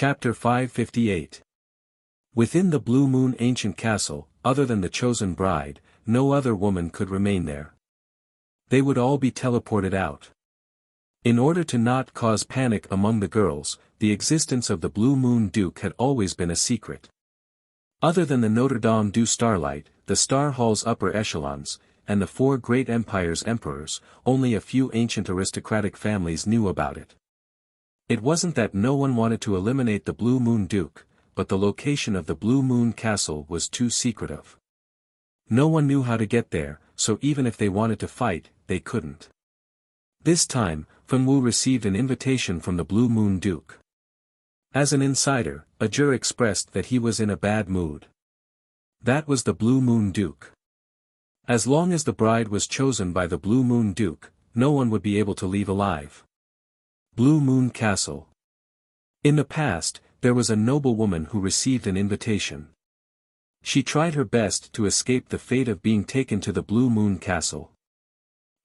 Chapter 558. Within the Blue Moon ancient castle, other than the chosen bride, no other woman could remain there. They would all be teleported out. In order to not cause panic among the girls, the existence of the Blue Moon Duke had always been a secret. Other than the Notre Dame du Starlight, the Star Hall's upper echelons, and the four great empires' emperors, only a few ancient aristocratic families knew about it. It wasn't that no one wanted to eliminate the Blue Moon Duke, but the location of the Blue Moon Castle was too secretive. No one knew how to get there, so even if they wanted to fight, they couldn't. This time, Fengwu received an invitation from the Blue Moon Duke. As an insider, Ajur expressed that he was in a bad mood. That was the Blue Moon Duke. As long as the bride was chosen by the Blue Moon Duke, no one would be able to leave alive. Blue Moon Castle. In the past, there was a noble woman who received an invitation. She tried her best to escape the fate of being taken to the Blue Moon Castle.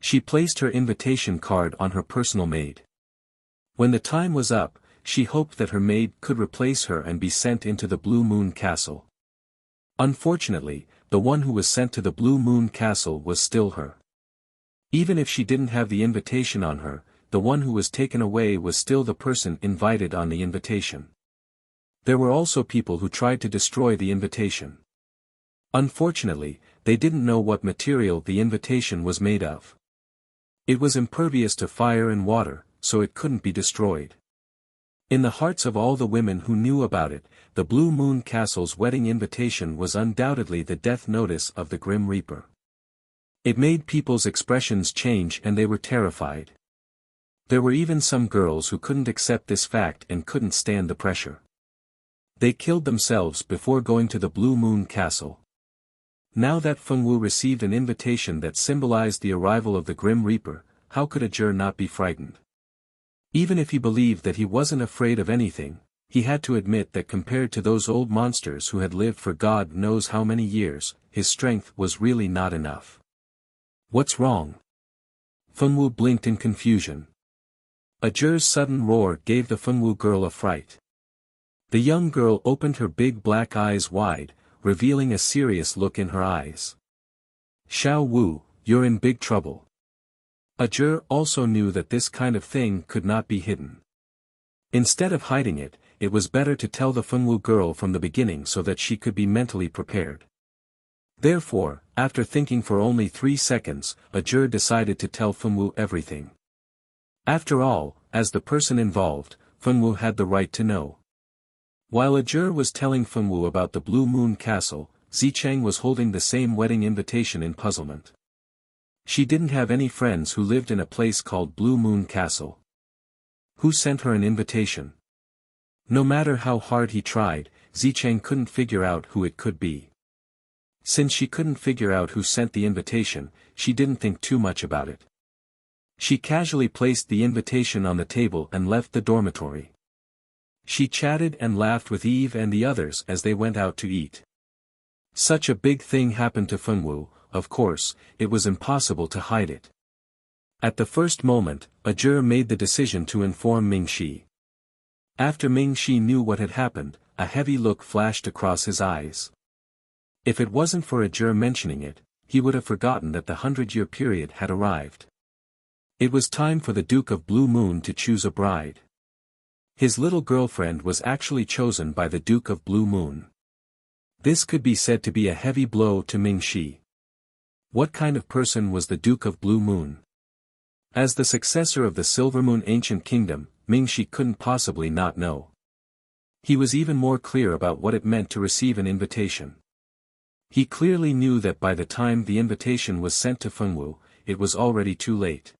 She placed her invitation card on her personal maid. When the time was up, she hoped that her maid could replace her and be sent into the Blue Moon Castle. Unfortunately, the one who was sent to the Blue Moon Castle was still her. Even if she didn't have the invitation on her, the one who was taken away was still the person invited on the invitation. There were also people who tried to destroy the invitation. Unfortunately, they didn't know what material the invitation was made of. It was impervious to fire and water, so it couldn't be destroyed. In the hearts of all the women who knew about it, the Blue Moon Castle's wedding invitation was undoubtedly the death notice of the Grim Reaper. It made people's expressions change and they were terrified. There were even some girls who couldn't accept this fact and couldn't stand the pressure. They killed themselves before going to the Blue Moon Castle. Now that Fengwu received an invitation that symbolized the arrival of the Grim Reaper, how could Ajur not be frightened? Even if he believed that he wasn't afraid of anything, he had to admit that compared to those old monsters who had lived for God knows how many years, his strength was really not enough. What's wrong? Fengwu blinked in confusion. Ajur's sudden roar gave the Fengwu girl a fright. The young girl opened her big black eyes wide, revealing a serious look in her eyes. Xiao Wu, you're in big trouble. Ajur also knew that this kind of thing could not be hidden. Instead of hiding it, it was better to tell the Fengwu girl from the beginning so that she could be mentally prepared. Therefore, after thinking for only 3 seconds, Ajur decided to tell Fengwu everything. After all, as the person involved, Fengwu had the right to know. While Ajur was telling Fengwu about the Blue Moon Castle, Zicheng was holding the same wedding invitation in puzzlement. She didn't have any friends who lived in a place called Blue Moon Castle. Who sent her an invitation? No matter how hard he tried, Zicheng couldn't figure out who it could be. Since she couldn't figure out who sent the invitation, she didn't think too much about it. She casually placed the invitation on the table and left the dormitory. She chatted and laughed with Eve and the others as they went out to eat. Such a big thing happened to Fengwu, of course, it was impossible to hide it. At the first moment, Ajur made the decision to inform Mingxi. After Mingxi knew what had happened, a heavy look flashed across his eyes. If it wasn't for Ajur mentioning it, he would have forgotten that the 100-year period had arrived. It was time for the Duke of Blue Moon to choose a bride. His little girlfriend was actually chosen by the Duke of Blue Moon. This could be said to be a heavy blow to Mingxi. What kind of person was the Duke of Blue Moon? As the successor of the Silver Moon Ancient Kingdom, Mingxi couldn't possibly not know. He was even more clear about what it meant to receive an invitation. He clearly knew that by the time the invitation was sent to Fengwu, it was already too late.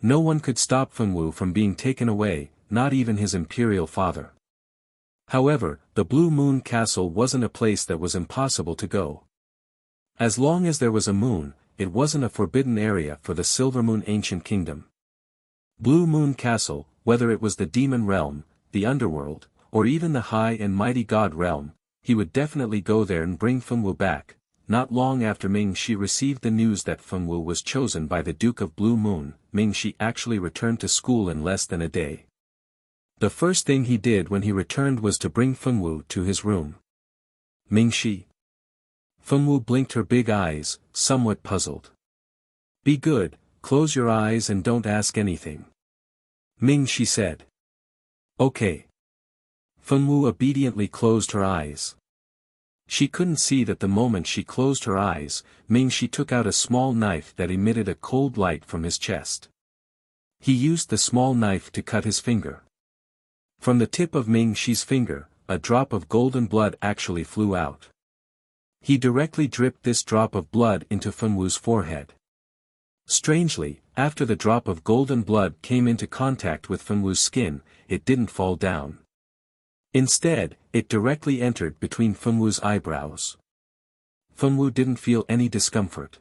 No one could stop Fengwu from being taken away, not even his imperial father. However, the Blue Moon Castle wasn't a place that was impossible to go. As long as there was a moon, it wasn't a forbidden area for the Silver Moon Ancient Kingdom. Blue Moon Castle, whether it was the Demon Realm, the Underworld, or even the High and Mighty God Realm, he would definitely go there and bring Fengwu back. Not long after Mingxi received the news that Fengwu was chosen by the Duke of Blue Moon, Mingxi actually returned to school in less than a day. The first thing he did when he returned was to bring Fengwu to his room. Mingxi. Fengwu blinked her big eyes, somewhat puzzled. Be good, close your eyes and don't ask anything. Mingxi said. Okay. Fengwu obediently closed her eyes. She couldn't see that the moment she closed her eyes, Mingxi took out a small knife that emitted a cold light from his chest. He used the small knife to cut his finger. From the tip of Mingxi's finger, a drop of golden blood actually flew out. He directly dripped this drop of blood into Fengwu's forehead. Strangely, after the drop of golden blood came into contact with Fengwu's skin, it didn't fall down. Instead, it directly entered between Fengwu's eyebrows. Fengwu didn't feel any discomfort.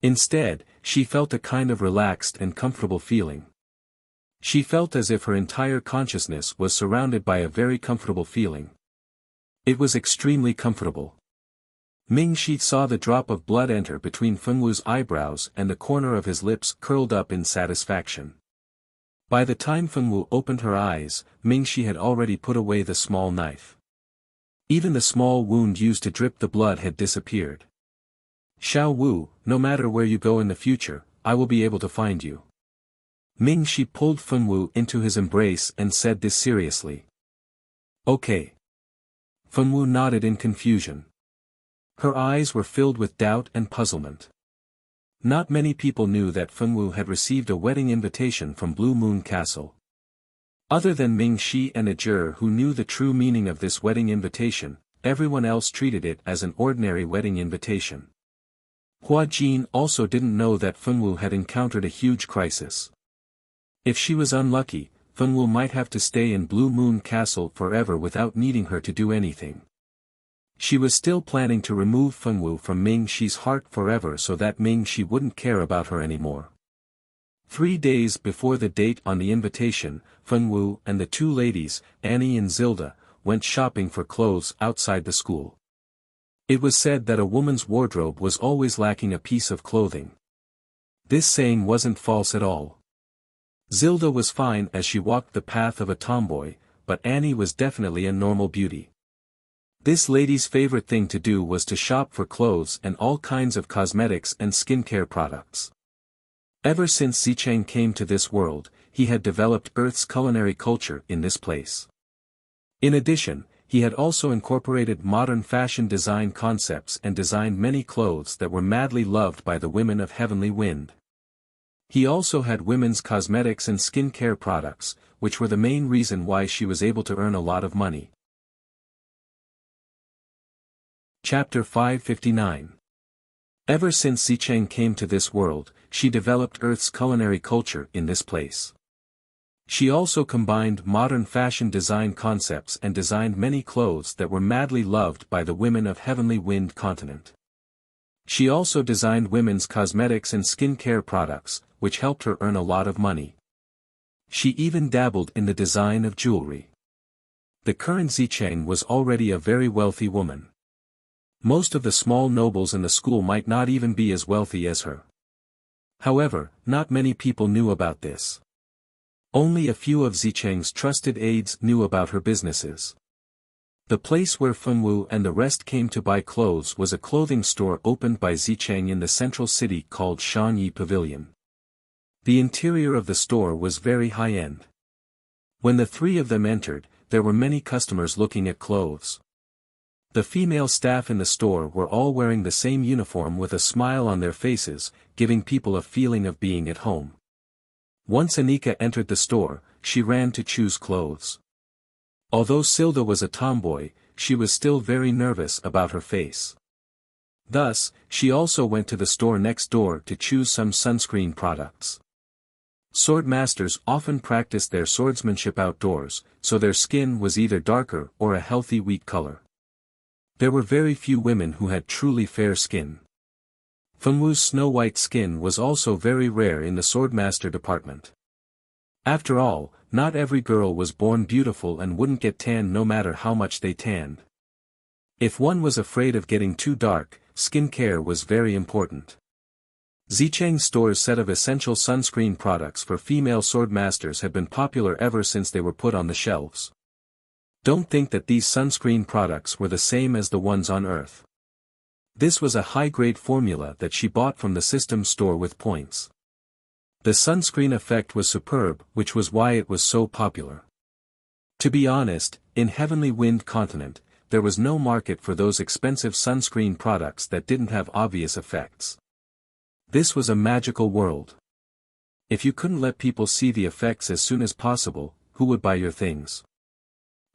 Instead, she felt a kind of relaxed and comfortable feeling. She felt as if her entire consciousness was surrounded by a very comfortable feeling. It was extremely comfortable. Mingxi saw the drop of blood enter between Fengwu's eyebrows and the corner of his lips curled up in satisfaction. By the time Fengwu opened her eyes, Mingxi had already put away the small knife. Even the small wound used to drip the blood had disappeared. Xiao Wu, no matter where you go in the future, I will be able to find you. Mingxi pulled Fengwu into his embrace and said this seriously. Okay. Fengwu nodded in confusion. Her eyes were filled with doubt and puzzlement. Not many people knew that Fengwu had received a wedding invitation from Blue Moon Castle. Other than Mingxi and Ajur who knew the true meaning of this wedding invitation, everyone else treated it as an ordinary wedding invitation. Hua Jin also didn't know that Fengwu had encountered a huge crisis. If she was unlucky, Fengwu might have to stay in Blue Moon Castle forever without needing her to do anything. She was still planning to remove Fengwu from Mingxi's heart forever so that Mingxi wouldn't care about her anymore. 3 days before the date on the invitation, Fengwu and the two ladies, Annie and Zilda, went shopping for clothes outside the school. It was said that a woman's wardrobe was always lacking a piece of clothing. This saying wasn't false at all. Zilda was fine as she walked the path of a tomboy, but Annie was definitely a normal beauty. This lady's favorite thing to do was to shop for clothes and all kinds of cosmetics and skincare products. Ever since Zicheng came to this world, he had developed Earth's culinary culture in this place. In addition, he had also incorporated modern fashion design concepts and designed many clothes that were madly loved by the women of Heavenly Wind. He also had women's cosmetics and skincare products, which were the main reason why she was able to earn a lot of money. Chapter 559. Ever since Zicheng came to this world, she developed Earth's culinary culture in this place. She also combined modern fashion design concepts and designed many clothes that were madly loved by the women of Heavenly Wind continent. She also designed women's cosmetics and skincare products, which helped her earn a lot of money. She even dabbled in the design of jewelry. The current Zicheng was already a very wealthy woman. Most of the small nobles in the school might not even be as wealthy as her. However, not many people knew about this. Only a few of Zicheng's trusted aides knew about her businesses. The place where Fengwu and the rest came to buy clothes was a clothing store opened by Zicheng in the central city called Shanyi Pavilion. The interior of the store was very high-end. When the three of them entered, there were many customers looking at clothes. The female staff in the store were all wearing the same uniform with a smile on their faces, giving people a feeling of being at home. Once Anika entered the store, she ran to choose clothes. Although Silda was a tomboy, she was still very nervous about her face. Thus, she also went to the store next door to choose some sunscreen products. Swordmasters often practiced their swordsmanship outdoors, so their skin was either darker or a healthy wheat color. There were very few women who had truly fair skin. Fengwu's snow-white skin was also very rare in the swordmaster department. After all, not every girl was born beautiful and wouldn't get tanned no matter how much they tanned. If one was afraid of getting too dark, skin care was very important. Zicheng's store's set of essential sunscreen products for female swordmasters had been popular ever since they were put on the shelves. Don't think that these sunscreen products were the same as the ones on Earth. This was a high-grade formula that she bought from the system store with points. The sunscreen effect was superb, which was why it was so popular. To be honest, in Heavenly Wind Continent, there was no market for those expensive sunscreen products that didn't have obvious effects. This was a magical world. If you couldn't let people see the effects as soon as possible, who would buy your things?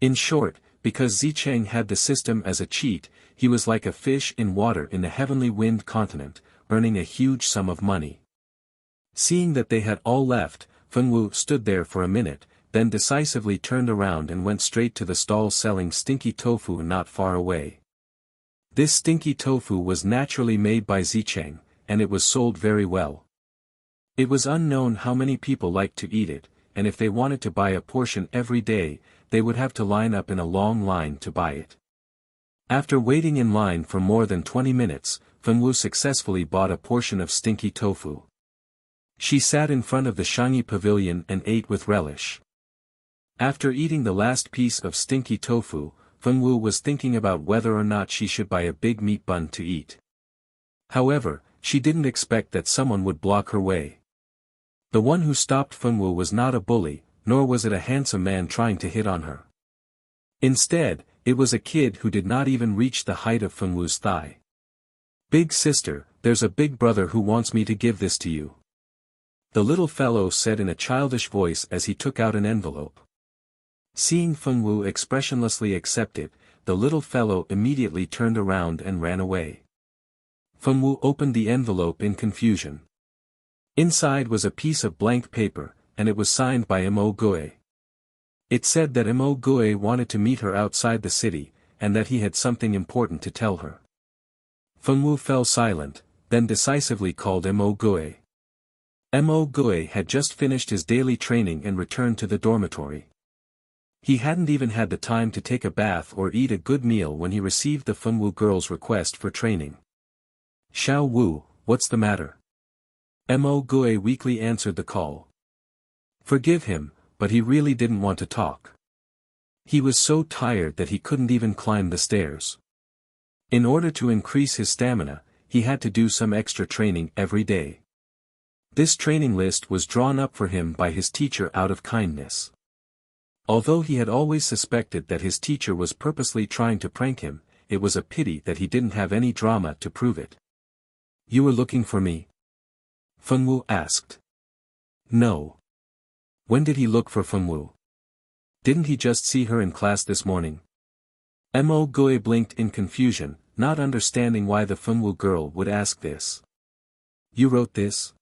In short, because Zicheng had the system as a cheat, he was like a fish in water in the Heavenly Wind Continent, earning a huge sum of money. Seeing that they had all left, Fengwu stood there for a minute, then decisively turned around and went straight to the stall selling stinky tofu not far away. This stinky tofu was naturally made by Zicheng, and it was sold very well. It was unknown how many people liked to eat it, and if they wanted to buy a portion every day, they would have to line up in a long line to buy it. After waiting in line for more than 20 minutes, Fengwu successfully bought a portion of stinky tofu. She sat in front of the Shangyi pavilion and ate with relish. After eating the last piece of stinky tofu, Fengwu was thinking about whether or not she should buy a big meat bun to eat. However, she didn't expect that someone would block her way. The one who stopped Fengwu was not a bully, nor was it a handsome man trying to hit on her. Instead, it was a kid who did not even reach the height of Fengwu's thigh. "Big sister, there's a big brother who wants me to give this to you," the little fellow said in a childish voice as he took out an envelope. Seeing Fengwu expressionlessly accept it, the little fellow immediately turned around and ran away. Fengwu opened the envelope in confusion. Inside was a piece of blank paper, and it was signed by Mo Gui. It said that Mo Gui wanted to meet her outside the city, and that he had something important to tell her. Fengwu fell silent, then decisively called Mo Gui. Mo Gui had just finished his daily training and returned to the dormitory. He hadn't even had the time to take a bath or eat a good meal when he received the Fengwu girl's request for training. "Xiao Wu, what's the matter?" Mo Gui weakly answered the call. Forgive him, but he really didn't want to talk. He was so tired that he couldn't even climb the stairs. In order to increase his stamina, he had to do some extra training every day. This training list was drawn up for him by his teacher out of kindness. Although he had always suspected that his teacher was purposely trying to prank him, it was a pity that he didn't have any drama to prove it. "You were looking for me?" Fengwu asked. "No. When did he look for Fengwu? Didn't he just see her in class this morning?" Mo Gui blinked in confusion, not understanding why the Fengwu girl would ask this. "You wrote this?"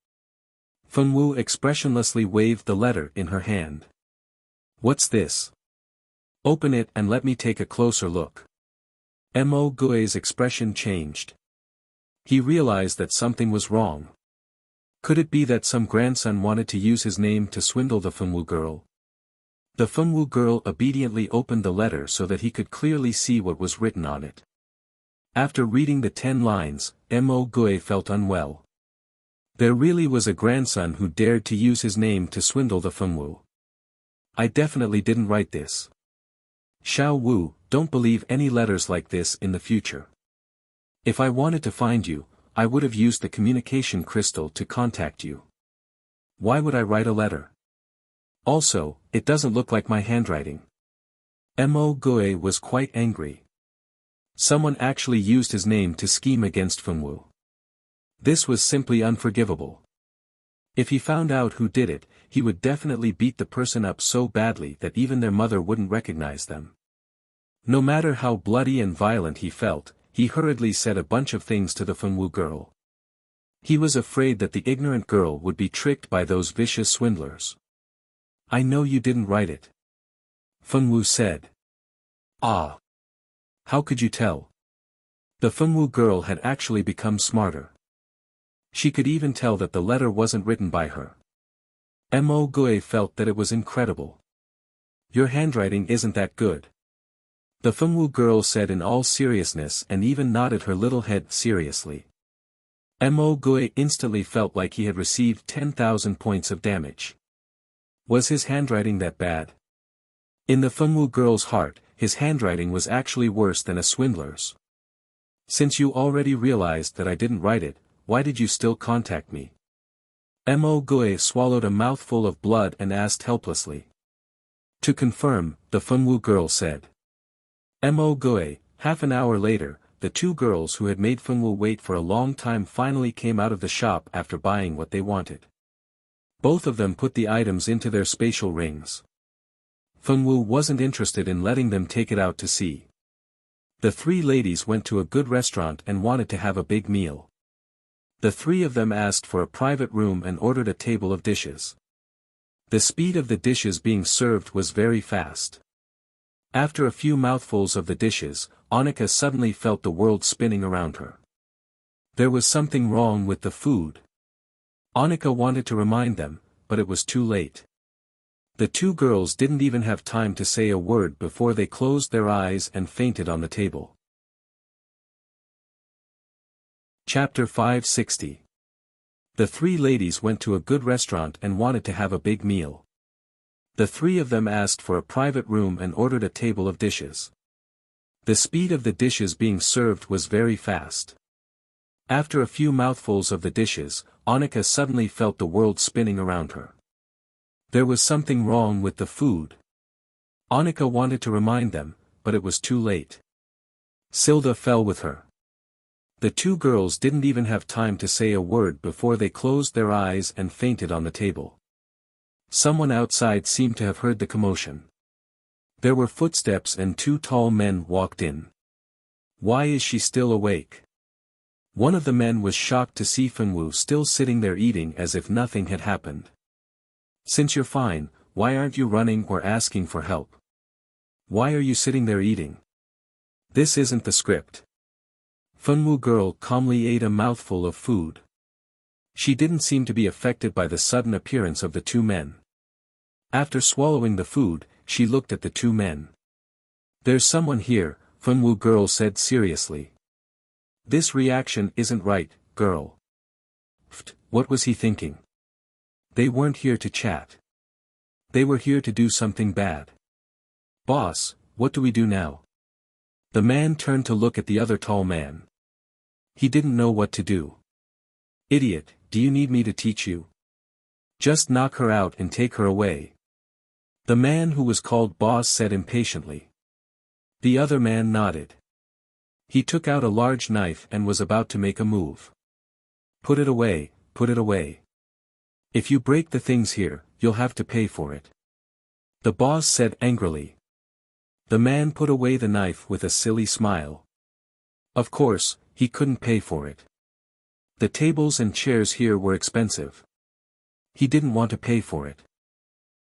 Fengwu expressionlessly waved the letter in her hand. "What's this? Open it and let me take a closer look." Mo Gui's expression changed. He realized that something was wrong. Could it be that some grandson wanted to use his name to swindle the Fengwu girl? The Fengwu girl obediently opened the letter so that he could clearly see what was written on it. After reading the 10 lines, Mo Gui felt unwell. There really was a grandson who dared to use his name to swindle the Fengwu. "I definitely didn't write this. Xiao Wu, don't believe any letters like this in the future. If I wanted to find you, I would have used the communication crystal to contact you. Why would I write a letter? Also, it doesn't look like my handwriting." Mo Gui was quite angry. Someone actually used his name to scheme against Fengwu. This was simply unforgivable. If he found out who did it, he would definitely beat the person up so badly that even their mother wouldn't recognize them. No matter how bloody and violent he felt, he hurriedly said a bunch of things to the Fengwu girl. He was afraid that the ignorant girl would be tricked by those vicious swindlers. "I know you didn't write it," Fengwu said. "Ah. How could you tell?" The Fengwu girl had actually become smarter. She could even tell that the letter wasn't written by her. Mo Gui felt that it was incredible. "Your handwriting isn't that good," the Fengwu girl said in all seriousness and even nodded her little head seriously. Mo Gui instantly felt like he had received 10,000 points of damage. Was his handwriting that bad? In the Fengwu girl's heart, his handwriting was actually worse than a swindler's. Since you already realized that I didn't write it, why did you still contact me? Mo Gui swallowed a mouthful of blood and asked helplessly. To confirm, the Fengwu girl said. Mo Gui, half an hour later, the two girls who had made Fengwu wait for a long time finally came out of the shop after buying what they wanted. Both of them put the items into their spatial rings. Fengwu wasn't interested in letting them take it out to sea. The three ladies went to a good restaurant and wanted to have a big meal. The three of them asked for a private room and ordered a table of dishes. The speed of the dishes being served was very fast. After a few mouthfuls of the dishes, Annika suddenly felt the world spinning around her. There was something wrong with the food. Annika wanted to remind them, but it was too late. The two girls didn't even have time to say a word before they closed their eyes and fainted on the table. Chapter 560. The three ladies went to a good restaurant and wanted to have a big meal. The three of them asked for a private room and ordered a table of dishes. The speed of the dishes being served was very fast. After a few mouthfuls of the dishes, Annika suddenly felt the world spinning around her. There was something wrong with the food. Annika wanted to remind them, but it was too late. Silda fell with her. The two girls didn't even have time to say a word before they closed their eyes and fainted on the table. Someone outside seemed to have heard the commotion. There were footsteps and two tall men walked in. Why is she still awake? One of the men was shocked to see Fengwu still sitting there eating as if nothing had happened. Since you're fine, why aren't you running or asking for help? Why are you sitting there eating? This isn't the script. Fengwu girl calmly ate a mouthful of food. She didn't seem to be affected by the sudden appearance of the two men. After swallowing the food, she looked at the two men. There's someone here, Fengwu girl said seriously. This reaction isn't right, girl. What was he thinking? They weren't here to chat. They were here to do something bad. Boss, what do we do now? The man turned to look at the other tall man. He didn't know what to do. Idiot, do you need me to teach you? Just knock her out and take her away. The man who was called boss said impatiently. The other man nodded. He took out a large knife and was about to make a move. Put it away, put it away. If you break the things here, you'll have to pay for it. The boss said angrily. The man put away the knife with a silly smile. Of course, he couldn't pay for it. The tables and chairs here were expensive. He didn't want to pay for it.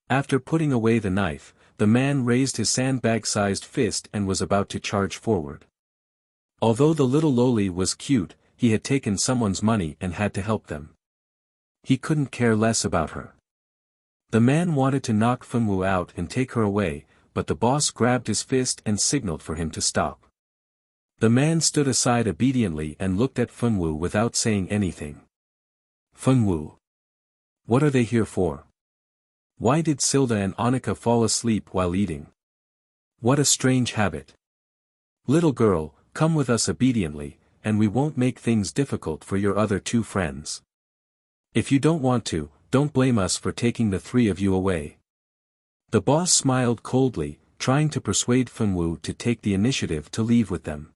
After putting away the knife, the man raised his sandbag-sized fist and was about to charge forward. Although the little loli was cute, he had taken someone's money and had to help them. He couldn't care less about her. The man wanted to knock Fengwu out and take her away, but the boss grabbed his fist and signaled for him to stop. The man stood aside obediently and looked at Fengwu without saying anything. Fengwu. What are they here for? Why did Silda and Annika fall asleep while eating? What a strange habit. Little girl, come with us obediently, and we won't make things difficult for your other two friends. If you don't want to, don't blame us for taking the three of you away. The boss smiled coldly, trying to persuade Fengwu to take the initiative to leave with them.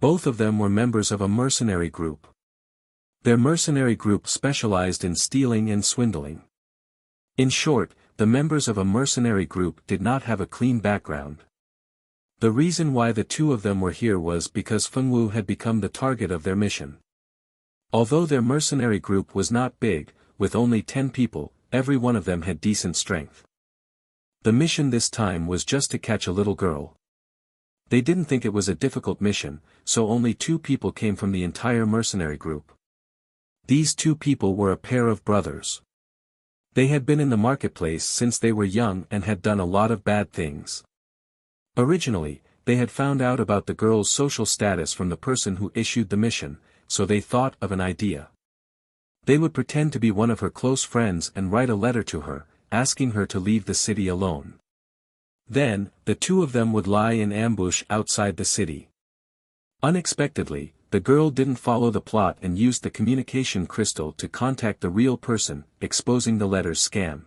Both of them were members of a mercenary group. Their mercenary group specialized in stealing and swindling. In short, the members of a mercenary group did not have a clean background. The reason why the two of them were here was because Fengwu had become the target of their mission. Although their mercenary group was not big, with only 10 people, every one of them had decent strength. The mission this time was just to catch a little girl. They didn't think it was a difficult mission, so only 2 people came from the entire mercenary group. These 2 people were a pair of brothers. They had been in the marketplace since they were young and had done a lot of bad things. Originally, they had found out about the girl's social status from the person who issued the mission, so they thought of an idea. They would pretend to be one of her close friends and write a letter to her, asking her to leave the city alone. Then, the two of them would lie in ambush outside the city. Unexpectedly, the girl didn't follow the plot and used the communication crystal to contact the real person, exposing the letter's scam.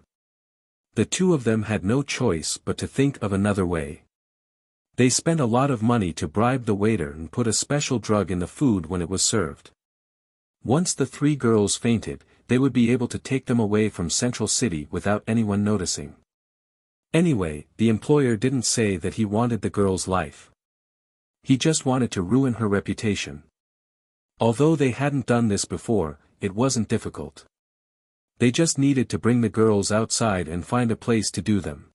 The two of them had no choice but to think of another way. They spent a lot of money to bribe the waiter and put a special drug in the food when it was served. Once the three girls fainted, they would be able to take them away from Central City without anyone noticing. Anyway, the employer didn't say that he wanted the girl's life. He just wanted to ruin her reputation. Although they hadn't done this before, it wasn't difficult. They just needed to bring the girls outside and find a place to do them.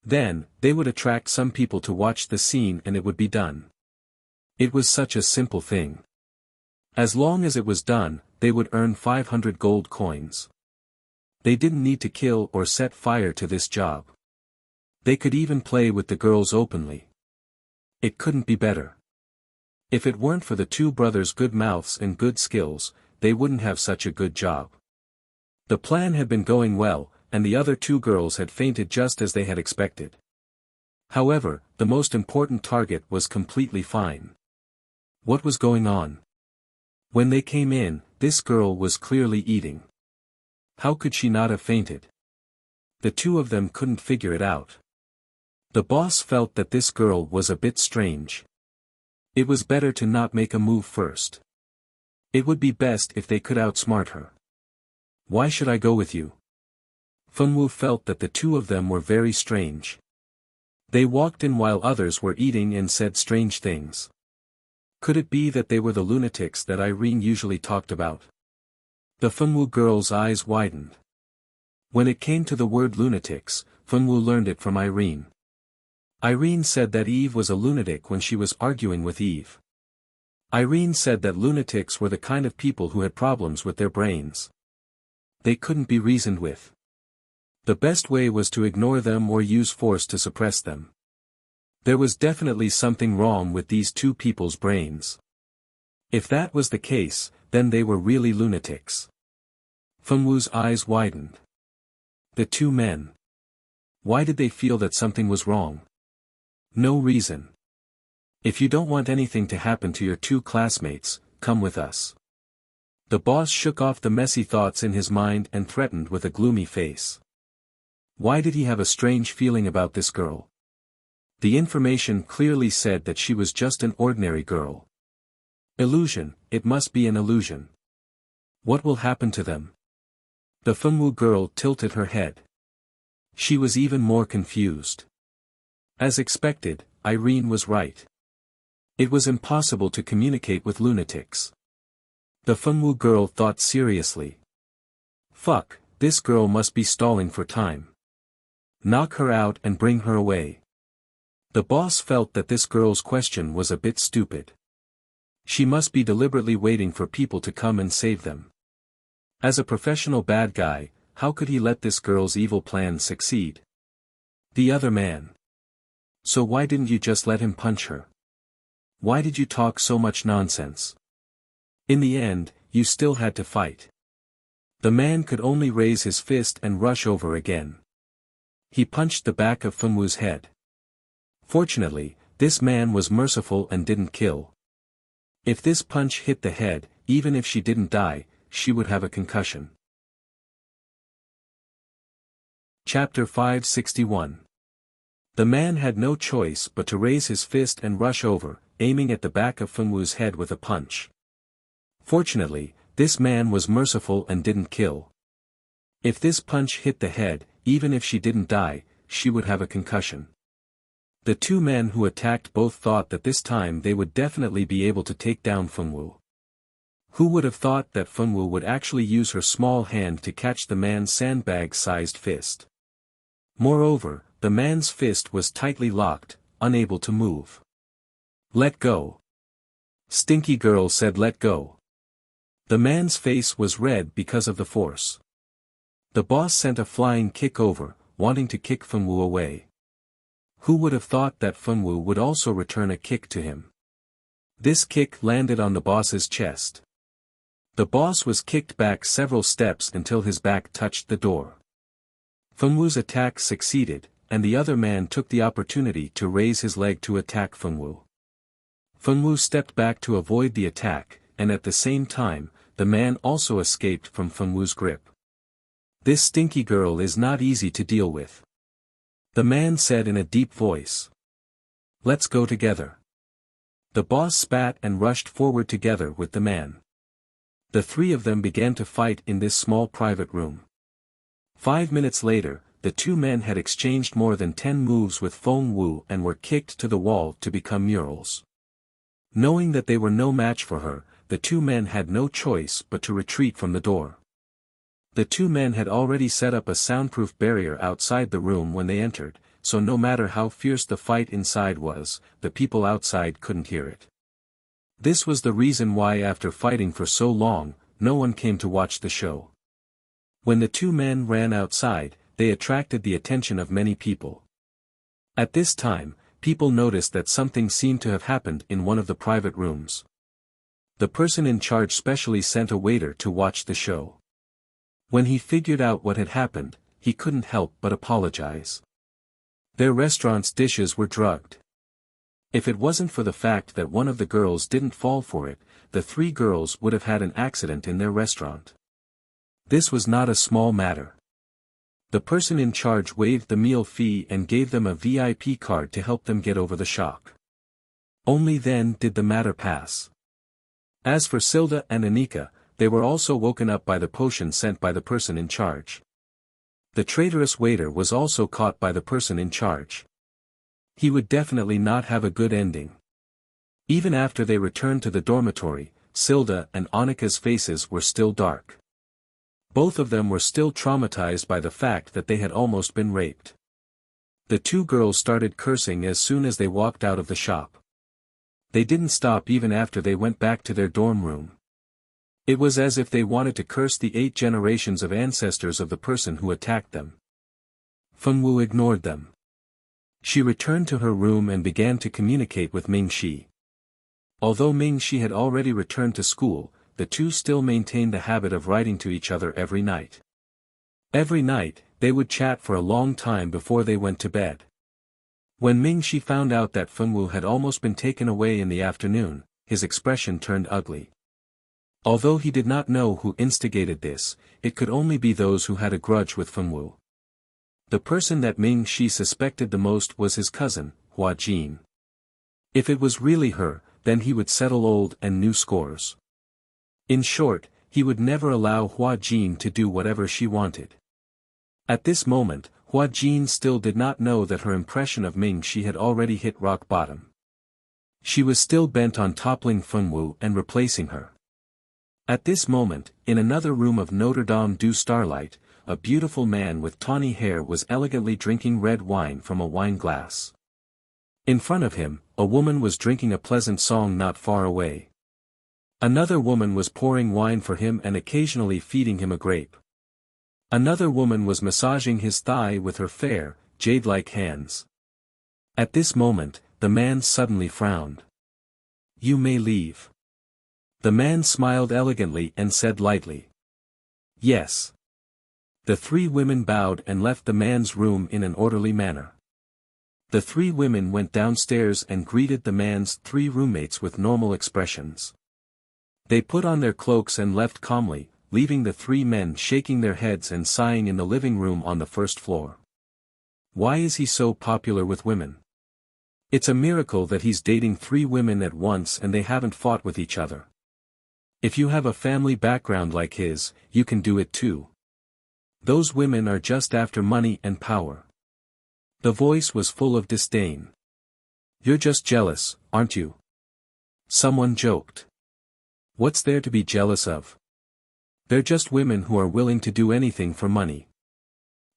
Then, they would attract some people to watch the scene and it would be done. It was such a simple thing. As long as it was done, they would earn 500 gold coins. They didn't need to kill or set fire to this job. They could even play with the girls openly. It couldn't be better. If it weren't for the two brothers' good mouths and good skills, they wouldn't have such a good job. The plan had been going well, and the other two girls had fainted just as they had expected. However, the most important target was completely fine. What was going on? When they came in, this girl was clearly eating. How could she not have fainted? The two of them couldn't figure it out. The boss felt that this girl was a bit strange. It was better to not make a move first. It would be best if they could outsmart her. Why should I go with you? Funwu felt that the two of them were very strange. They walked in while others were eating and said strange things. Could it be that they were the lunatics that Irene usually talked about? The Funwu girl's eyes widened. When it came to the word lunatics, Funwu learned it from Irene. Irene said that Eve was a lunatic when she was arguing with Eve. Irene said that lunatics were the kind of people who had problems with their brains. They couldn't be reasoned with. The best way was to ignore them or use force to suppress them. There was definitely something wrong with these two people's brains. If that was the case, then they were really lunatics. Funwu's eyes widened. The two men. Why did they feel that something was wrong? No reason. If you don't want anything to happen to your two classmates, come with us. The boss shook off the messy thoughts in his mind and threatened with a gloomy face. Why did he have a strange feeling about this girl? The information clearly said that she was just an ordinary girl. Illusion, it must be an illusion. What will happen to them? The Funwu girl tilted her head. She was even more confused. As expected, Irene was right. It was impossible to communicate with lunatics. The Funwu girl thought seriously. Fuck, this girl must be stalling for time. Knock her out and bring her away. The boss felt that this girl's question was a bit stupid. She must be deliberately waiting for people to come and save them. As a professional bad guy, how could he let this girl's evil plan succeed? The other man. So why didn't you just let him punch her? Why did you talk so much nonsense? In the end, you still had to fight. The man could only raise his fist and rush over again. He punched the back of Funwu's head. Fortunately, this man was merciful and didn't kill. If this punch hit the head, even if she didn't die, she would have a concussion. Chapter 561. The man had no choice but to raise his fist and rush over, aiming at the back of Funwu's head with a punch. Fortunately, this man was merciful and didn't kill. If this punch hit the head, even if she didn't die, she would have a concussion. The two men who attacked both thought that this time they would definitely be able to take down Funwu. Who would have thought that Funwu would actually use her small hand to catch the man's sandbag-sized fist? Moreover, the man's fist was tightly locked, unable to move. Let go. Stinky girl said let go. The man's face was red because of the force. The boss sent a flying kick over, wanting to kick Funwu away. Who would have thought that Funwu would also return a kick to him? This kick landed on the boss's chest. The boss was kicked back several steps until his back touched the door. Fengwu's attack succeeded, and the other man took the opportunity to raise his leg to attack Fengwu. Fengwu stepped back to avoid the attack, and at the same time, the man also escaped from Fengwu's grip. This stinky girl is not easy to deal with, the man said in a deep voice. Let's go together. The boss spat and rushed forward together with the man. The three of them began to fight in this small private room. 5 minutes later, the two men had exchanged more than 10 moves with Fengwu and were kicked to the wall to become murals. Knowing that they were no match for her, the two men had no choice but to retreat from the door. The two men had already set up a soundproof barrier outside the room when they entered, so no matter how fierce the fight inside was, the people outside couldn't hear it. This was the reason why after fighting for so long, no one came to watch the show. When the two men ran outside, they attracted the attention of many people. At this time, people noticed that something seemed to have happened in one of the private rooms. The person in charge specially sent a waiter to watch the show. When he figured out what had happened, he couldn't help but apologize. Their restaurant's dishes were drugged. If it wasn't for the fact that one of the girls didn't fall for it, the 3 girls would have had an accident in their restaurant. This was not a small matter. The person in charge waived the meal fee and gave them a VIP card to help them get over the shock. Only then did the matter pass. As for Silda and Anika, they were also woken up by the potion sent by the person in charge. The traitorous waiter was also caught by the person in charge. He would definitely not have a good ending. Even after they returned to the dormitory, Silda and Anika's faces were still dark. Both of them were still traumatized by the fact that they had almost been raped. The 2 girls started cursing as soon as they walked out of the shop. They didn't stop even after they went back to their dorm room. It was as if they wanted to curse the 8 generations of ancestors of the person who attacked them. Fengwu ignored them. She returned to her room and began to communicate with Mingxi. Although Mingxi had already returned to school, the two still maintained the habit of writing to each other every night. Every night, they would chat for a long time before they went to bed. When Mingxi found out that Fengwu had almost been taken away in the afternoon, his expression turned ugly. Although he did not know who instigated this, it could only be those who had a grudge with Fengwu. The person that Mingxi suspected the most was his cousin, Hua Jin. If it was really her, then he would settle old and new scores. In short, he would never allow Hua Jin to do whatever she wanted. At this moment, Hua Jin still did not know that her impression of Mingxi had already hit rock bottom. She was still bent on toppling Fengwu and replacing her. At this moment, in another room of Notre Dame du Starlight, a beautiful man with tawny hair was elegantly drinking red wine from a wine glass. In front of him, a woman was drinking a pleasant song not far away. Another woman was pouring wine for him and occasionally feeding him a grape. Another woman was massaging his thigh with her fair, jade-like hands. At this moment, the man suddenly frowned. "You may leave." The man smiled elegantly and said lightly, "Yes." The 3 women bowed and left the man's room in an orderly manner. The 3 women went downstairs and greeted the man's 3 roommates with normal expressions. They put on their cloaks and left calmly, leaving the 3 men shaking their heads and sighing in the living room on the first floor. Why is he so popular with women? It's a miracle that he's dating 3 women at once and they haven't fought with each other. If you have a family background like his, you can do it too. Those women are just after money and power. The voice was full of disdain. "You're just jealous, aren't you?" Someone joked. "What's there to be jealous of? They're just women who are willing to do anything for money.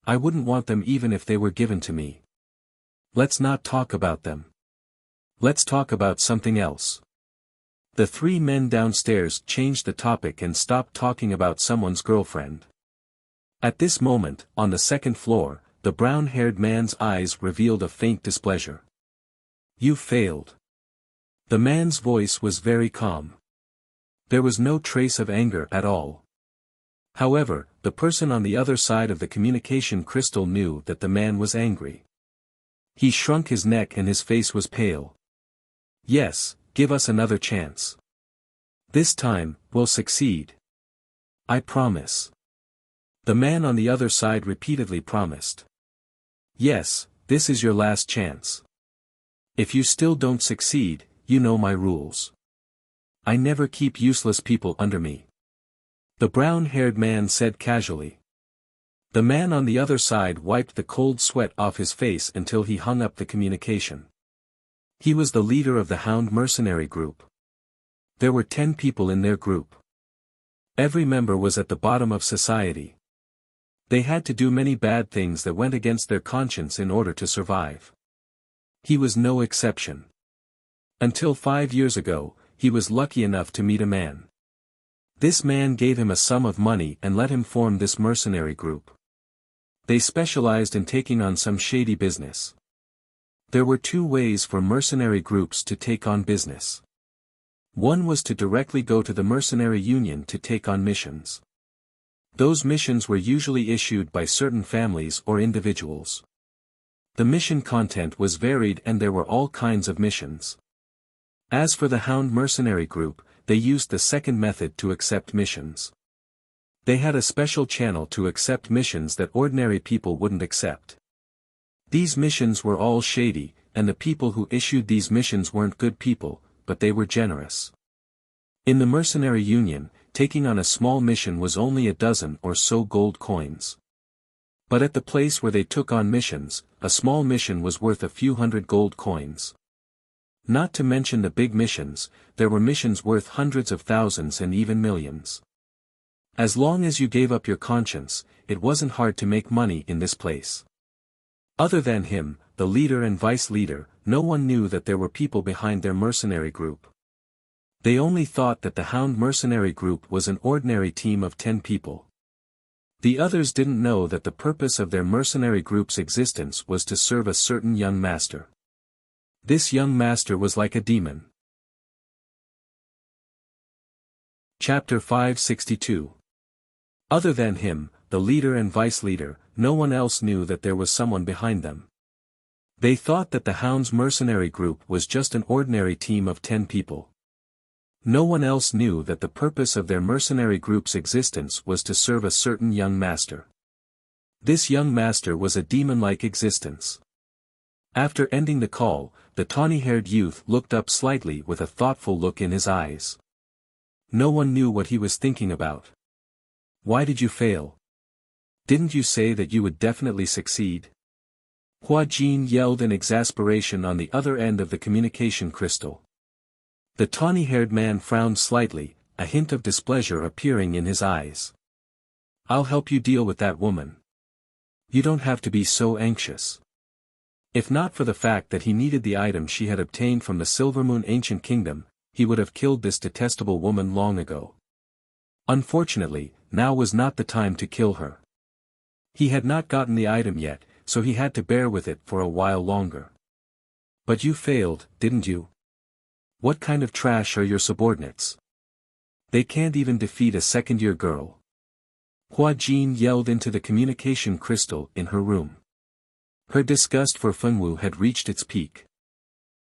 I wouldn't want them even if they were given to me. Let's not talk about them. Let's talk about something else." The 3 men downstairs changed the topic and stopped talking about someone's girlfriend. At this moment, on the second floor, the brown-haired man's eyes revealed a faint displeasure. "You failed. The man's voice was very calm. There was no trace of anger at all. However, the person on the other side of the communication crystal knew that the man was angry. He shrunk his neck and his face was pale. Yes, give us another chance. This time, we'll succeed. I promise. The man on the other side repeatedly promised. Yes, this is your last chance. If you still don't succeed, you know my rules. I never keep useless people under me. The brown-haired man said casually. The man on the other side wiped the cold sweat off his face until he hung up the communication. He was the leader of the Hound mercenary group. There were 10 people in their group. Every member was at the bottom of society. They had to do many bad things that went against their conscience in order to survive. He was no exception. Until 5 years ago, he was lucky enough to meet a man. This man gave him a sum of money and let him form this mercenary group. They specialized in taking on some shady business. There were 2 ways for mercenary groups to take on business. One was to directly go to the mercenary union to take on missions. Those missions were usually issued by certain families or individuals. The mission content was varied and there were all kinds of missions. As for the Hound mercenary group, they used the second method to accept missions. They had a special channel to accept missions that ordinary people wouldn't accept. These missions were all shady, and the people who issued these missions weren't good people, but they were generous. In the mercenary union, taking on a small mission was only a dozen or so gold coins. But at the place where they took on missions, a small mission was worth a few hundred gold coins. Not to mention the big missions, there were missions worth hundreds of thousands and even millions. As long as you gave up your conscience, it wasn't hard to make money in this place. Other than him, the leader and vice leader, no one knew that there were people behind their mercenary group. They only thought that the Hound mercenary group was an ordinary team of 10 people. The others didn't know that the purpose of their mercenary group's existence was to serve a certain young master. This young master was like a demon. Chapter 562. Other than him, the leader and vice leader, no one else knew that there was someone behind them. They thought that the Hound's mercenary group was just an ordinary team of 10 people. No one else knew that the purpose of their mercenary group's existence was to serve a certain young master. This young master was a demon-like existence. After ending the call, the tawny-haired youth looked up slightly with a thoughtful look in his eyes. No one knew what he was thinking about. Why did you fail? Didn't you say that you would definitely succeed? Hua Jin yelled in exasperation on the other end of the communication crystal. The tawny-haired man frowned slightly, a hint of displeasure appearing in his eyes. I'll help you deal with that woman. You don't have to be so anxious. If not for the fact that he needed the item she had obtained from the Silvermoon Ancient Kingdom, he would have killed this detestable woman long ago. Unfortunately, now was not the time to kill her. He had not gotten the item yet, so he had to bear with it for a while longer. But you failed, didn't you? What kind of trash are your subordinates? They can't even defeat a second-year girl. Hua Jin yelled into the communication crystal in her room. Her disgust for Fengwu had reached its peak.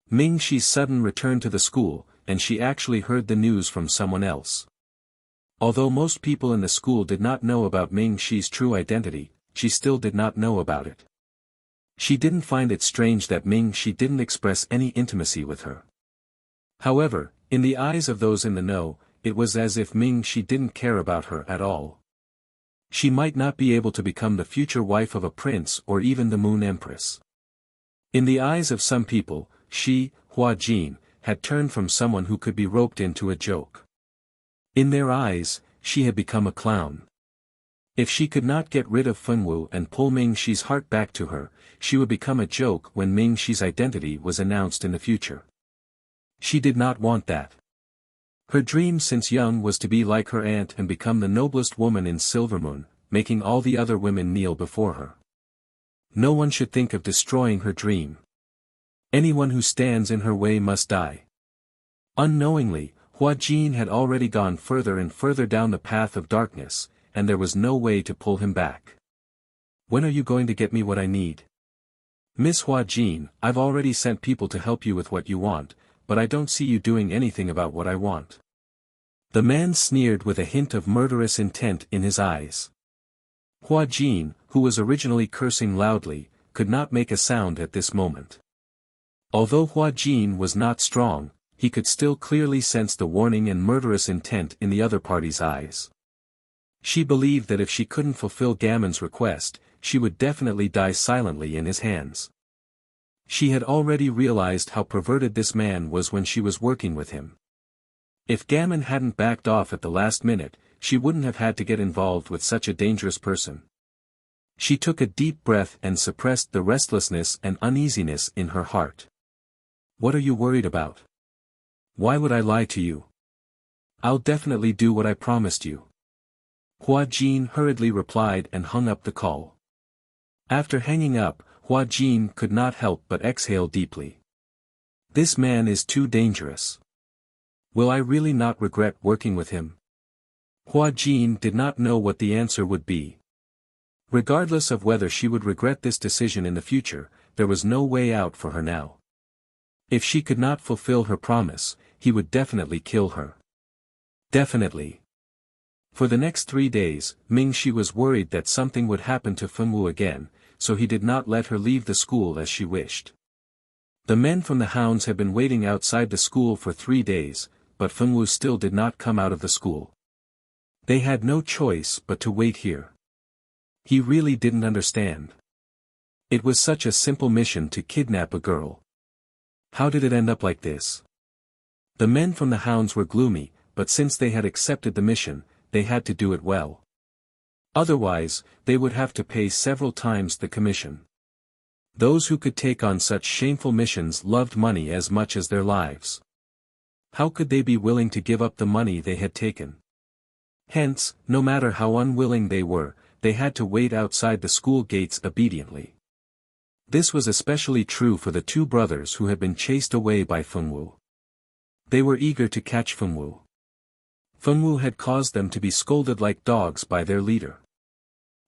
Ming Shi's sudden return to the school, and she actually heard the news from someone else. Although most people in the school did not know about Ming Shi's true identity, she still did not know about it. She didn't find it strange that Ming Shi didn't express any intimacy with her. However, in the eyes of those in the know, it was as if Ming Shi didn't care about her at all. She might not be able to become the future wife of a prince or even the Moon Empress. In the eyes of some people, she, Hua Jin, had turned from someone who could be roped into a joke. In their eyes, she had become a clown. If she could not get rid of Fengwu and pull Ming Shi's heart back to her, she would become a joke when Ming Shi's identity was announced in the future. She did not want that. Her dream since young was to be like her aunt and become the noblest woman in Silvermoon, making all the other women kneel before her. No one should think of destroying her dream. Anyone who stands in her way must die. Unknowingly, Hua Jin had already gone further and further down the path of darkness, and there was no way to pull him back. When are you going to get me what I need? Miss Hua Jin, I've already sent people to help you with what you want, but I don't see you doing anything about what I want. The man sneered with a hint of murderous intent in his eyes. Hua Jin, who was originally cursing loudly, could not make a sound at this moment. Although Hua Jin was not strong, he could still clearly sense the warning and murderous intent in the other party's eyes. She believed that if she couldn't fulfill Gammon's request, she would definitely die silently in his hands. She had already realized how perverted this man was when she was working with him. If Gammon hadn't backed off at the last minute, she wouldn't have had to get involved with such a dangerous person. She took a deep breath and suppressed the restlessness and uneasiness in her heart. What are you worried about? Why would I lie to you? I'll definitely do what I promised you. Hua Jin hurriedly replied and hung up the call. After hanging up, Hua Jin could not help but exhale deeply. This man is too dangerous. Will I really not regret working with him? Hua Jin did not know what the answer would be. Regardless of whether she would regret this decision in the future, there was no way out for her now. If she could not fulfill her promise, he would definitely kill her. Definitely. For the next 3 days, Ming-Shi was worried that something would happen to Fengwu again, so he did not let her leave the school as she wished. The men from the hounds had been waiting outside the school for 3 days, but Fengwu still did not come out of the school. They had no choice but to wait here. He really didn't understand. It was such a simple mission to kidnap a girl. How did it end up like this? The men from the hounds were gloomy, but since they had accepted the mission, they had to do it well. Otherwise, they would have to pay several times the commission. Those who could take on such shameful missions loved money as much as their lives. How could they be willing to give up the money they had taken? Hence, no matter how unwilling they were, they had to wait outside the school gates obediently. This was especially true for the 2 brothers who had been chased away by Fengwu. They were eager to catch Fengwu. Fengwu had caused them to be scolded like dogs by their leader.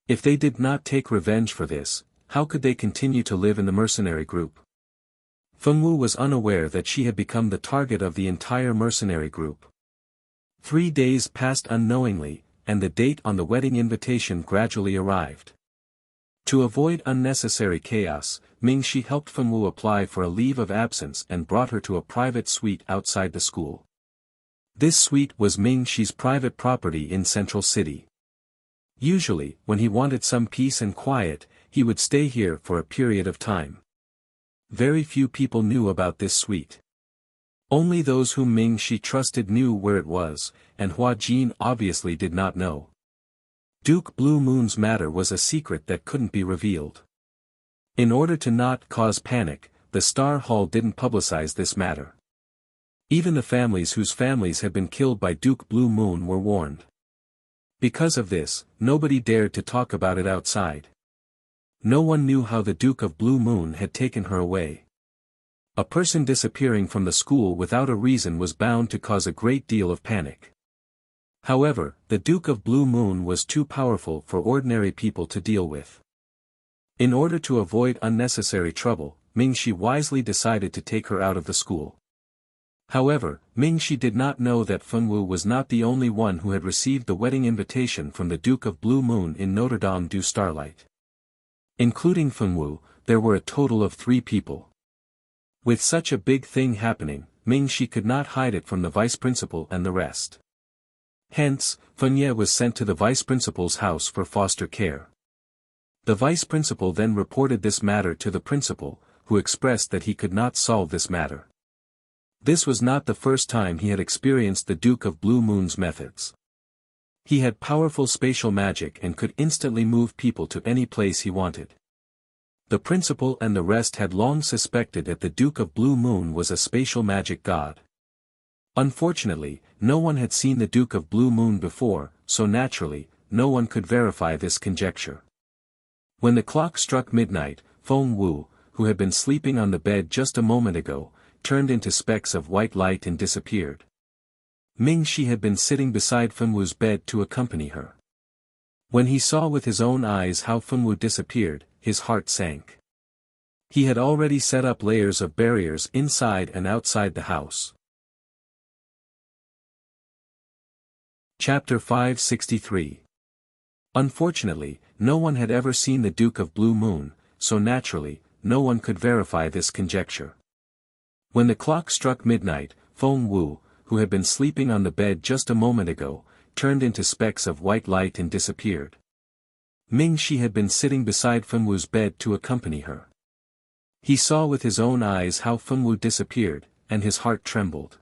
If they did not take revenge for this, how could they continue to live in the mercenary group? Fengwu was unaware that she had become the target of the entire mercenary group. 3 days passed unknowingly, and the date on the wedding invitation gradually arrived. To avoid unnecessary chaos, Ming-Shi helped Fengwu apply for a leave of absence and brought her to a private suite outside the school. This suite was Ming-Shi's private property in Central City. Usually, when he wanted some peace and quiet, he would stay here for a period of time. Very few people knew about this suite. Only those whom Ming-Shi trusted knew where it was, and Hua Jin obviously did not know. Duke Blue Moon's matter was a secret that couldn't be revealed. In order to not cause panic, the Star Hall didn't publicize this matter. Even the families whose families had been killed by Duke Blue Moon were warned. Because of this, nobody dared to talk about it outside. No one knew how the Duke of Blue Moon had taken her away. A person disappearing from the school without a reason was bound to cause a great deal of panic. However, the Duke of Blue Moon was too powerful for ordinary people to deal with. In order to avoid unnecessary trouble, Ming-Shi wisely decided to take her out of the school. However, Ming-Shi did not know that Fengwu was not the only one who had received the wedding invitation from the Duke of Blue Moon in Notre Dame du Starlight. Including Fengwu, there were a total of 3 people. With such a big thing happening, Ming-Shi could not hide it from the vice principal and the rest. Hence, Fengye was sent to the vice principal's house for foster care. The vice principal then reported this matter to the principal, who expressed that he could not solve this matter. This was not the first time he had experienced the Duke of Blue Moon's methods. He had powerful spatial magic and could instantly move people to any place he wanted. The principal and the rest had long suspected that the Duke of Blue Moon was a spatial magic god. Unfortunately, no one had seen the Duke of Blue Moon before, so naturally, no one could verify this conjecture. When the clock struck midnight, Feng Wu, who had been sleeping on the bed just a moment ago, turned into specks of white light and disappeared. Ming Shi had been sitting beside Fenwu's bed to accompany her. When he saw with his own eyes how Fenwu disappeared, his heart sank. He had already set up layers of barriers inside and outside the house. Chapter 563. Unfortunately, no one had ever seen the Duke of Blue Moon, so naturally, no one could verify this conjecture. When the clock struck midnight, Feng Wu, who had been sleeping on the bed just a moment ago, turned into specks of white light and disappeared. Ming Shi had been sitting beside Fenwu's bed to accompany her. He saw with his own eyes how Fenwu disappeared, and his heart trembled.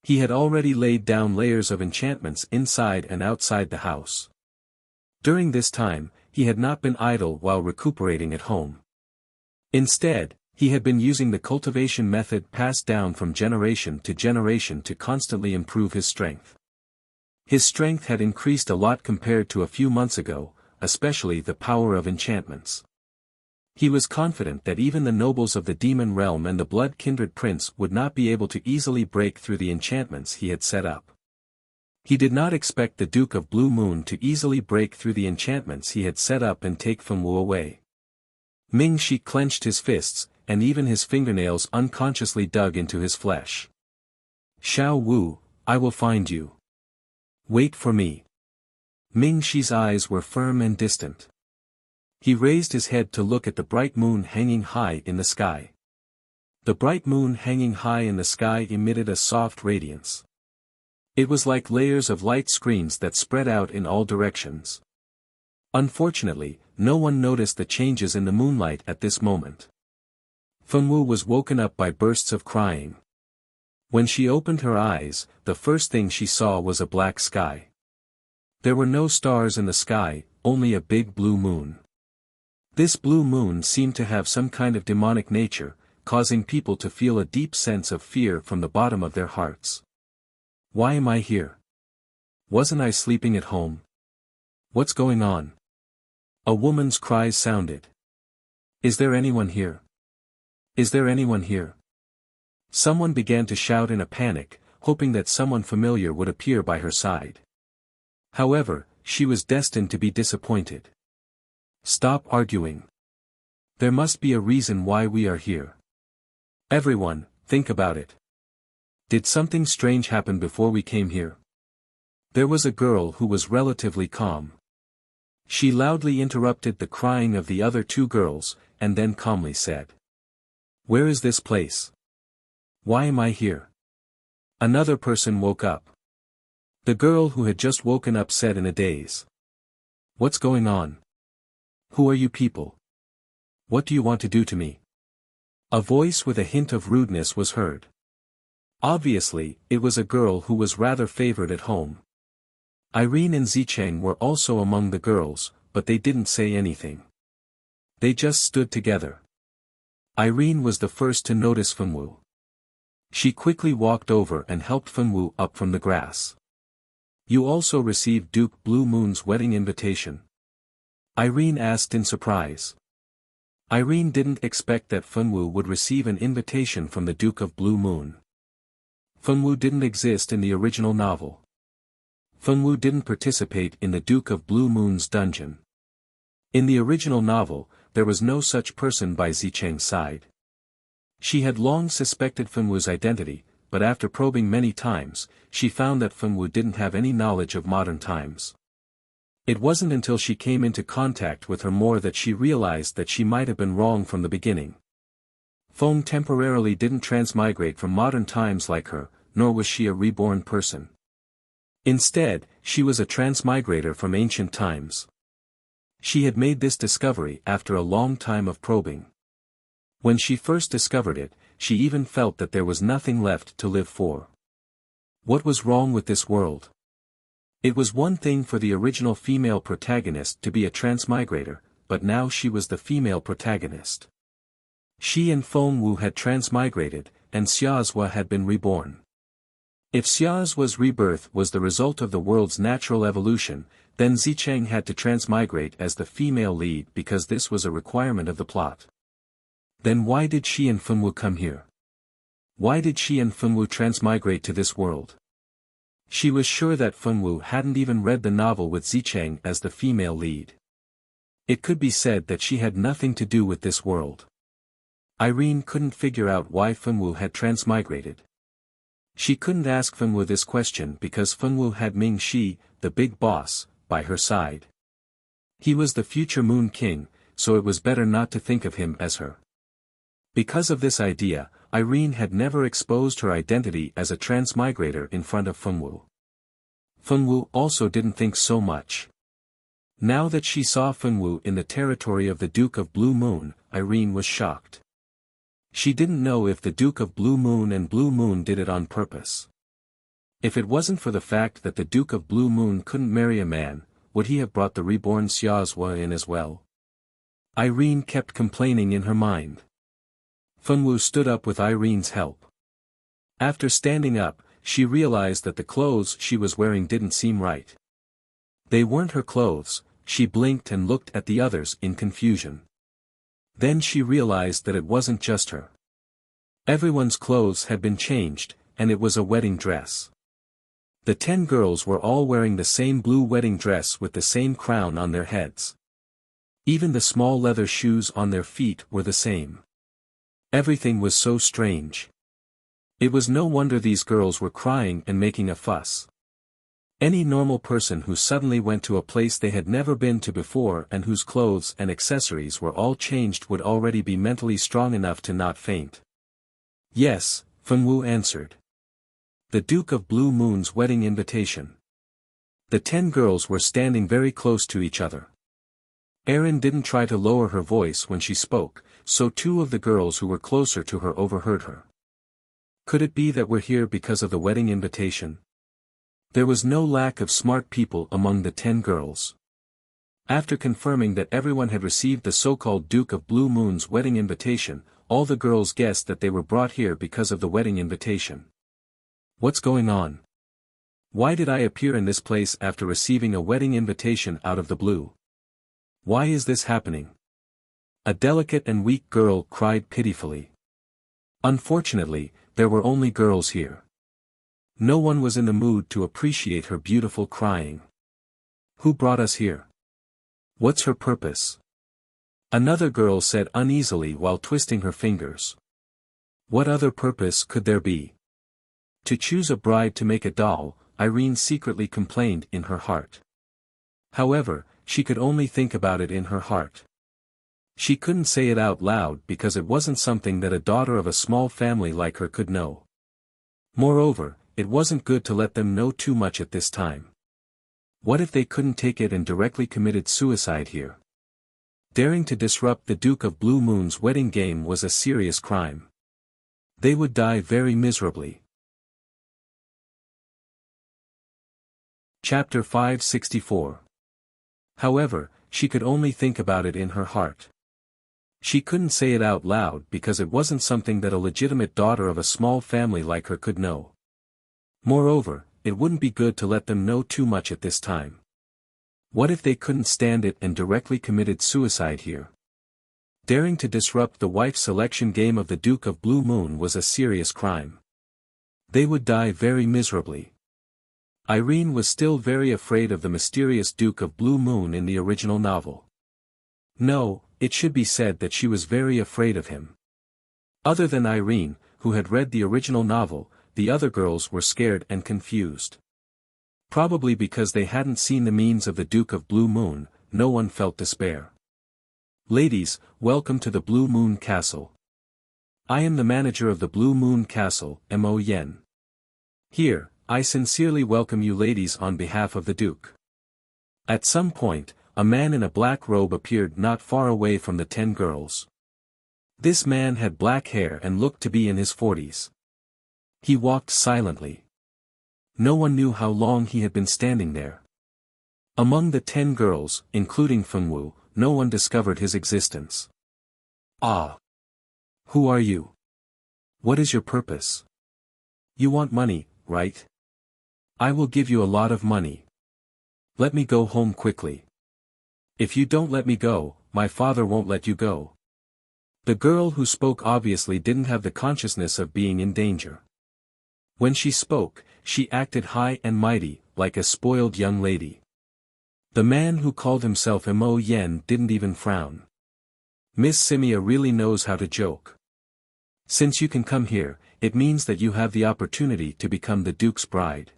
He had already laid down layers of enchantments inside and outside the house. During this time, he had not been idle while recuperating at home. Instead, he had been using the cultivation method passed down from generation to generation to constantly improve his strength. His strength had increased a lot compared to a few months ago, especially the power of enchantments. He was confident that even the nobles of the demon realm and the blood-kindred prince would not be able to easily break through the enchantments he had set up. He did not expect the Duke of Blue Moon to easily break through the enchantments he had set up and take Fenwu away. Ming Shi clenched his fists, and even his fingernails unconsciously dug into his flesh. "Xiao Wu, I will find you. Wait for me." Ming Shi's eyes were firm and distant. He raised his head to look at the bright moon hanging high in the sky. The bright moon hanging high in the sky emitted a soft radiance. It was like layers of light screens that spread out in all directions. Unfortunately, no one noticed the changes in the moonlight at this moment. Fenwu was woken up by bursts of crying. When she opened her eyes, the first thing she saw was a black sky. There were no stars in the sky, only a big blue moon. This blue moon seemed to have some kind of demonic nature, causing people to feel a deep sense of fear from the bottom of their hearts. Why am I here? Wasn't I sleeping at home? What's going on? A woman's cries sounded. Is there anyone here? Is there anyone here? Someone began to shout in a panic, hoping that someone familiar would appear by her side. However, she was destined to be disappointed. Stop arguing. There must be a reason why we are here. Everyone, think about it. Did something strange happen before we came here? There was a girl who was relatively calm. She loudly interrupted the crying of the other two girls, and then calmly said, "Where is this place? Why am I here?" Another person woke up. The girl who had just woken up said in a daze, "What's going on? Who are you people? What do you want to do to me?" A voice with a hint of rudeness was heard. Obviously, it was a girl who was rather favored at home. Irene and Zicheng were also among the girls, but they didn't say anything. They just stood together. Irene was the first to notice Fenwu. She quickly walked over and helped Fenwu up from the grass. "You also received Duke Blue Moon's wedding invitation?" Irene asked in surprise. Irene didn't expect that Fenwu would receive an invitation from the Duke of Blue Moon. Fenwu didn't exist in the original novel. Fenwu didn't participate in the Duke of Blue Moon's dungeon. In the original novel, there was no such person by Zicheng's side. She had long suspected Fenwu's identity, but after probing many times, she found that Fenwu didn't have any knowledge of modern times. It wasn't until she came into contact with her more that she realized that she might have been wrong from the beginning. Feng temporarily didn't transmigrate from modern times like her, nor was she a reborn person. Instead, she was a transmigrator from ancient times. She had made this discovery after a long time of probing. When she first discovered it, she even felt that there was nothing left to live for. What was wrong with this world? It was one thing for the original female protagonist to be a transmigrator, but now she was the female protagonist. She and Feng Wu had transmigrated, and Xiazhua had been reborn. If Xiazhua's rebirth was the result of the world's natural evolution, then Zicheng had to transmigrate as the female lead because this was a requirement of the plot. Then why did she and Fenwu come here? Why did she and Fenwu transmigrate to this world? She was sure that Fenwu hadn't even read the novel with Zicheng as the female lead. It could be said that she had nothing to do with this world. Irene couldn't figure out why Fenwu had transmigrated. She couldn't ask Fenwu this question because Fenwu had Ming Shi, the big boss, by her side. He was the future Moon King, so it was better not to think of him as her. Because of this idea, Irene had never exposed her identity as a transmigrator in front of Fenwu. Fenwu also didn't think so much. Now that she saw Fenwu in the territory of the Duke of Blue Moon, Irene was shocked. She didn't know if the Duke of Blue Moon and Blue Moon did it on purpose. If it wasn't for the fact that the Duke of Blue Moon couldn't marry a man, would he have brought the reborn Xiaozhua in as well? Irene kept complaining in her mind. Fenwu stood up with Irene's help. After standing up, she realized that the clothes she was wearing didn't seem right. They weren't her clothes. She blinked and looked at the others in confusion. Then she realized that it wasn't just her. Everyone's clothes had been changed, and it was a wedding dress. The 10 girls were all wearing the same blue wedding dress with the same crown on their heads. Even the small leather shoes on their feet were the same. Everything was so strange. It was no wonder these girls were crying and making a fuss. Any normal person who suddenly went to a place they had never been to before and whose clothes and accessories were all changed would already be mentally strong enough to not faint. Yes, Fenwu answered. The Duke of Blue Moon's wedding invitation. The 10 girls were standing very close to each other. Erin didn't try to lower her voice when she spoke, so 2 of the girls who were closer to her overheard her. Could it be that we're here because of the wedding invitation? There was no lack of smart people among the 10 girls. After confirming that everyone had received the so-called Duke of Blue Moon's wedding invitation, all the girls guessed that they were brought here because of the wedding invitation. What's going on? Why did I appear in this place after receiving a wedding invitation out of the blue? Why is this happening? A delicate and weak girl cried pitifully. Unfortunately, there were only girls here. No one was in the mood to appreciate her beautiful crying. Who brought us here? What's her purpose? Another girl said uneasily while twisting her fingers. What other purpose could there be? To choose a bride to make a doll, Irene secretly complained in her heart. However, she could only think about it in her heart. She couldn't say it out loud because it wasn't something that a daughter of a small family like her could know. Moreover, it wasn't good to let them know too much at this time. What if they couldn't take it and directly committed suicide here? Daring to disrupt the Duke of Blue Moon's wedding game was a serious crime. They would die very miserably. Chapter 564. However, she could only think about it in her heart. She couldn't say it out loud because it wasn't something that a legitimate daughter of a small family like her could know. Moreover, it wouldn't be good to let them know too much at this time. What if they couldn't stand it and directly committed suicide here? Daring to disrupt the wife selection game of the Duke of Blue Moon was a serious crime. They would die very miserably. Irene was still very afraid of the mysterious Duke of Blue Moon in the original novel. No, it should be said that she was very afraid of him. Other than Irene, who had read the original novel, the other girls were scared and confused. Probably because they hadn't seen the means of the Duke of Blue Moon, no one felt despair. Ladies, welcome to the Blue Moon Castle. I am the manager of the Blue Moon Castle, Mo Yen. Here, I sincerely welcome you ladies on behalf of the Duke. At some point, a man in a black robe appeared not far away from the 10 girls. This man had black hair and looked to be in his 40s. He walked silently. No one knew how long he had been standing there. Among the 10 girls, including Fenwu, no one discovered his existence. Ah! Who are you? What is your purpose? You want money, right? I will give you a lot of money. Let me go home quickly. If you don't let me go, my father won't let you go. The girl who spoke obviously didn't have the consciousness of being in danger. When she spoke, she acted high and mighty, like a spoiled young lady. The man who called himself Mo Yen didn't even frown. Miss Simia really knows how to joke. Since you can come here, it means that you have the opportunity to become the Duke's bride.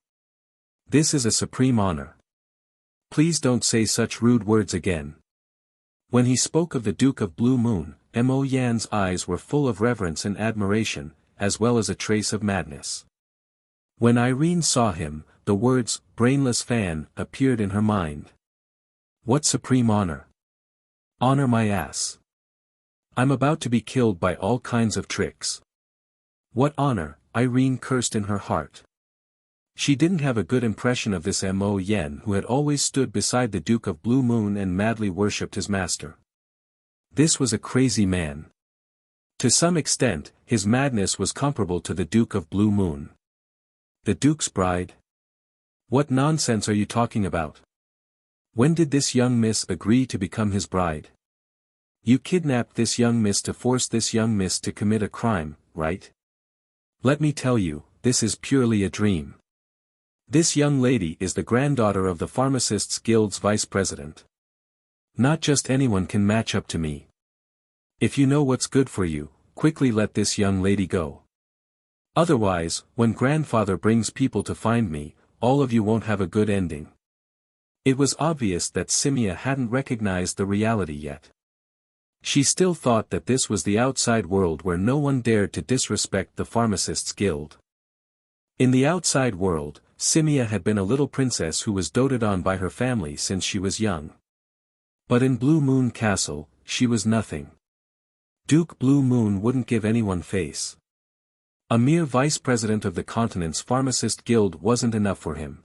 This is a supreme honor. Please don't say such rude words again. When he spoke of the Duke of Blue Moon, Mo Yan's eyes were full of reverence and admiration, as well as a trace of madness. When Irene saw him, the words, brainless fan, appeared in her mind. What supreme honor? Honor my ass. I'm about to be killed by all kinds of tricks. What honor, Irene cursed in her heart. She didn't have a good impression of this Mo Yen who had always stood beside the Duke of Blue Moon and madly worshipped his master. This was a crazy man. To some extent, his madness was comparable to the Duke of Blue Moon. The Duke's bride? What nonsense are you talking about? When did this young miss agree to become his bride? You kidnapped this young miss to force this young miss to commit a crime, right? Let me tell you, this is purely a dream. This young lady is the granddaughter of the Pharmacists Guild's vice president. Not just anyone can match up to me. If you know what's good for you, quickly let this young lady go. Otherwise, when grandfather brings people to find me, all of you won't have a good ending. It was obvious that Simia hadn't recognized the reality yet. She still thought that this was the outside world where no one dared to disrespect the Pharmacists Guild. In the outside world, Simia had been a little princess who was doted on by her family since she was young. But in Blue Moon Castle, she was nothing. Duke Blue Moon wouldn't give anyone face. A mere vice president of the continent's Pharmacist Guild wasn't enough for him.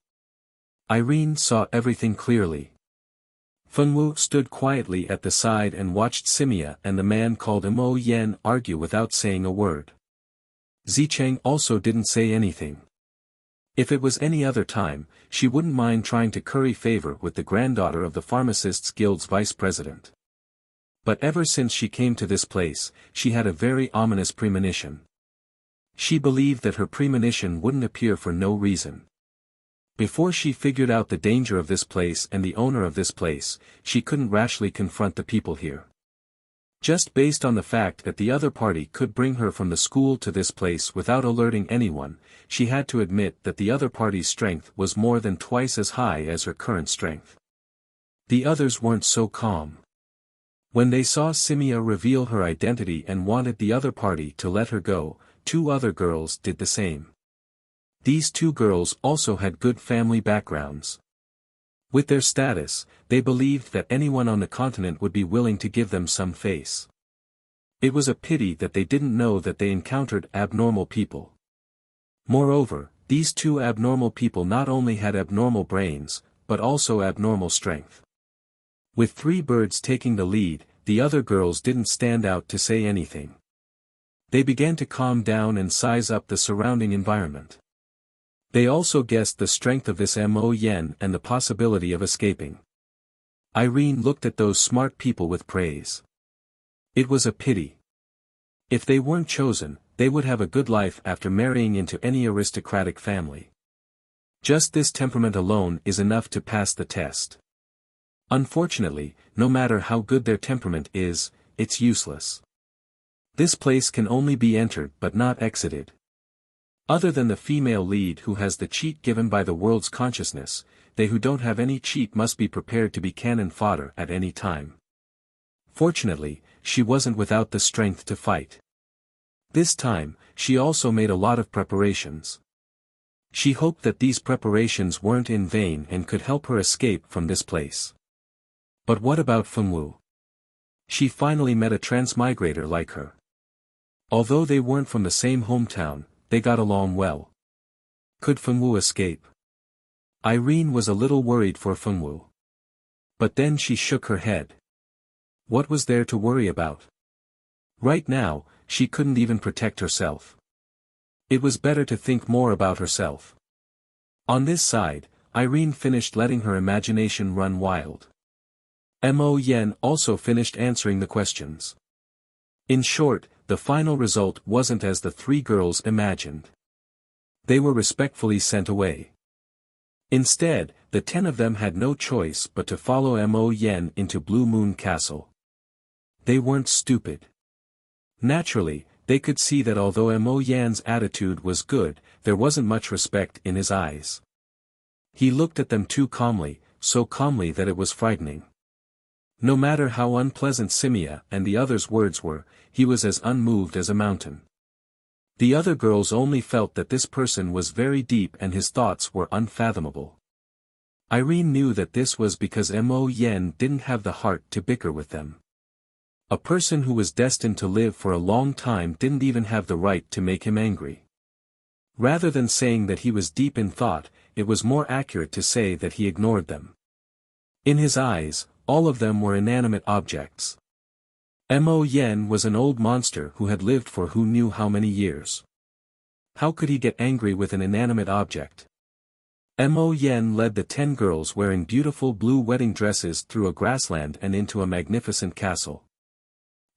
Irene saw everything clearly. Fengwu stood quietly at the side and watched Simia and the man called Mo Yen argue without saying a word. Zicheng also didn't say anything. If it was any other time, she wouldn't mind trying to curry favor with the granddaughter of the Pharmacists Guild's vice president. But ever since she came to this place, she had a very ominous premonition. She believed that her premonition wouldn't appear for no reason. Before she figured out the danger of this place and the owner of this place, she couldn't rashly confront the people here. Just based on the fact that the other party could bring her from the school to this place without alerting anyone, she had to admit that the other party's strength was more than twice as high as her current strength. The others weren't so calm. When they saw Simia reveal her identity and wanted the other party to let her go, 2 other girls did the same. These 2 girls also had good family backgrounds. With their status, they believed that anyone on the continent would be willing to give them some face. It was a pity that they didn't know that they encountered abnormal people. Moreover, these 2 abnormal people not only had abnormal brains, but also abnormal strength. With 3 birds taking the lead, the other girls didn't stand out to say anything. They began to calm down and size up the surrounding environment. They also guessed the strength of this Mo Yen and the possibility of escaping. Irene looked at those smart people with praise. It was a pity. If they weren't chosen, they would have a good life after marrying into any aristocratic family. Just this temperament alone is enough to pass the test. Unfortunately, no matter how good their temperament is, it's useless. This place can only be entered but not exited. Other than the female lead who has the cheat given by the world's consciousness, they who don't have any cheat must be prepared to be cannon fodder at any time. Fortunately, she wasn't without the strength to fight. This time, she also made a lot of preparations. She hoped that these preparations weren't in vain and could help her escape from this place. But what about Fengwu? She finally met a transmigrator like her. Although they weren't from the same hometown, they got along well. Could Fengwu escape? Irene was a little worried for Fengwu. But then she shook her head. What was there to worry about? Right now, she couldn't even protect herself. It was better to think more about herself. On this side, Irene finished letting her imagination run wild. Mo Yen also finished answering the questions. In short, the final result wasn't as the three girls imagined. They were respectfully sent away. Instead, the 10 of them had no choice but to follow Mo Yen into Blue Moon Castle. They weren't stupid. Naturally, they could see that although Mo Yan's attitude was good, there wasn't much respect in his eyes. He looked at them too calmly, so calmly that it was frightening. No matter how unpleasant Simia and the others' words were, he was as unmoved as a mountain. The other girls only felt that this person was very deep and his thoughts were unfathomable. Irene knew that this was because Mo Yen didn't have the heart to bicker with them. A person who was destined to live for a long time didn't even have the right to make him angry. Rather than saying that he was deep in thought, it was more accurate to say that he ignored them. In his eyes, all of them were inanimate objects. Mo Yen was an old monster who had lived for who knew how many years. How could he get angry with an inanimate object? Mo Yen led the 10 girls wearing beautiful blue wedding dresses through a grassland and into a magnificent castle.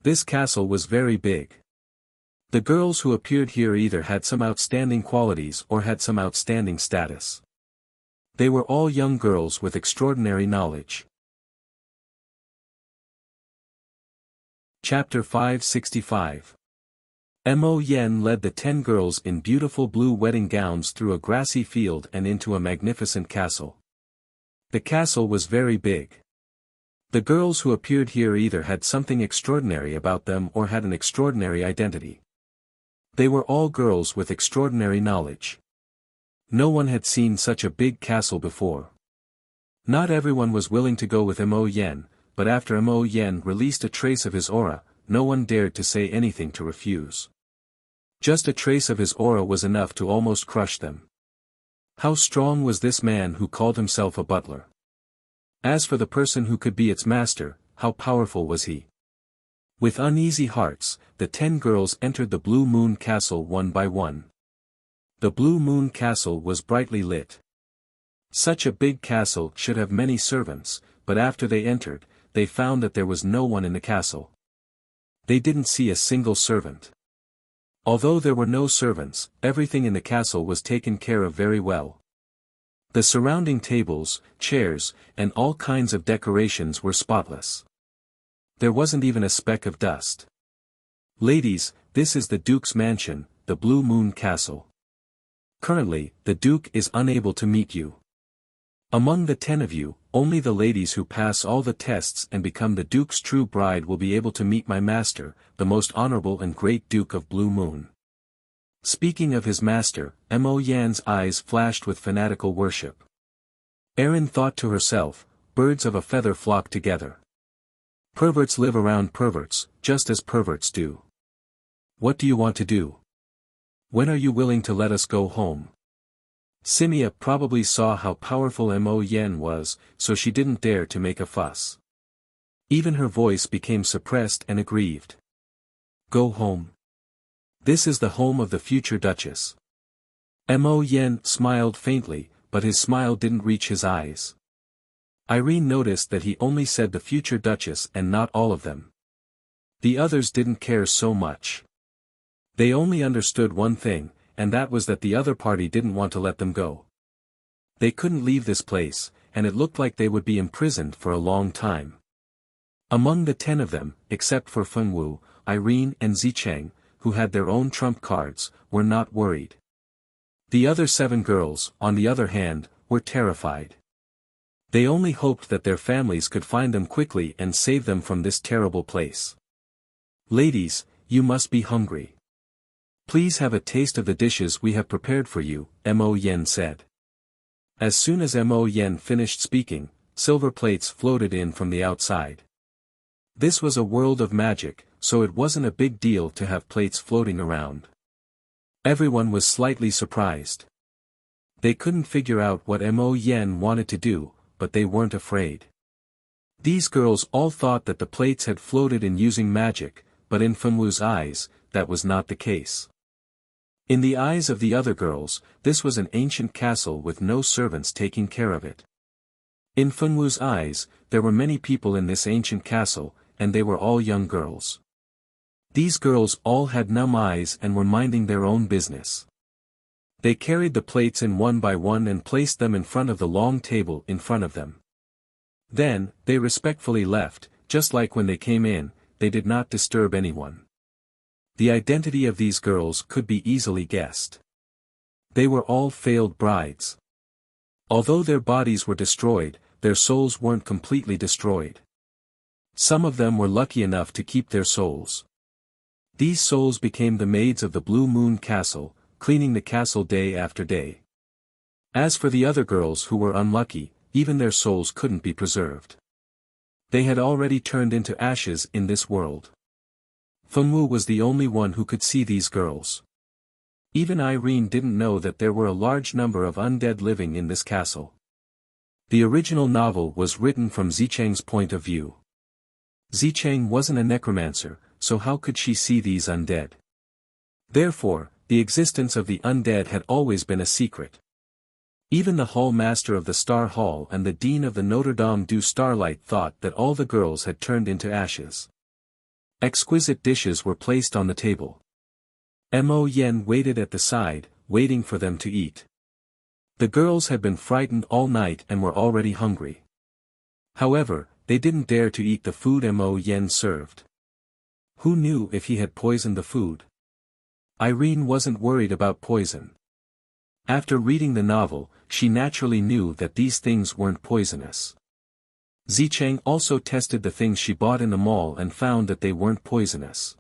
This castle was very big. The girls who appeared here either had some outstanding qualities or had some outstanding status. They were all young girls with extraordinary knowledge. Chapter 565. Mo Yen led the 10 girls in beautiful blue wedding gowns through a grassy field and into a magnificent castle. The castle was very big. The girls who appeared here either had something extraordinary about them or had an extraordinary identity. They were all girls with extraordinary knowledge. No one had seen such a big castle before. Not everyone was willing to go with Mo Yen, but after Mo Yen released a trace of his aura, no one dared to say anything to refuse. Just a trace of his aura was enough to almost crush them. How strong was this man who called himself a butler? As for the person who could be its master, how powerful was he? With uneasy hearts, the 10 girls entered the Blue Moon Castle one by one. The Blue Moon Castle was brightly lit. Such a big castle should have many servants, but after they entered, they found that there was no one in the castle. They didn't see a single servant. Although there were no servants, everything in the castle was taken care of very well. The surrounding tables, chairs, and all kinds of decorations were spotless. There wasn't even a speck of dust. Ladies, this is the Duke's mansion, the Blue Moon Castle. Currently, the Duke is unable to meet you. Among the 10 of you, only the ladies who pass all the tests and become the Duke's true bride will be able to meet my master, the most honorable and great Duke of Blue Moon. Speaking of his master, Mo Yan's eyes flashed with fanatical worship. Erin thought to herself, birds of a feather flock together. Perverts live around perverts, just as perverts do. What do you want to do? When are you willing to let us go home? Simia probably saw how powerful Mo Yen was, so she didn't dare to make a fuss. Even her voice became suppressed and aggrieved. Go home. This is the home of the future Duchess. Mo Yen smiled faintly, but his smile didn't reach his eyes. Irene noticed that he only said the future Duchess and not all of them. The others didn't care so much. They only understood one thing, and that was that the other party didn't want to let them go. They couldn't leave this place, and it looked like they would be imprisoned for a long time. Among the 10 of them, except for Fengwu, Irene and Zicheng, who had their own trump cards, were not worried. The other 7 girls, on the other hand, were terrified. They only hoped that their families could find them quickly and save them from this terrible place. Ladies, you must be hungry. Please have a taste of the dishes we have prepared for you, Mo Yen said. As soon as Mo Yen finished speaking, silver plates floated in from the outside. This was a world of magic, so it wasn't a big deal to have plates floating around. Everyone was slightly surprised. They couldn't figure out what Mo Yen wanted to do, but they weren't afraid. These girls all thought that the plates had floated in using magic, but in Fengwu's eyes, that was not the case. In the eyes of the other girls, this was an ancient castle with no servants taking care of it. In Fengwu's eyes, there were many people in this ancient castle, and they were all young girls. These girls all had numb eyes and were minding their own business. They carried the plates in one by one and placed them in front of the long table in front of them. Then, they respectfully left, just like when they came in, they did not disturb anyone. The identity of these girls could be easily guessed. They were all failed brides. Although their bodies were destroyed, their souls weren't completely destroyed. Some of them were lucky enough to keep their souls. These souls became the maids of the Blue Moon Castle, cleaning the castle day after day. As for the other girls who were unlucky, even their souls couldn't be preserved. They had already turned into ashes in this world. Fengwu was the only one who could see these girls. Even Irene didn't know that there were a large number of undead living in this castle. The original novel was written from Zicheng's point of view. Zicheng wasn't a necromancer, so how could she see these undead? Therefore, the existence of the undead had always been a secret. Even the hall master of the Star Hall and the dean of the Notre Dame du Starlight thought that all the girls had turned into ashes. Exquisite dishes were placed on the table. Mo Yen waited at the side, waiting for them to eat. The girls had been frightened all night and were already hungry. However, they didn't dare to eat the food Mo Yen served. Who knew if he had poisoned the food? Irene wasn't worried about poison. After reading the novel, she naturally knew that these things weren't poisonous. Zicheng also tested the things she bought in the mall and found that they weren't poisonous.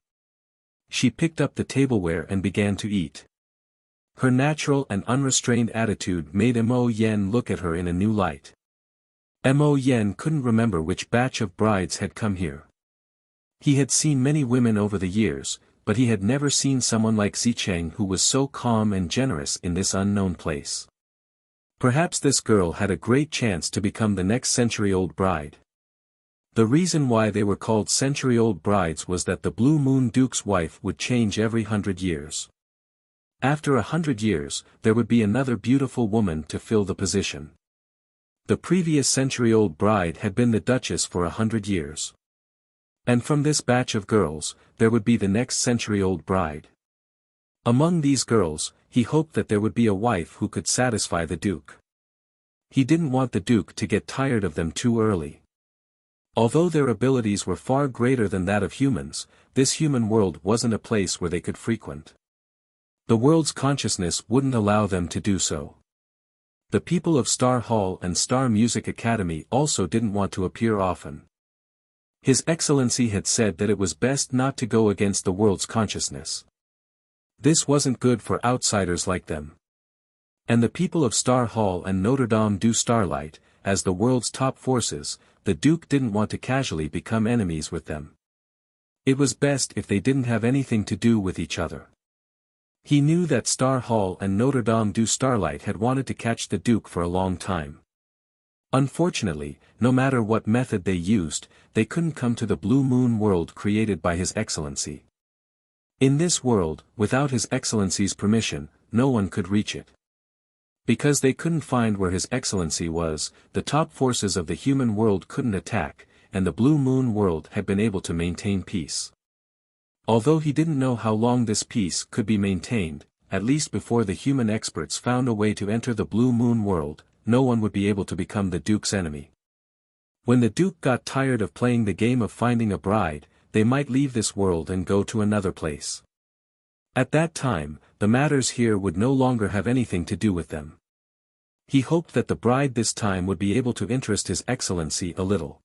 She picked up the tableware and began to eat. Her natural and unrestrained attitude made Mo Yen look at her in a new light. Mo Yen couldn't remember which batch of brides had come here. He had seen many women over the years, but he had never seen someone like Zicheng who was so calm and generous in this unknown place. Perhaps this girl had a great chance to become the next century-old bride. The reason why they were called century-old brides was that the Blue Moon Duke's wife would change every 100 years. After 100 years, there would be another beautiful woman to fill the position. The previous century-old bride had been the Duchess for 100 years. And from this batch of girls, there would be the next century-old bride. Among these girls, he hoped that there would be a wife who could satisfy the Duke. He didn't want the Duke to get tired of them too early. Although their abilities were far greater than that of humans, this human world wasn't a place where they could frequent. The world's consciousness wouldn't allow them to do so. The people of Star Hall and Star Music Academy also didn't want to appear often. His Excellency had said that it was best not to go against the world's consciousness. This wasn't good for outsiders like them. And the people of Star Hall and Notre Dame du Starlight, as the world's top forces, the Duke didn't want to casually become enemies with them. It was best if they didn't have anything to do with each other. He knew that Star Hall and Notre Dame du Starlight had wanted to catch the Duke for a long time. Unfortunately, no matter what method they used, they couldn't come to the Blue Moon world created by His Excellency. In this world, without His Excellency's permission, no one could reach it. Because they couldn't find where His Excellency was, the top forces of the human world couldn't attack, and the Blue Moon world had been able to maintain peace. Although he didn't know how long this peace could be maintained, at least before the human experts found a way to enter the Blue Moon world, no one would be able to become the Duke's enemy. When the Duke got tired of playing the game of finding a bride, they might leave this world and go to another place. At that time, the matters here would no longer have anything to do with them. He hoped that the bride this time would be able to interest His Excellency a little.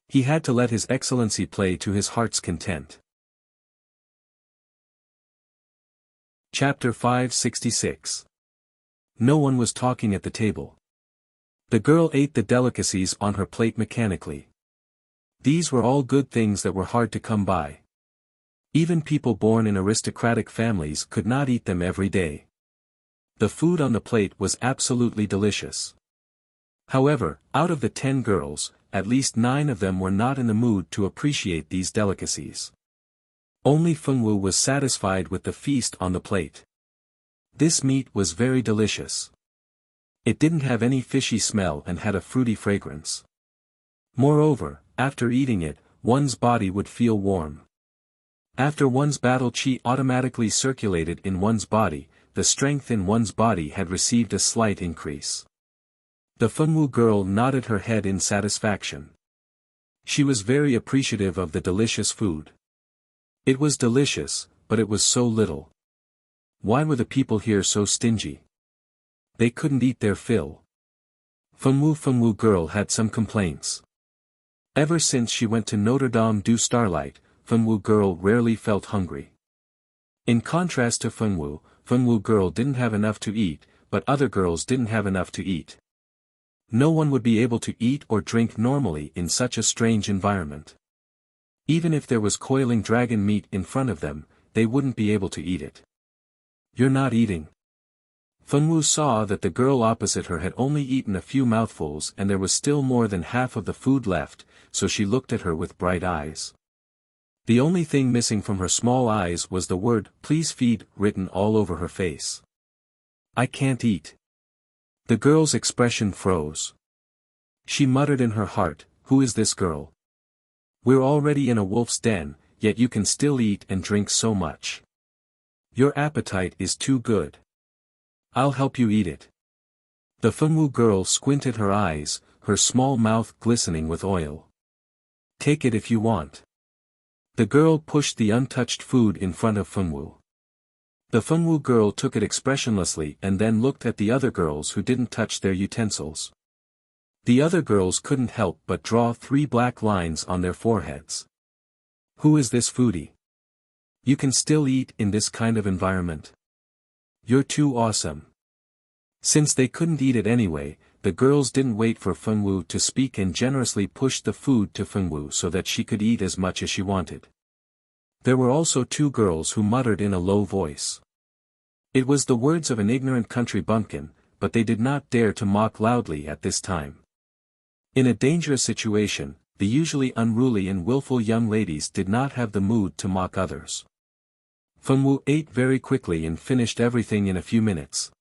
He had to let His Excellency play to his heart's content. Chapter 566. No one was talking at the table. The girl ate the delicacies on her plate mechanically. These were all good things that were hard to come by. Even people born in aristocratic families could not eat them every day. The food on the plate was absolutely delicious. However, out of the 10 girls, at least 9 of them were not in the mood to appreciate these delicacies. Only Fengwu was satisfied with the feast on the plate. This meat was very delicious. It didn't have any fishy smell and had a fruity fragrance. Moreover, after eating it, one's body would feel warm. After one's battle chi automatically circulated in one's body, the strength in one's body had received a slight increase. The Fenwu girl nodded her head in satisfaction. She was very appreciative of the delicious food. It was delicious, but it was so little. Why were the people here so stingy? They couldn't eat their fill. Fenwu girl had some complaints. Ever since she went to Notre Dame du Starlight, Fenwu girl rarely felt hungry. In contrast to Fenwu girl didn't have enough to eat, but other girls didn't have enough to eat. No one would be able to eat or drink normally in such a strange environment. Even if there was coiling dragon meat in front of them, they wouldn't be able to eat it. You're not eating. Fenwu saw that the girl opposite her had only eaten a few mouthfuls and there was still more than half of the food left, so she looked at her with bright eyes. The only thing missing from her small eyes was the word, "Please feed," written all over her face. I can't eat. The girl's expression froze. She muttered in her heart, who is this girl? We're already in a wolf's den, yet you can still eat and drink so much. Your appetite is too good. I'll help you eat it. The Fenwu girl squinted her eyes, her small mouth glistening with oil. Take it if you want. The girl pushed the untouched food in front of Fenwu. The Fenwu girl took it expressionlessly and then looked at the other girls who didn't touch their utensils. The other girls couldn't help but draw 3 black lines on their foreheads. Who is this foodie? You can still eat in this kind of environment. You're too awesome. Since they couldn't eat it anyway, the girls didn't wait for Fenwu to speak and generously pushed the food to Fenwu so that she could eat as much as she wanted. There were also 2 girls who muttered in a low voice. It was the words of an ignorant country bumpkin, but they did not dare to mock loudly at this time. In a dangerous situation, the usually unruly and willful young ladies did not have the mood to mock others. Fenwu ate very quickly and finished everything in a few minutes.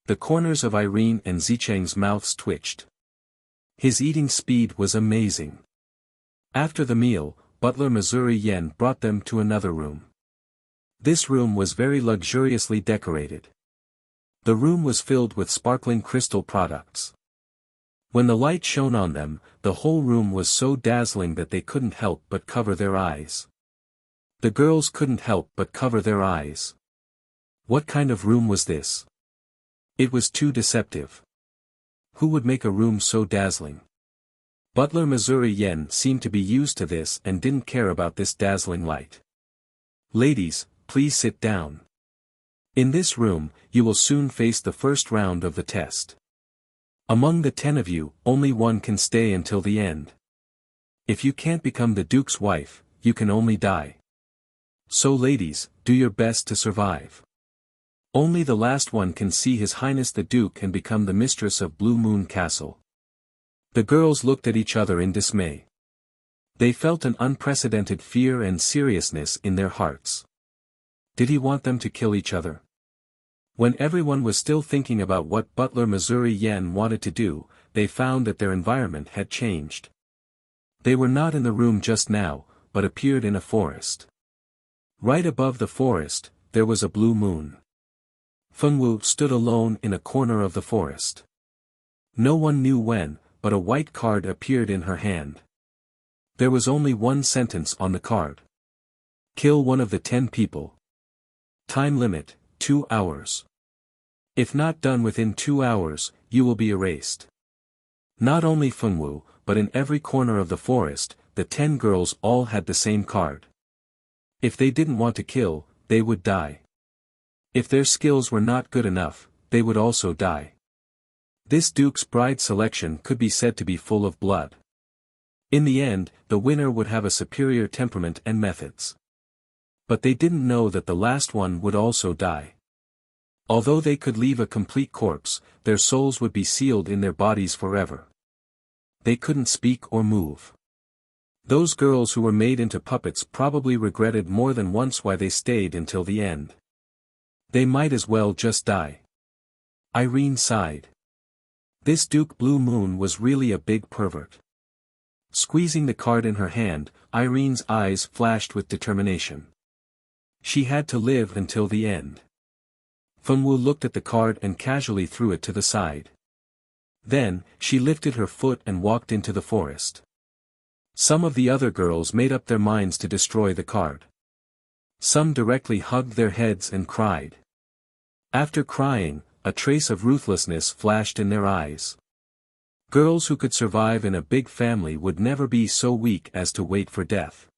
The corners of Irene and Zicheng's mouths twitched. His eating speed was amazing. After the meal, butler Missouri Yen brought them to another room. This room was very luxuriously decorated. The room was filled with sparkling crystal products. When the light shone on them, the whole room was so dazzling that they couldn't help but cover their eyes. The girls couldn't help but cover their eyes. What kind of room was this? It was too deceptive. Who would make a room so dazzling? Butler Missouri Yen seemed to be used to this and didn't care about this dazzling light. Ladies, please sit down. In this room, you will soon face the first round of the test. Among the 10 of you, only one can stay until the end. If you can't become the Duke's wife, you can only die. So ladies, do your best to survive. Only the last one can see His Highness the Duke and become the mistress of Blue Moon Castle. The girls looked at each other in dismay. They felt an unprecedented fear and seriousness in their hearts. Did he want them to kill each other? When everyone was still thinking about what Butler Missouri Yen wanted to do, they found that their environment had changed. They were not in the room just now, but appeared in a forest. Right above the forest, there was a blue moon. Fenwu stood alone in a corner of the forest. No one knew when, but a white card appeared in her hand. There was only one sentence on the card. Kill one of the 10 people. Time limit, 2 hours. If not done within 2 hours, you will be erased. Not only Fenwu, but in every corner of the forest, the 10 girls all had the same card. If they didn't want to kill, they would die. If their skills were not good enough, they would also die. This Duke's bride selection could be said to be full of blood. In the end, the winner would have a superior temperament and methods. But they didn't know that the last one would also die. Although they could leave a complete corpse, their souls would be sealed in their bodies forever. They couldn't speak or move. Those girls who were made into puppets probably regretted more than once why they stayed until the end. They might as well just die. Irene sighed. This Duke Blue Moon was really a big pervert. Squeezing the card in her hand, Irene's eyes flashed with determination. She had to live until the end. Fenwu looked at the card and casually threw it to the side. Then, she lifted her foot and walked into the forest. Some of the other girls made up their minds to destroy the card. Some directly hugged their heads and cried. After crying, a trace of ruthlessness flashed in their eyes. Girls who could survive in a big family would never be so weak as to wait for death.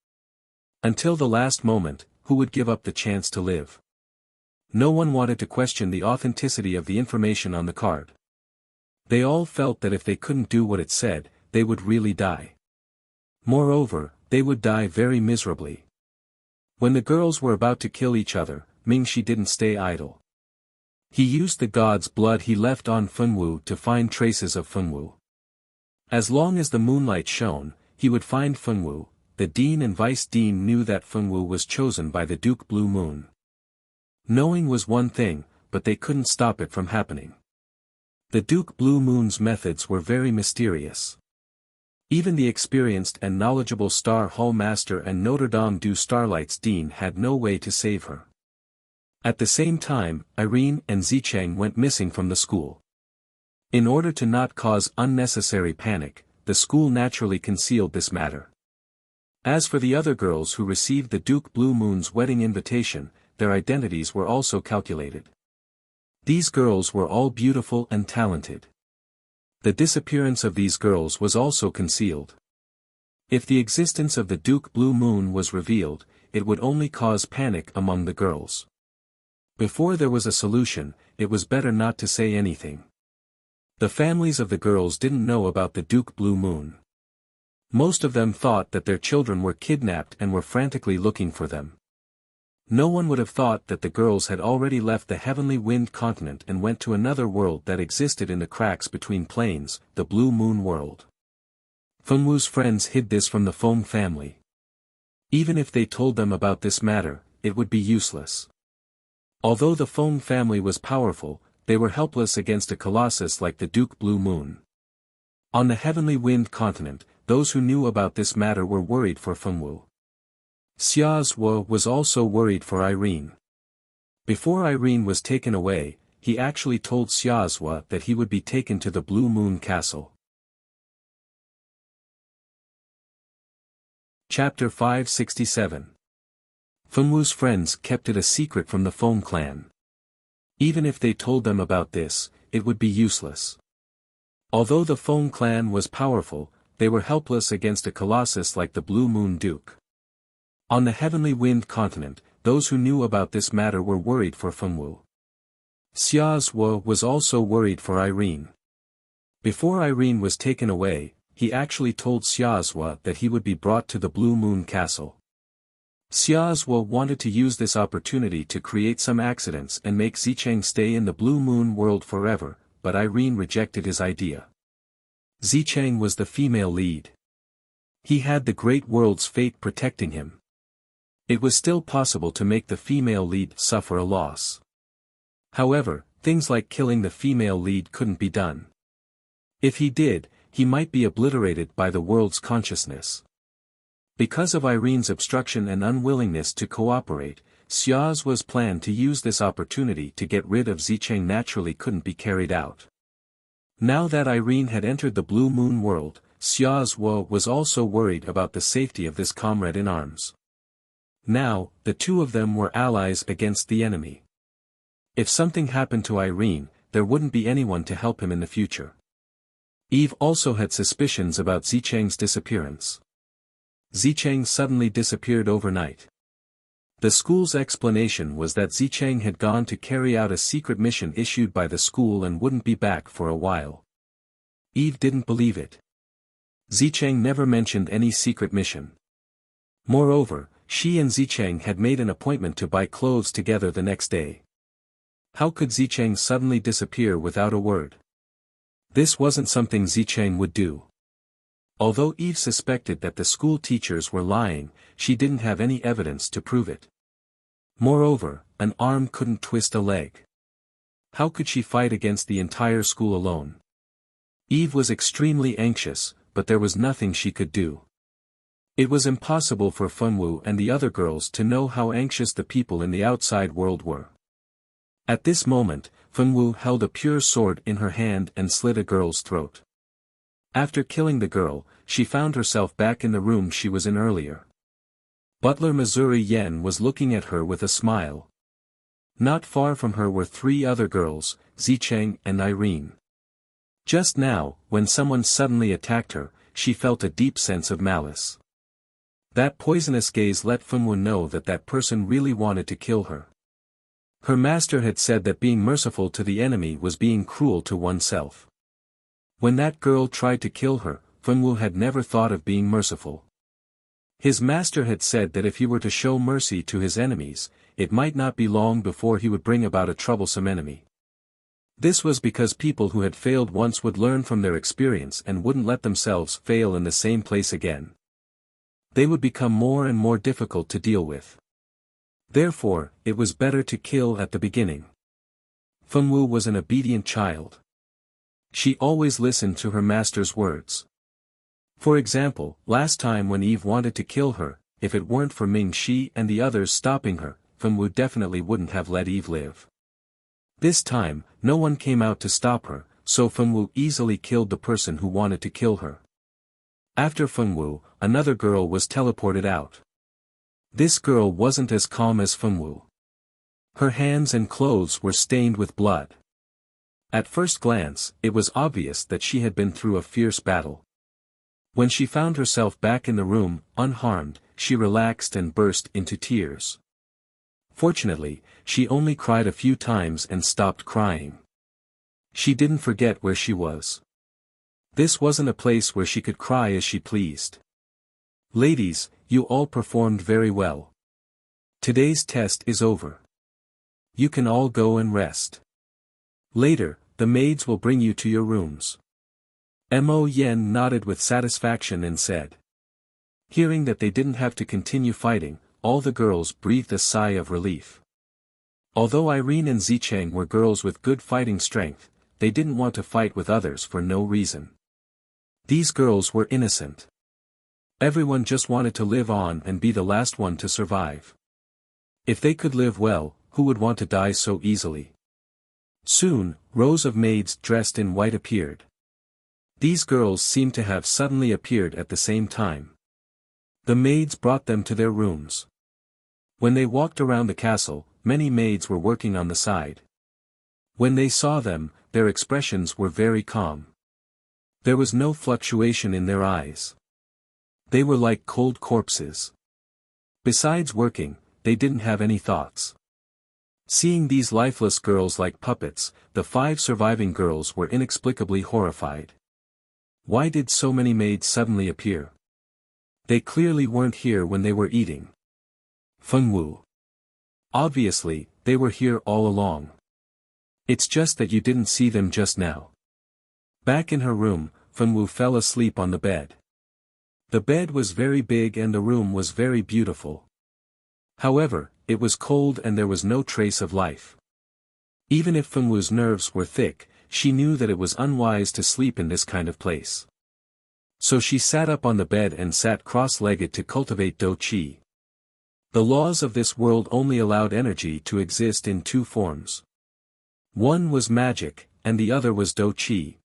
Until the last moment, who would give up the chance to live? No one wanted to question the authenticity of the information on the card. They all felt that if they couldn't do what it said, they would really die. Moreover, they would die very miserably. When the girls were about to kill each other, Mingxi didn't stay idle. He used the god's blood he left on Fenwu to find traces of Fenwu. As long as the moonlight shone, he would find Fenwu. The dean and vice-dean knew that Fenwu was chosen by the Duke Blue Moon. Knowing was one thing, but they couldn't stop it from happening. The Duke Blue Moon's methods were very mysterious. Even the experienced and knowledgeable Star Hall Master and Notre Dame du Starlight's dean had no way to save her. At the same time, Irene and Zicheng went missing from the school. In order to not cause unnecessary panic, the school naturally concealed this matter. As for the other girls who received the Duke Blue Moon's wedding invitation, their identities were also calculated. These girls were all beautiful and talented. The disappearance of these girls was also concealed. If the existence of the Duke Blue Moon was revealed, it would only cause panic among the girls. Before there was a solution, it was better not to say anything. The families of the girls didn't know about the Duke Blue Moon. Most of them thought that their children were kidnapped and were frantically looking for them. No one would have thought that the girls had already left the Heavenly Wind continent and went to another world that existed in the cracks between planes, the Blue Moon world. Fenwu's friends hid this from the Feng family. Even if they told them about this matter, it would be useless. Although the Feng family was powerful, they were helpless against a colossus like the Duke Blue Moon. On the Heavenly Wind continent, those who knew about this matter were worried for Fenwu. Xiaozhua was also worried for Irene. Before Irene was taken away, he actually told Xiaozhua that he would be taken to the Blue Moon Castle. Chapter 567. Fenwu's friends kept it a secret from the Feng clan. Even if they told them about this, it would be useless. Although the Feng clan was powerful, they were helpless against a colossus like the Blue Moon Duke. On the Heavenly Wind continent, those who knew about this matter were worried for Fenwu. Xiaozhua was also worried for Irene. Before Irene was taken away, he actually told Xiaozhua that he would be brought to the Blue Moon Castle. Xiaozhua wanted to use this opportunity to create some accidents and make Zicheng stay in the Blue Moon world forever, but Irene rejected his idea. Zicheng was the female lead. He had the great world's fate protecting him. It was still possible to make the female lead suffer a loss. However, things like killing the female lead couldn't be done. If he did, he might be obliterated by the world's consciousness. Because of Irene's obstruction and unwillingness to cooperate, Xiaozhua's plan to use this opportunity to get rid of Zicheng naturally couldn't be carried out. Now that Irene had entered the Blue Moon world, Xiaozhua was also worried about the safety of this comrade in arms. Now, the two of them were allies against the enemy. If something happened to Irene, there wouldn't be anyone to help him in the future. Eve also had suspicions about Zicheng's disappearance. Zicheng suddenly disappeared overnight. The school's explanation was that Zicheng had gone to carry out a secret mission issued by the school and wouldn't be back for a while. Eve didn't believe it. Zicheng never mentioned any secret mission. Moreover, she and Zicheng had made an appointment to buy clothes together the next day. How could Zicheng suddenly disappear without a word? This wasn't something Zicheng would do. Although Eve suspected that the school teachers were lying, she didn't have any evidence to prove it. Moreover, an arm couldn't twist a leg. How could she fight against the entire school alone? Eve was extremely anxious, but there was nothing she could do. It was impossible for Fenwu and the other girls to know how anxious the people in the outside world were. At this moment, Fenwu held a pure sword in her hand and slit a girl's throat. After killing the girl, she found herself back in the room she was in earlier. Butler Missouri Yen was looking at her with a smile. Not far from her were 3 other girls, Zicheng and Irene. Just now, when someone suddenly attacked her, she felt a deep sense of malice. That poisonous gaze let Fenwu know that that person really wanted to kill her. Her master had said that being merciful to the enemy was being cruel to oneself. When that girl tried to kill her, Fenwu had never thought of being merciful. His master had said that if he were to show mercy to his enemies, it might not be long before he would bring about a troublesome enemy. This was because people who had failed once would learn from their experience and wouldn't let themselves fail in the same place again. They would become more and more difficult to deal with. Therefore, it was better to kill at the beginning. Fenwu was an obedient child. She always listened to her master's words. For example, last time when Eve wanted to kill her, if it weren't for Ming Shi and the others stopping her, Fenwu definitely wouldn't have let Eve live. This time, no one came out to stop her, so Fenwu easily killed the person who wanted to kill her. After Fenwu, another girl was teleported out. This girl wasn't as calm as Fenwu. Her hands and clothes were stained with blood. At first glance, it was obvious that she had been through a fierce battle. When she found herself back in the room, unharmed, she relaxed and burst into tears. Fortunately, she only cried a few times and stopped crying. She didn't forget where she was. This wasn't a place where she could cry as she pleased. Ladies, you all performed very well. Today's test is over. You can all go and rest. Later, the maids will bring you to your rooms. Mo Yen nodded with satisfaction and said. Hearing that they didn't have to continue fighting, all the girls breathed a sigh of relief. Although Irene and Zicheng were girls with good fighting strength, they didn't want to fight with others for no reason. These girls were innocent. Everyone just wanted to live on and be the last one to survive. If they could live well, who would want to die so easily? Soon, rows of maids dressed in white appeared. These girls seemed to have suddenly appeared at the same time. The maids brought them to their rooms. When they walked around the castle, many maids were working on the side. When they saw them, their expressions were very calm. There was no fluctuation in their eyes. They were like cold corpses. Besides working, they didn't have any thoughts. Seeing these lifeless girls like puppets, the 5 surviving girls were inexplicably horrified. Why did so many maids suddenly appear? They clearly weren't here when they were eating. Fenwu. Obviously, they were here all along. It's just that you didn't see them just now. Back in her room, Fenwu fell asleep on the bed. The bed was very big and the room was very beautiful. However, it was cold and there was no trace of life. Even if Fenwu's nerves were thick, she knew that it was unwise to sleep in this kind of place. So she sat up on the bed and sat cross-legged to cultivate Do Qi. The laws of this world only allowed energy to exist in 2 forms. One was magic, and the other was Do Qi.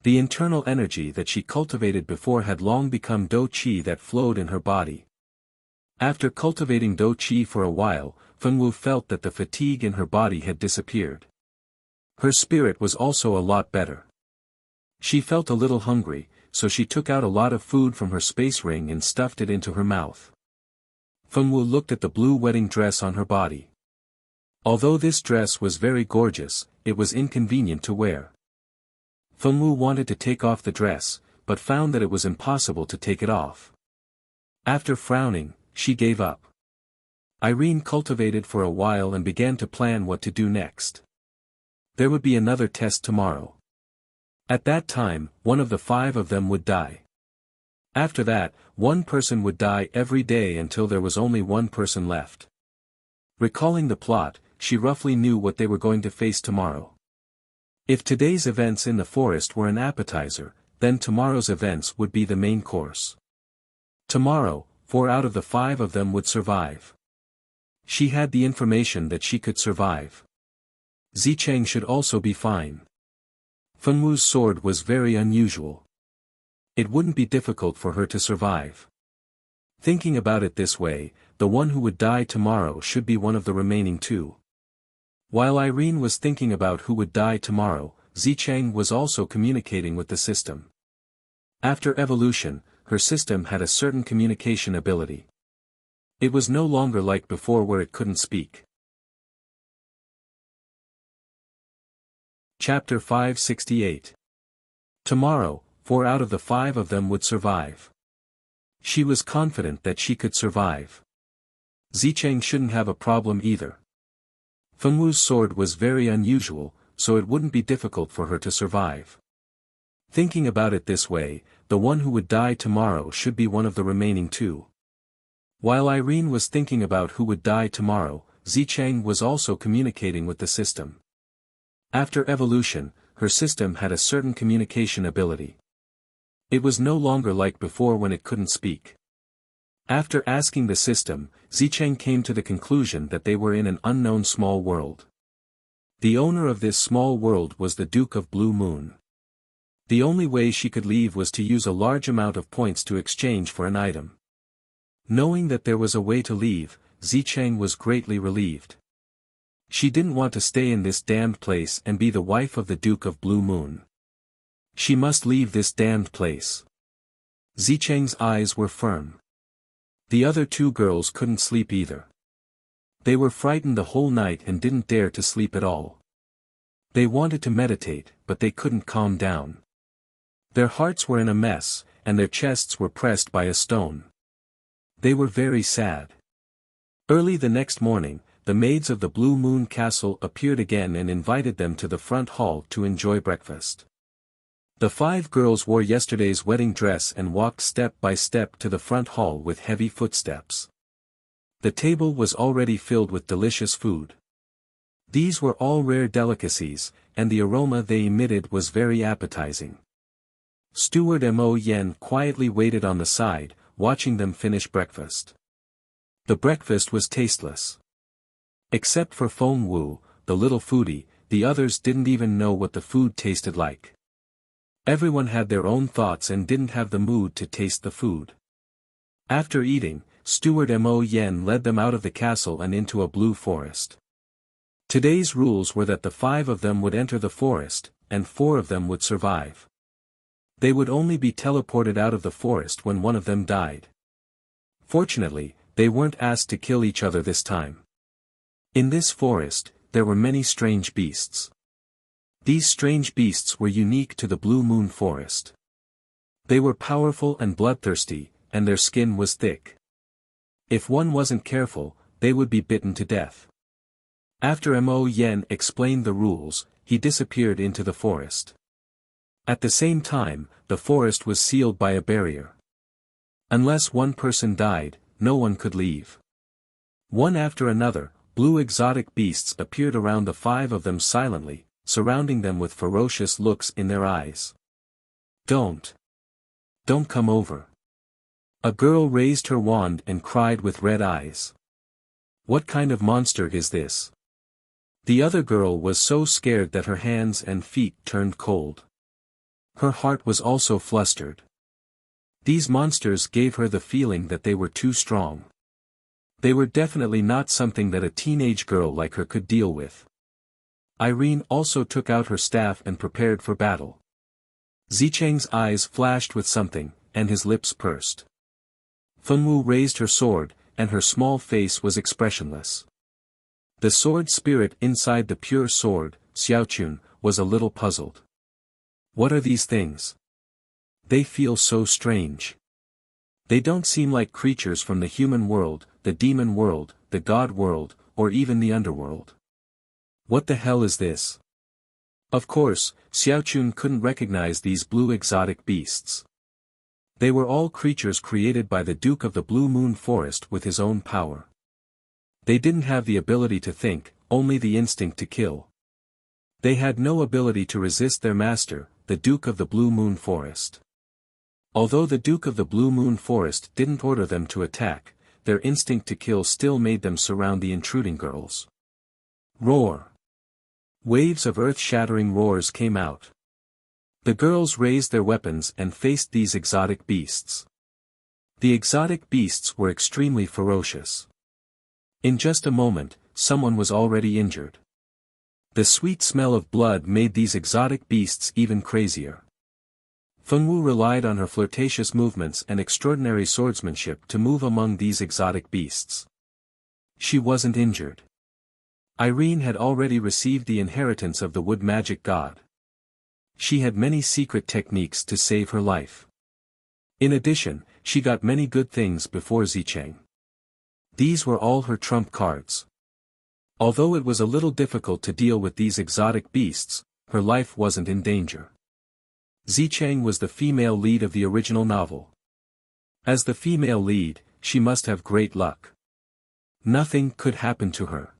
The internal energy that she cultivated before had long become Do Qi that flowed in her body. After cultivating Do Qi for a while, Fenwu felt that the fatigue in her body had disappeared. Her spirit was also a lot better. She felt a little hungry, so she took out a lot of food from her space ring and stuffed it into her mouth. Fenwu looked at the blue wedding dress on her body. Although this dress was very gorgeous, it was inconvenient to wear. Fenwu wanted to take off the dress, but found that it was impossible to take it off. After frowning, she gave up. Irene cultivated for a while and began to plan what to do next. There would be another test tomorrow. At that time, one of the 5 of them would die. After that, one person would die every day until there was only one person left. Recalling the plot, she roughly knew what they were going to face tomorrow. If today's events in the forest were an appetizer, then tomorrow's events would be the main course. Tomorrow, 4 out of the 5 of them would survive. She had the information that she could survive. Zicheng should also be fine. Fengwu's sword was very unusual. It wouldn't be difficult for her to survive. Thinking about it this way, the one who would die tomorrow should be one of the remaining 2. While Irene was thinking about who would die tomorrow, Zicheng was also communicating with the system. After evolution, her system had a certain communication ability. It was no longer like before where it couldn't speak. Chapter 568. Tomorrow, 4 out of the 5 of them would survive. She was confident that she could survive. Zicheng shouldn't have a problem either. Fengwu's sword was very unusual, so it wouldn't be difficult for her to survive. Thinking about it this way, the one who would die tomorrow should be one of the remaining 2. While Irene was thinking about who would die tomorrow, Zicheng was also communicating with the system. After evolution, her system had a certain communication ability. It was no longer like before when it couldn't speak. After asking the system, Zicheng came to the conclusion that they were in an unknown small world. The owner of this small world was the Duke of Blue Moon. The only way she could leave was to use a large amount of points to exchange for an item. Knowing that there was a way to leave, Zicheng was greatly relieved. She didn't want to stay in this damned place and be the wife of the Duke of Blue Moon. She must leave this damned place. Zicheng's eyes were firm. The other 2 girls couldn't sleep either. They were frightened the whole night and didn't dare to sleep at all. They wanted to meditate, but they couldn't calm down. Their hearts were in a mess, and their chests were pressed by a stone. They were very sad. Early the next morning, the maids of the Blue Moon Castle appeared again and invited them to the front hall to enjoy breakfast. The 5 girls wore yesterday's wedding dress and walked step by step to the front hall with heavy footsteps. The table was already filled with delicious food. These were all rare delicacies, and the aroma they emitted was very appetizing. Steward Mo Yen quietly waited on the side, watching them finish breakfast. The breakfast was tasteless. Except for Fengwu, the little foodie, the others didn't even know what the food tasted like. Everyone had their own thoughts and didn't have the mood to taste the food. After eating, Steward Mo Yen led them out of the castle and into a blue forest. Today's rules were that the 5 of them would enter the forest, and 4 of them would survive. They would only be teleported out of the forest when one of them died. Fortunately, they weren't asked to kill each other this time. In this forest, there were many strange beasts. These strange beasts were unique to the Blue Moon Forest. They were powerful and bloodthirsty, and their skin was thick. If one wasn't careful, they would be bitten to death. After Mo Yen explained the rules, he disappeared into the forest. At the same time, the forest was sealed by a barrier. Unless one person died, no one could leave. One after another, blue exotic beasts appeared around the 5 of them silently, surrounding them with ferocious looks in their eyes. Don't come over. A girl raised her wand and cried with red eyes. What kind of monster is this? The other girl was so scared that her hands and feet turned cold. Her heart was also flustered. These monsters gave her the feeling that they were too strong. They were definitely not something that a teenage girl like her could deal with. Irene also took out her staff and prepared for battle. Zicheng's eyes flashed with something, and his lips pursed. Fengwu raised her sword, and her small face was expressionless. The sword spirit inside the pure sword, Xiaochun, was a little puzzled. What are these things? They feel so strange. They don't seem like creatures from the human world, the demon world, the god world, or even the underworld. What the hell is this? Of course, Xiaochun couldn't recognize these blue exotic beasts. They were all creatures created by the Duke of the Blue Moon Forest with his own power. They didn't have the ability to think, only the instinct to kill. They had no ability to resist their master, the Duke of the Blue Moon Forest. Although the Duke of the Blue Moon Forest didn't order them to attack, their instinct to kill still made them surround the intruding girls. Roar! Waves of earth-shattering roars came out. The girls raised their weapons and faced these exotic beasts. The exotic beasts were extremely ferocious. In just a moment, someone was already injured. The sweet smell of blood made these exotic beasts even crazier. Fengwu relied on her flirtatious movements and extraordinary swordsmanship to move among these exotic beasts. She wasn't injured. Irene had already received the inheritance of the wood magic god. She had many secret techniques to save her life. In addition, she got many good things before Zicheng. These were all her trump cards. Although it was a little difficult to deal with these exotic beasts, her life wasn't in danger. Zicheng was the female lead of the original novel. As the female lead, she must have great luck. Nothing could happen to her.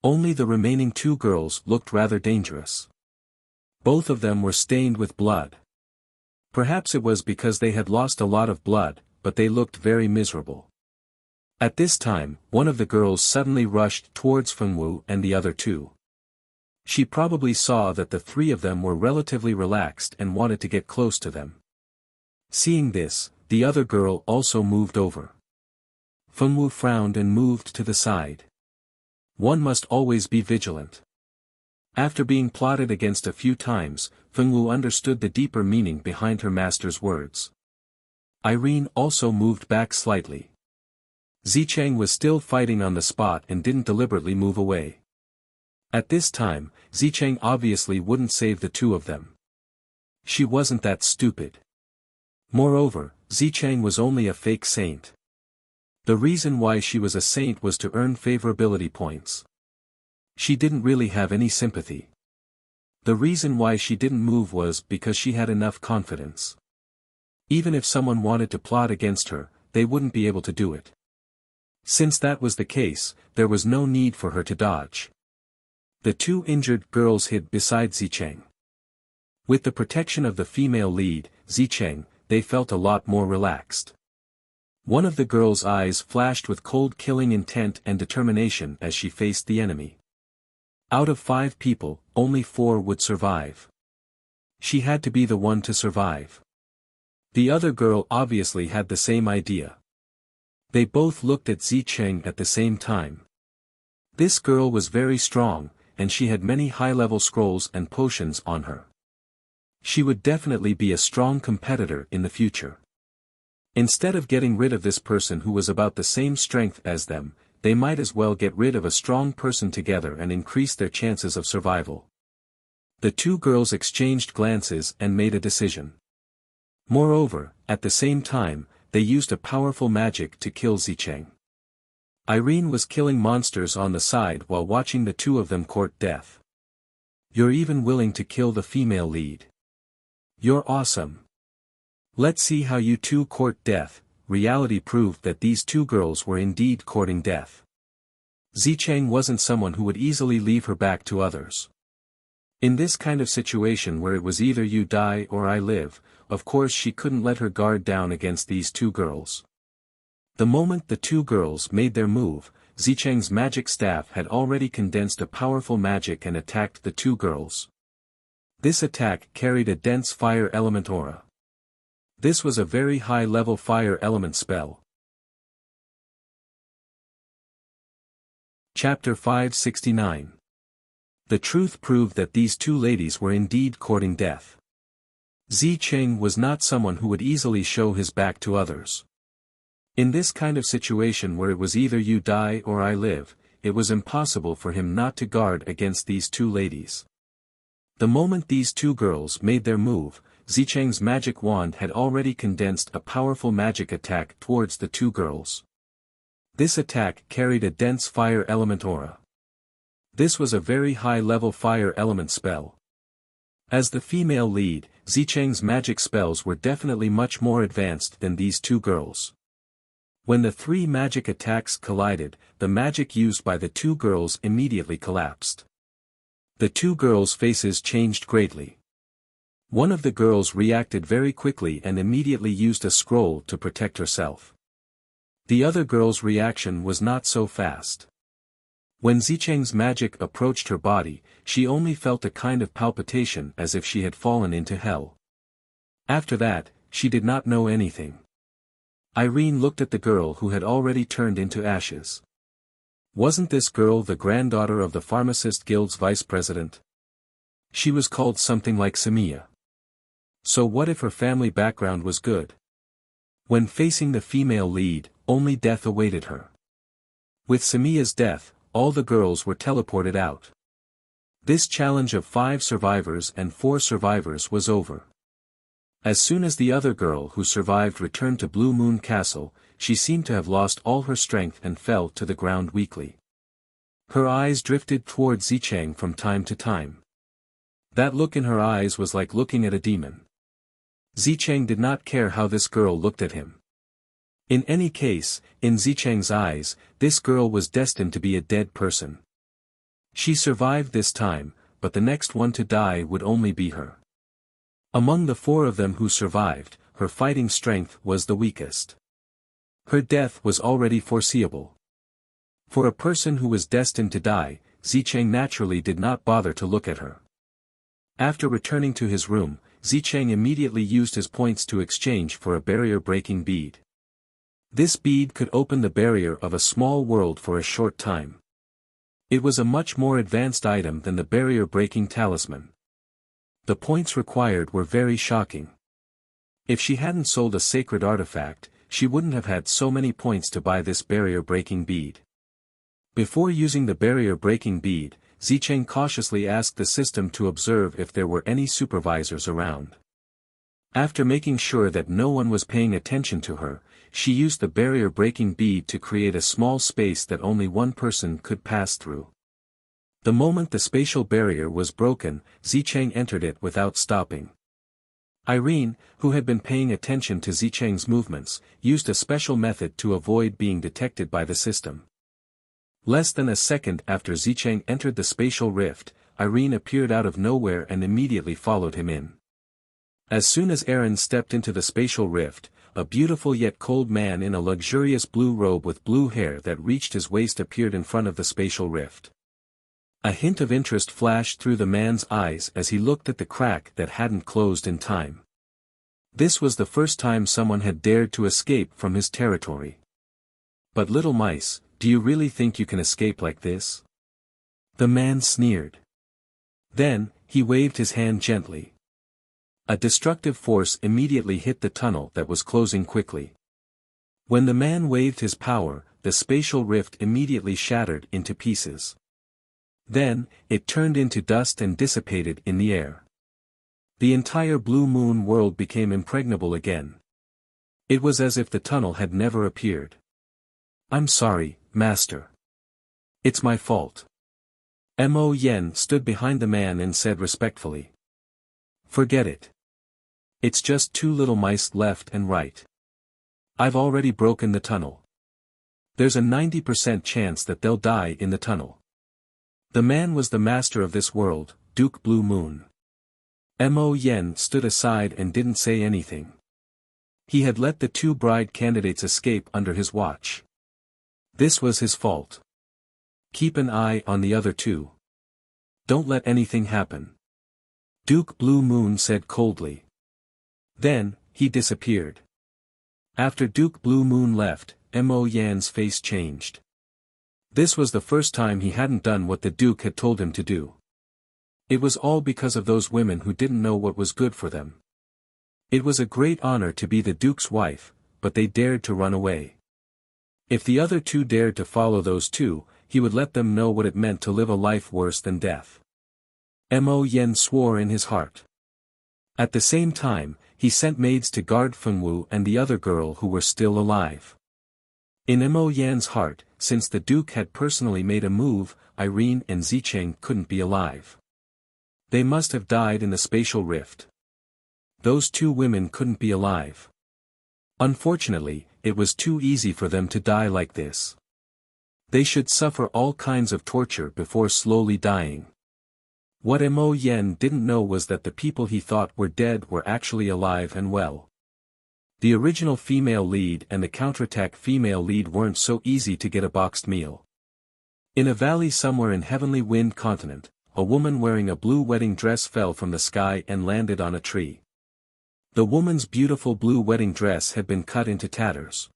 Only the remaining two girls looked rather dangerous. Both of them were stained with blood. Perhaps it was because they had lost a lot of blood, but they looked very miserable. At this time, one of the girls suddenly rushed towards Fengwu and the other two. She probably saw that the three of them were relatively relaxed and wanted to get close to them. Seeing this, the other girl also moved over. Fengwu frowned and moved to the side. One must always be vigilant. After being plotted against a few times, Fengwu understood the deeper meaning behind her master's words. Irene also moved back slightly. Zicheng was still fighting on the spot and didn't deliberately move away. At this time, Zicheng obviously wouldn't save the two of them. She wasn't that stupid. Moreover, Zicheng was only a fake saint. The reason why she was a saint was to earn favorability points. She didn't really have any sympathy. The reason why she didn't move was because she had enough confidence. Even if someone wanted to plot against her, they wouldn't be able to do it. Since that was the case, there was no need for her to dodge. The two injured girls hid beside Zicheng. With the protection of the female lead, Zicheng, they felt a lot more relaxed. One of the girl's eyes flashed with cold-killing intent and determination as she faced the enemy. Out of 5 people, only 4 would survive. She had to be the one to survive. The other girl obviously had the same idea. They both looked at Zicheng at the same time. This girl was very strong, and she had many high-level scrolls and potions on her. She would definitely be a strong competitor in the future. Instead of getting rid of this person who was about the same strength as them, they might as well get rid of a strong person together and increase their chances of survival. The two girls exchanged glances and made a decision. Moreover, at the same time, they used a powerful magic to kill Zicheng. Irene was killing monsters on the side while watching the two of them court death. You're even willing to kill the female lead. You're awesome. Let's see how you two court death. Reality proved that these two girls were indeed courting death. Zicheng wasn't someone who would easily leave her back to others. In this kind of situation where it was either you die or I live, of course she couldn't let her guard down against these two girls. The moment the two girls made their move, Zicheng's magic staff had already condensed a powerful magic and attacked the two girls. This attack carried a dense fire element aura. This was a very high-level fire element spell. Chapter 569. The truth proved that these two ladies were indeed courting death. Zicheng was not someone who would easily show his back to others. In this kind of situation where it was either you die or I live, it was impossible for him not to guard against these two ladies. The moment these two girls made their move, Zicheng's magic wand had already condensed a powerful magic attack towards the two girls. This attack carried a dense fire element aura. This was a very high-level fire element spell. As the female lead, Zicheng's magic spells were definitely much more advanced than these two girls. When the 3 magic attacks collided, the magic used by the two girls immediately collapsed. The two girls' faces changed greatly. One of the girls reacted very quickly and immediately used a scroll to protect herself. The other girl's reaction was not so fast. When Zicheng's magic approached her body, she only felt a kind of palpitation as if she had fallen into hell. After that, she did not know anything. Irene looked at the girl who had already turned into ashes. Wasn't this girl the granddaughter of the Pharmacist Guild's vice president? She was called something like Samia. So what if her family background was good? When facing the female lead, only death awaited her. With Samia's death, all the girls were teleported out. This challenge of 5 survivors and 4 survivors was over. As soon as the other girl who survived returned to Blue Moon Castle, she seemed to have lost all her strength and fell to the ground weakly. Her eyes drifted toward Zicheng from time to time. That look in her eyes was like looking at a demon. Zicheng did not care how this girl looked at him. In any case, in Zicheng's eyes, this girl was destined to be a dead person. She survived this time, but the next one to die would only be her. Among the 4 of them who survived, her fighting strength was the weakest. Her death was already foreseeable. For a person who was destined to die, Zicheng naturally did not bother to look at her. After returning to his room, Zicheng immediately used his points to exchange for a barrier-breaking bead. This bead could open the barrier of a small world for a short time. It was a much more advanced item than the barrier-breaking talisman. The points required were very shocking. If she hadn't sold a sacred artifact, she wouldn't have had so many points to buy this barrier-breaking bead. Before using the barrier-breaking bead, Zicheng cautiously asked the system to observe if there were any supervisors around. After making sure that no one was paying attention to her, she used the barrier-breaking bead to create a small space that only one person could pass through. The moment the spatial barrier was broken, Zicheng entered it without stopping. Irene, who had been paying attention to Zicheng's movements, used a special method to avoid being detected by the system. Less than a second after Zicheng entered the spatial rift, Irene appeared out of nowhere and immediately followed him in. As soon as Aaron stepped into the spatial rift, a beautiful yet cold man in a luxurious blue robe with blue hair that reached his waist appeared in front of the spatial rift. A hint of interest flashed through the man's eyes as he looked at the crack that hadn't closed in time. This was the first time someone had dared to escape from his territory. But little mice, do you really think you can escape like this? The man sneered. Then, he waved his hand gently. A destructive force immediately hit the tunnel that was closing quickly. When the man waved his power, the spatial rift immediately shattered into pieces. Then, it turned into dust and dissipated in the air. The entire Blue Moon world became impregnable again. It was as if the tunnel had never appeared. I'm sorry, Master. It's my fault. Mo Yen stood behind the man and said respectfully. Forget it. It's just 2 little mice left and right. I've already broken the tunnel. There's a 90% chance that they'll die in the tunnel. The man was the master of this world, Duke Blue Moon. Mo Yen stood aside and didn't say anything. He had let the 2 bride candidates escape under his watch. This was his fault. Keep an eye on the other 2. Don't let anything happen. Duke Blue Moon said coldly. Then, he disappeared. After Duke Blue Moon left, Mo Yan's face changed. This was the first time he hadn't done what the Duke had told him to do. It was all because of those women who didn't know what was good for them. It was a great honor to be the Duke's wife, but they dared to run away. If the other 2 dared to follow those 2, he would let them know what it meant to live a life worse than death. Mo Yen swore in his heart. At the same time, he sent maids to guard Fengwu and the other girl who were still alive. In Mo Yan's heart, since the Duke had personally made a move, Irene and Zicheng couldn't be alive. They must have died in the spatial rift. Those 2 women couldn't be alive. Unfortunately, it was too easy for them to die like this. They should suffer all kinds of torture before slowly dying. What Mo Yen didn't know was that the people he thought were dead were actually alive and well. The original female lead and the counterattack female lead weren't so easy to get a boxed meal. In a valley somewhere in Heavenly Wind continent, a woman wearing a blue wedding dress fell from the sky and landed on a tree. The woman's beautiful blue wedding dress had been cut into tatters.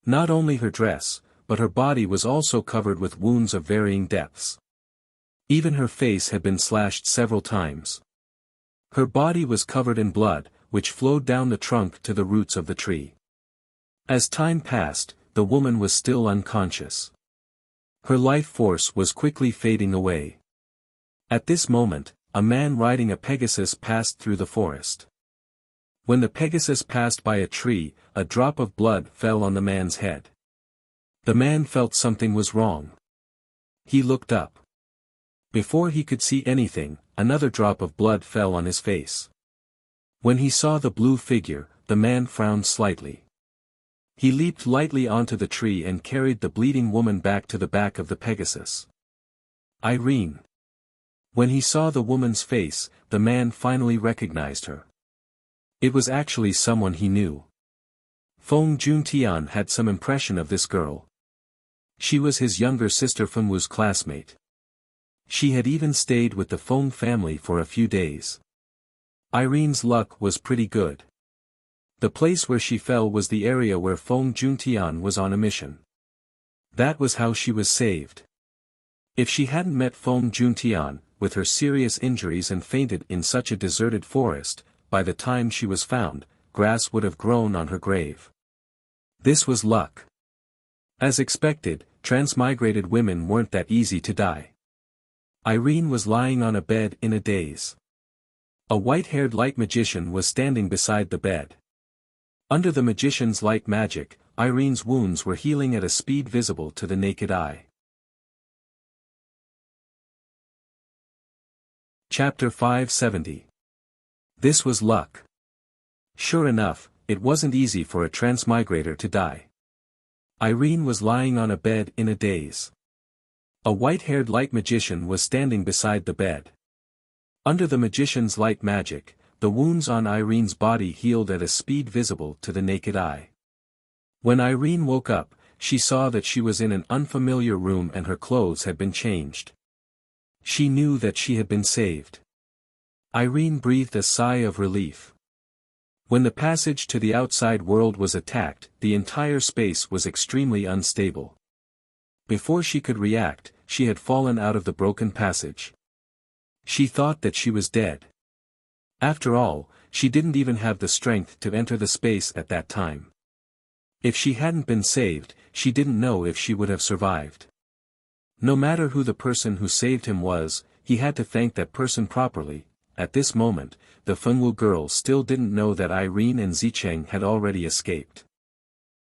Not only her dress, but her body was also covered with wounds of varying depths. Even her face had been slashed several times. Her body was covered in blood, which flowed down the trunk to the roots of the tree. As time passed, the woman was still unconscious. Her life force was quickly fading away. At this moment, a man riding a Pegasus passed through the forest. When the Pegasus passed by a tree, a drop of blood fell on the man's head. The man felt something was wrong. He looked up. Before he could see anything, another drop of blood fell on his face. When he saw the blue figure, the man frowned slightly. He leaped lightly onto the tree and carried the bleeding woman back to the back of the Pegasus. Irene. When he saw the woman's face, the man finally recognized her. It was actually someone he knew. Feng Juntian had some impression of this girl. She was his younger sister Fengwu's classmate. She had even stayed with the Feng family for a few days. Irene's luck was pretty good. The place where she fell was the area where Feng Juntian was on a mission. That was how she was saved. If she hadn't met Feng Juntian, with her serious injuries and fainted in such a deserted forest, by the time she was found, grass would have grown on her grave. This was luck. As expected, transmigrated women weren't that easy to die. Irene was lying on a bed in a daze. A white-haired light magician was standing beside the bed. Under the magician's light magic, Irene's wounds were healing at a speed visible to the naked eye. Chapter 570. This was luck. Sure enough, it wasn't easy for a transmigrator to die. Irene was lying on a bed in a daze. A white-haired light magician was standing beside the bed. Under the magician's light magic, the wounds on Irene's body healed at a speed visible to the naked eye. When Irene woke up, she saw that she was in an unfamiliar room and her clothes had been changed. She knew that she had been saved. Irene breathed a sigh of relief. When the passage to the outside world was attacked, the entire space was extremely unstable. Before she could react, she had fallen out of the broken passage. She thought that she was dead. After all, she didn't even have the strength to enter the space at that time. If she hadn't been saved, she didn't know if she would have survived. No matter who the person who saved him was, he had to thank that person properly. At this moment, the Fengwu girl still didn't know that Irene and Zicheng had already escaped.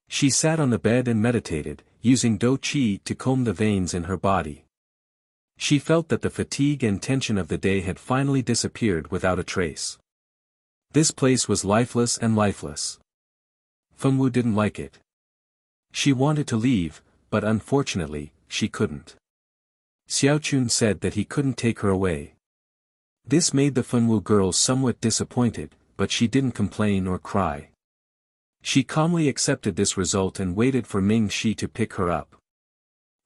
She sat on the bed and meditated, using Do Qi to comb the veins in her body. She felt that the fatigue and tension of the day had finally disappeared without a trace. This place was lifeless and lifeless. Fengwu didn't like it. She wanted to leave, but unfortunately, she couldn't. Xiaochun said that he couldn't take her away. This made the Fengwu girl somewhat disappointed, but she didn't complain or cry. She calmly accepted this result and waited for Ming Shi to pick her up.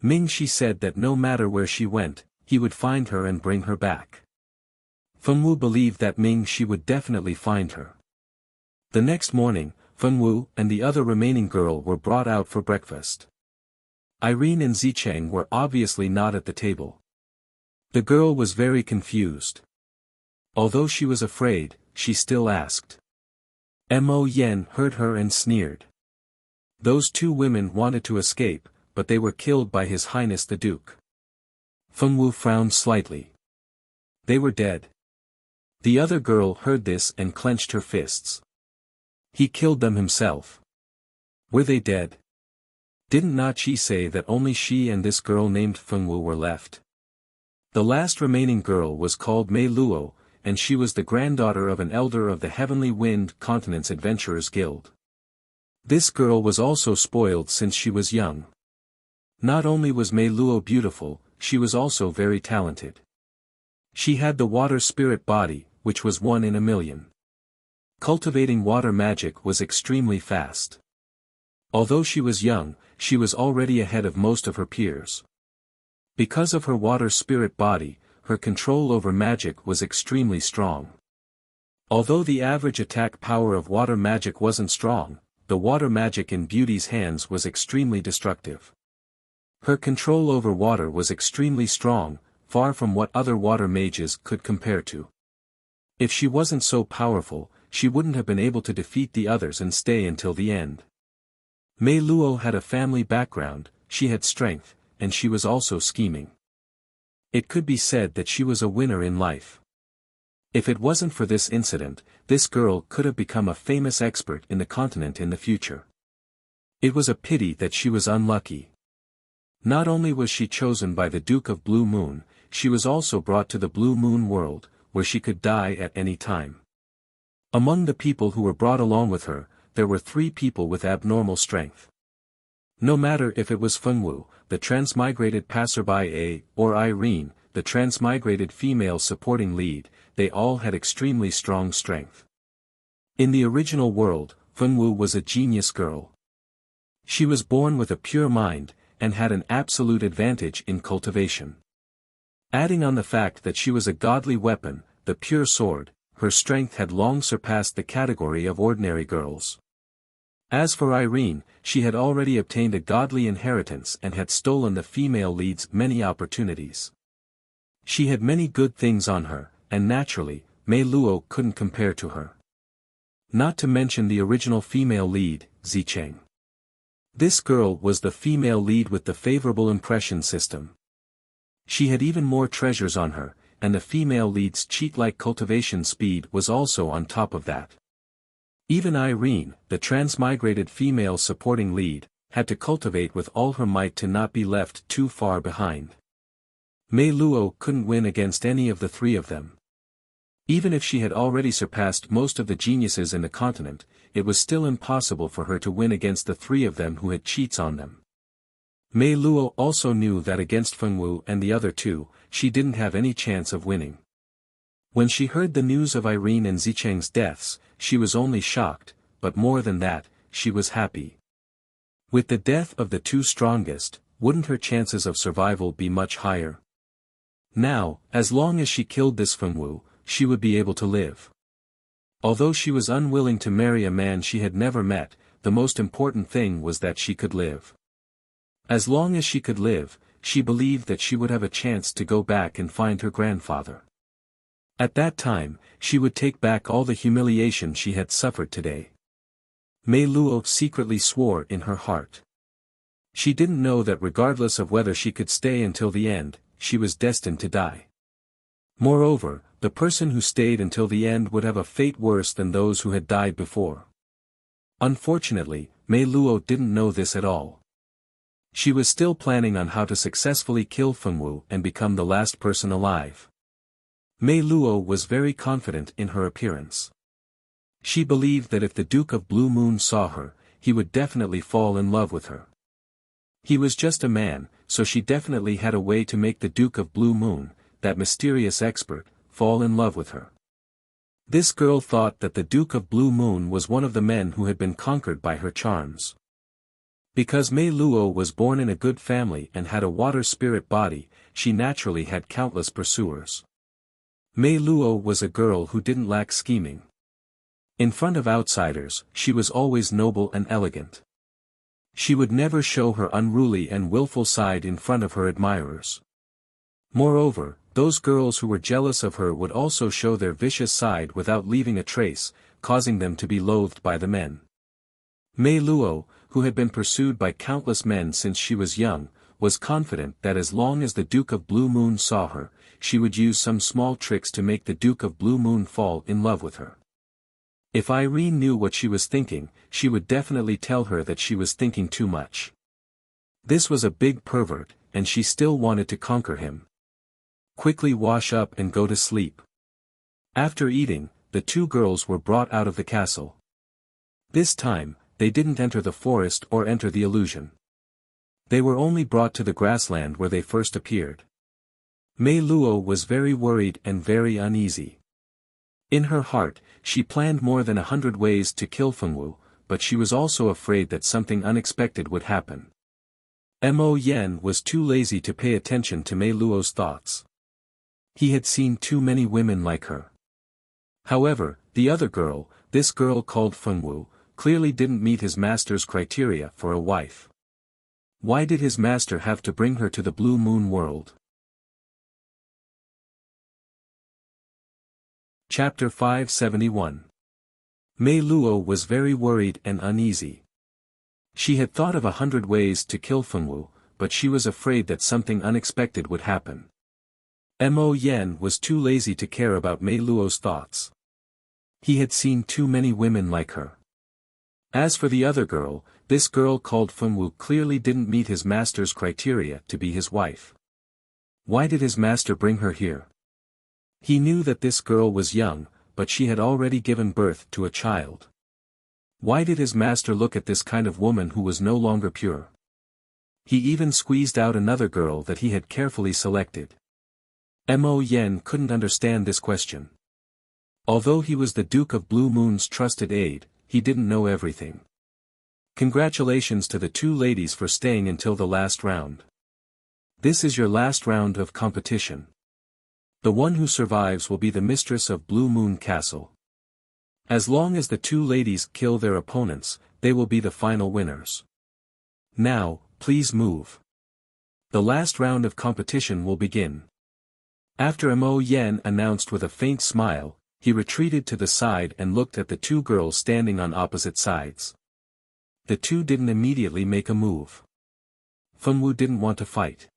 Ming Shi said that no matter where she went, he would find her and bring her back. Fengwu believed that Ming Shi would definitely find her. The next morning, Fengwu and the other remaining girl were brought out for breakfast. Irene and Zicheng were obviously not at the table. The girl was very confused. Although she was afraid, she still asked. Mo Yen heard her and sneered. Those two women wanted to escape, but they were killed by His Highness the Duke. Fengwu frowned slightly. They were dead. The other girl heard this and clenched her fists. He killed them himself. Were they dead? Didn't not she say that only she and this girl named Fengwu were left? The last remaining girl was called Mei Luo, and she was the granddaughter of an elder of the Heavenly Wind Continent's Adventurers Guild. This girl was also spoiled since she was young. Not only was Mei Luo beautiful, she was also very talented. She had the water spirit body, which was 1 in a million. Cultivating water magic was extremely fast. Although she was young, she was already ahead of most of her peers. Because of her water spirit body, her control over magic was extremely strong. Although the average attack power of water magic wasn't strong, the water magic in Beauty's hands was extremely destructive. Her control over water was extremely strong, far from what other water mages could compare to. If she wasn't so powerful, she wouldn't have been able to defeat the others and stay until the end. Mei Luo had a family background, she had strength, and she was also scheming. It could be said that she was a winner in life. If it wasn't for this incident, this girl could have become a famous expert in the continent in the future. It was a pity that she was unlucky. Not only was she chosen by the Duke of Blue Moon, she was also brought to the Blue Moon world, where she could die at any time. Among the people who were brought along with her, there were 3 people with abnormal strength. No matter if it was Fengwu, the transmigrated passerby or Irene, the transmigrated female supporting lead, they all had extremely strong strength. In the original world, Fengwu was a genius girl. She was born with a pure mind, and had an absolute advantage in cultivation. Adding on the fact that she was a godly weapon, the pure sword, her strength had long surpassed the category of ordinary girls. As for Irene, she had already obtained a godly inheritance and had stolen the female lead's many opportunities. She had many good things on her, and naturally, Mei Luo couldn't compare to her. Not to mention the original female lead, Zicheng. This girl was the female lead with the favorable impression system. She had even more treasures on her, and the female lead's cheat-like cultivation speed was also on top of that. Even Irene, the transmigrated female supporting lead, had to cultivate with all her might to not be left too far behind. Mei Luo couldn't win against any of the 3 of them. Even if she had already surpassed most of the geniuses in the continent, it was still impossible for her to win against the 3 of them who had cheats on them. Mei Luo also knew that against Fengwu and the other 2, she didn't have any chance of winning. When she heard the news of Irene and Zicheng's deaths, she was only shocked, but more than that, she was happy. With the death of the 2 strongest, wouldn't her chances of survival be much higher? Now, as long as she killed this Fengwu, she would be able to live. Although she was unwilling to marry a man she had never met, the most important thing was that she could live. As long as she could live, she believed that she would have a chance to go back and find her grandfather. At that time, she would take back all the humiliation she had suffered today. Mei Luo secretly swore in her heart. She didn't know that regardless of whether she could stay until the end, she was destined to die. Moreover, the person who stayed until the end would have a fate worse than those who had died before. Unfortunately, Mei Luo didn't know this at all. She was still planning on how to successfully kill Fengwu and become the last person alive. Mei Luo was very confident in her appearance. She believed that if the Duke of Blue Moon saw her, he would definitely fall in love with her. He was just a man, so she definitely had a way to make the Duke of Blue Moon, that mysterious expert, fall in love with her. This girl thought that the Duke of Blue Moon was one of the men who had been conquered by her charms. Because Mei Luo was born in a good family and had a water spirit body, she naturally had countless pursuers. Mei Luo was a girl who didn't lack scheming. In front of outsiders, she was always noble and elegant. She would never show her unruly and willful side in front of her admirers. Moreover, those girls who were jealous of her would also show their vicious side without leaving a trace, causing them to be loathed by the men. Mei Luo, who had been pursued by countless men since she was young, was confident that as long as the Duke of Blue Moon saw her, she would use some small tricks to make the Duke of Blue Moon fall in love with her. If Irene knew what she was thinking, she would definitely tell her that she was thinking too much. This was a big pervert, and she still wanted to conquer him. Quickly wash up and go to sleep. After eating, the 2 girls were brought out of the castle. This time, they didn't enter the forest or enter the illusion. They were only brought to the grassland where they first appeared. Mei Luo was very worried and very uneasy. In her heart, she planned more than 100 ways to kill Fengwu, but she was also afraid that something unexpected would happen. Mo Yen was too lazy to pay attention to Mei Luo's thoughts. He had seen too many women like her. However, the other girl, this girl called Fengwu, clearly didn't meet his master's criteria for a wife. Why did his master have to bring her to the Blue Moon world? Chapter 571. Mei Luo was very worried and uneasy. She had thought of 100 ways to kill Fengwu, but she was afraid that something unexpected would happen. Mo Yen was too lazy to care about Mei Luo's thoughts. He had seen too many women like her. As for the other girl, this girl called Fengwu clearly didn't meet his master's criteria to be his wife. Why did his master bring her here? He knew that this girl was young, but she had already given birth to a child. Why did his master look at this kind of woman who was no longer pure? He even squeezed out another girl that he had carefully selected. Mo Yen couldn't understand this question. Although he was the Duke of Blue Moon's trusted aide, he didn't know everything. Congratulations to the two ladies for staying until the last round. This is your last round of competition. The one who survives will be the mistress of Blue Moon Castle. As long as the two ladies kill their opponents, they will be the final winners. Now, please move. The last round of competition will begin. After Mo Yen announced with a faint smile, he retreated to the side and looked at the two girls standing on opposite sides. The two didn't immediately make a move. Fengwu didn't want to fight.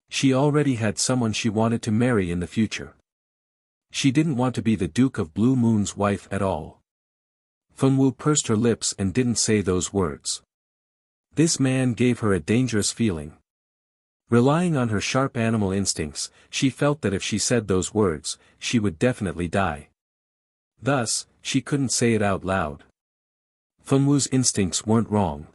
She already had someone she wanted to marry in the future. She didn't want to be the Duke of Blue Moon's wife at all. Fengwu pursed her lips and didn't say those words. This man gave her a dangerous feeling. Relying on her sharp animal instincts, she felt that if she said those words, she would definitely die. Thus, she couldn't say it out loud. Fengwu's instincts weren't wrong.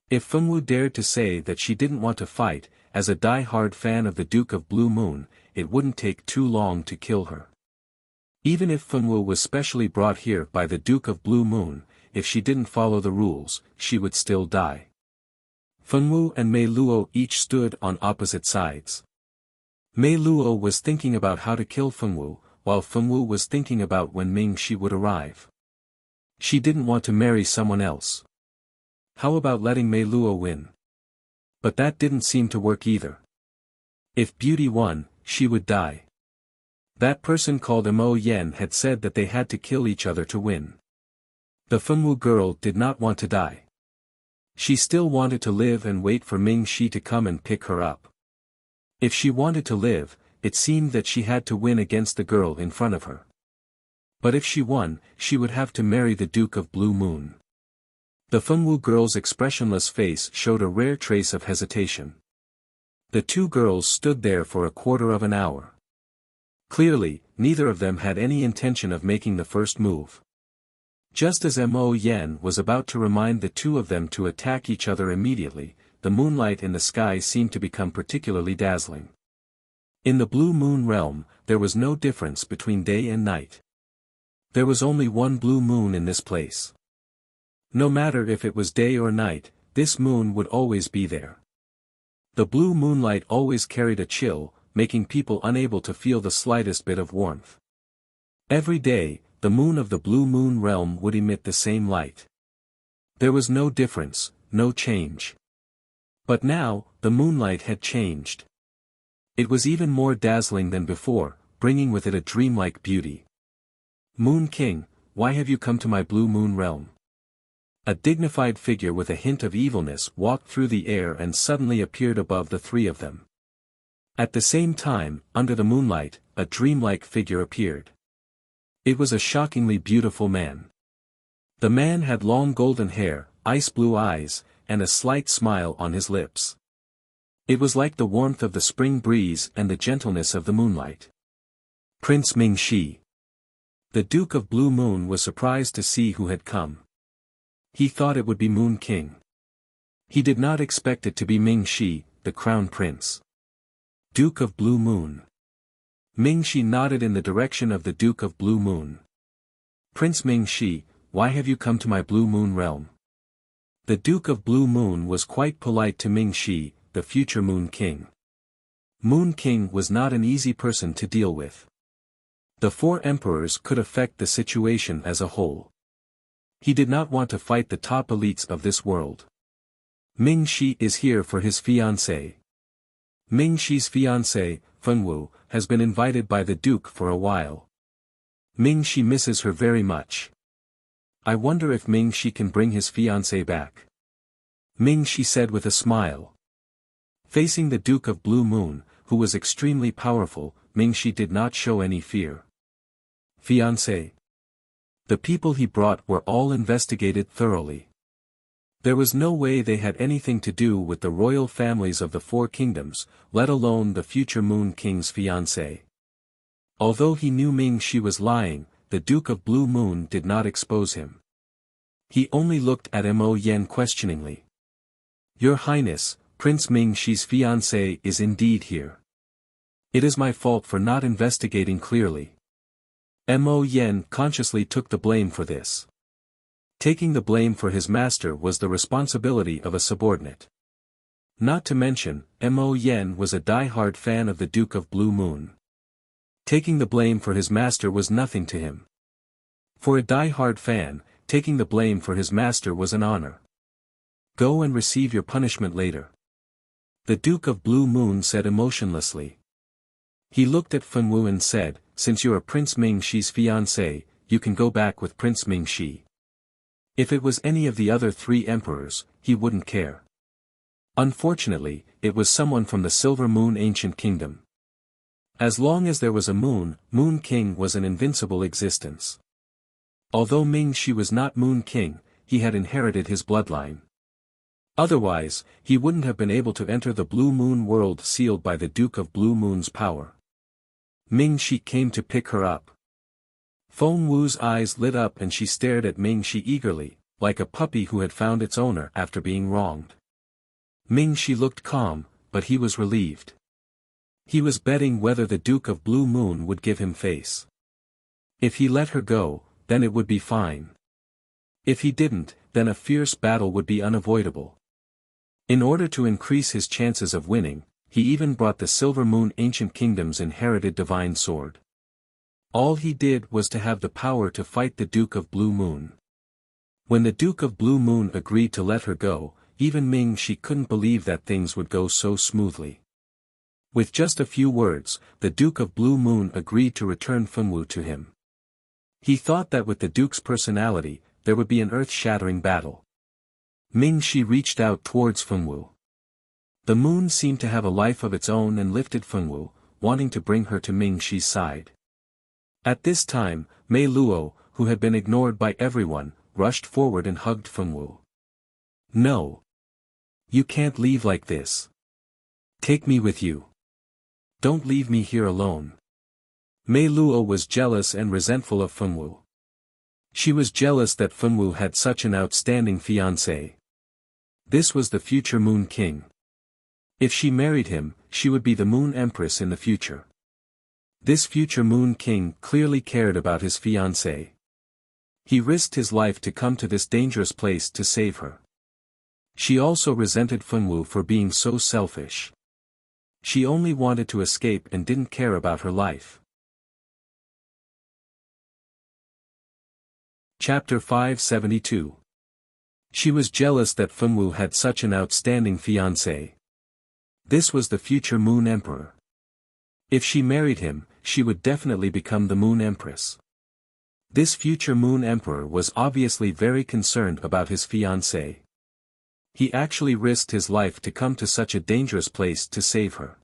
If Fengwu dared to say that she didn't want to fight, as a die-hard fan of the Duke of Blue Moon, it wouldn't take too long to kill her. Even if Fengwu was specially brought here by the Duke of Blue Moon, if she didn't follow the rules, she would still die. Fengwu and Mei Luo each stood on opposite sides. Mei Luo was thinking about how to kill Fengwu, while Fengwu was thinking about when Ming Shi would arrive. She didn't want to marry someone else. How about letting Mei Luo win? But that didn't seem to work either. If Beauty won, she would die. That person called Mo Yen had said that they had to kill each other to win. The Fengwu girl did not want to die. She still wanted to live and wait for Ming Shi to come and pick her up. If she wanted to live, it seemed that she had to win against the girl in front of her. But if she won, she would have to marry the Duke of Blue Moon. The Fengwu girl's expressionless face showed a rare trace of hesitation. The two girls stood there for a quarter of an hour. Clearly, neither of them had any intention of making the first move. Just as Mo Yen was about to remind the two of them to attack each other immediately, the moonlight in the sky seemed to become particularly dazzling. In the Blue Moon realm, there was no difference between day and night. There was only one blue moon in this place. No matter if it was day or night, this moon would always be there. The blue moonlight always carried a chill, making people unable to feel the slightest bit of warmth. Every day, the moon of the Blue Moon realm would emit the same light. There was no difference, no change. But now, the moonlight had changed. It was even more dazzling than before, bringing with it a dreamlike beauty. Moon King, why have you come to my Blue Moon realm? A dignified figure with a hint of evilness walked through the air and suddenly appeared above the three of them. At the same time, under the moonlight, a dreamlike figure appeared. It was a shockingly beautiful man. The man had long golden hair, ice-blue eyes, and a slight smile on his lips. It was like the warmth of the spring breeze and the gentleness of the moonlight. Prince Ming Shi. The Duke of Blue Moon was surprised to see who had come. He thought it would be Moon King. He did not expect it to be Ming Shi, the Crown Prince. Duke of Blue Moon. Ming-Shi nodded in the direction of the Duke of Blue Moon. Prince Ming-Shi, why have you come to my Blue Moon realm? The Duke of Blue Moon was quite polite to Ming-Shi, the future Moon King. Moon King was not an easy person to deal with. The four emperors could affect the situation as a whole. He did not want to fight the top elites of this world. Ming-Shi is here for his fiancée. Ming-Shi's fiancée, Fengwu, has been invited by the Duke for a while. Ming-Shi misses her very much. I wonder if Ming-Shi can bring his fiancée back. Ming-Shi said with a smile. Facing the Duke of Blue Moon, who was extremely powerful, Ming-Shi did not show any fear. Fiancé. The people he brought were all investigated thoroughly. There was no way they had anything to do with the royal families of the four kingdoms, let alone the future Moon King's fiancé. Although he knew Ming-Shi was lying, the Duke of Blue Moon did not expose him. He only looked at Mo Yen questioningly. Your Highness, Prince Ming-Shi's fiancé is indeed here. It is my fault for not investigating clearly. Mo Yen consciously took the blame for this. Taking the blame for his master was the responsibility of a subordinate. Not to mention, Mo Yen was a die-hard fan of the Duke of Blue Moon. Taking the blame for his master was nothing to him. For a die-hard fan, taking the blame for his master was an honor. Go and receive your punishment later. The Duke of Blue Moon said emotionlessly. He looked at Fengwu and said, since you are Prince Ming-Shi's fiancé, you can go back with Prince Ming-Shi. If it was any of the other three emperors, he wouldn't care. Unfortunately, it was someone from the Silver Moon Ancient Kingdom. As long as there was a moon, Moon King was an invincible existence. Although Ming-Shi was not Moon King, he had inherited his bloodline. Otherwise, he wouldn't have been able to enter the Blue Moon world sealed by the Duke of Blue Moon's power. Ming-Shi came to pick her up. Fengwu's eyes lit up and she stared at Ming-Shi eagerly, like a puppy who had found its owner after being wronged. Ming-Shi looked calm, but he was relieved. He was betting whether the Duke of Blue Moon would give him face. If he let her go, then it would be fine. If he didn't, then a fierce battle would be unavoidable. In order to increase his chances of winning, he even brought the Silver Moon Ancient Kingdom's inherited divine sword. All he did was to have the power to fight the Duke of Blue Moon. When the Duke of Blue Moon agreed to let her go, even Ming-Shi couldn't believe that things would go so smoothly. With just a few words, the Duke of Blue Moon agreed to return Fengwu to him. He thought that with the Duke's personality, there would be an earth-shattering battle. Ming-Shi reached out towards Fengwu. The moon seemed to have a life of its own and lifted Fengwu, wanting to bring her to Ming-Shi's side. At this time, Mei Luo, who had been ignored by everyone, rushed forward and hugged Fengwu. No. You can't leave like this. Take me with you. Don't leave me here alone. Mei Luo was jealous and resentful of Fengwu. She was jealous that Fengwu had such an outstanding fiancé. This was the future Moon King. If she married him, she would be the Moon Empress in the future. This future Moon King clearly cared about his fiancée. He risked his life to come to this dangerous place to save her. She also resented Fengwu for being so selfish. She only wanted to escape and didn't care about her life. Chapter 572. She was jealous that Fengwu had such an outstanding fiancé. This was the future Moon Emperor. If she married him, she would definitely become the Moon Empress. This future Moon Emperor was obviously very concerned about his fiancée. He actually risked his life to come to such a dangerous place to save her.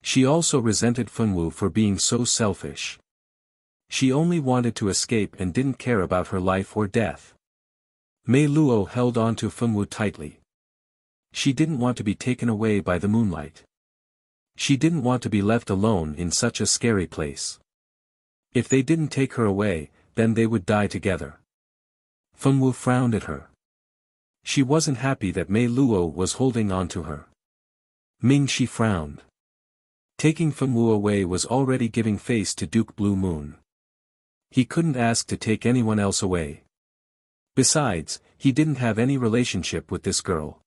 She also resented Fengwu for being so selfish. She only wanted to escape and didn't care about her life or death. Mei Luo held on to Fengwu tightly. She didn't want to be taken away by the moonlight. She didn't want to be left alone in such a scary place. If they didn't take her away, then they would die together. Fengwu frowned at her. She wasn't happy that Mei Luo was holding on to her. Ming-Shi frowned. Taking Fengwu away was already giving face to Duke Blue Moon. He couldn't ask to take anyone else away. Besides, he didn't have any relationship with this girl.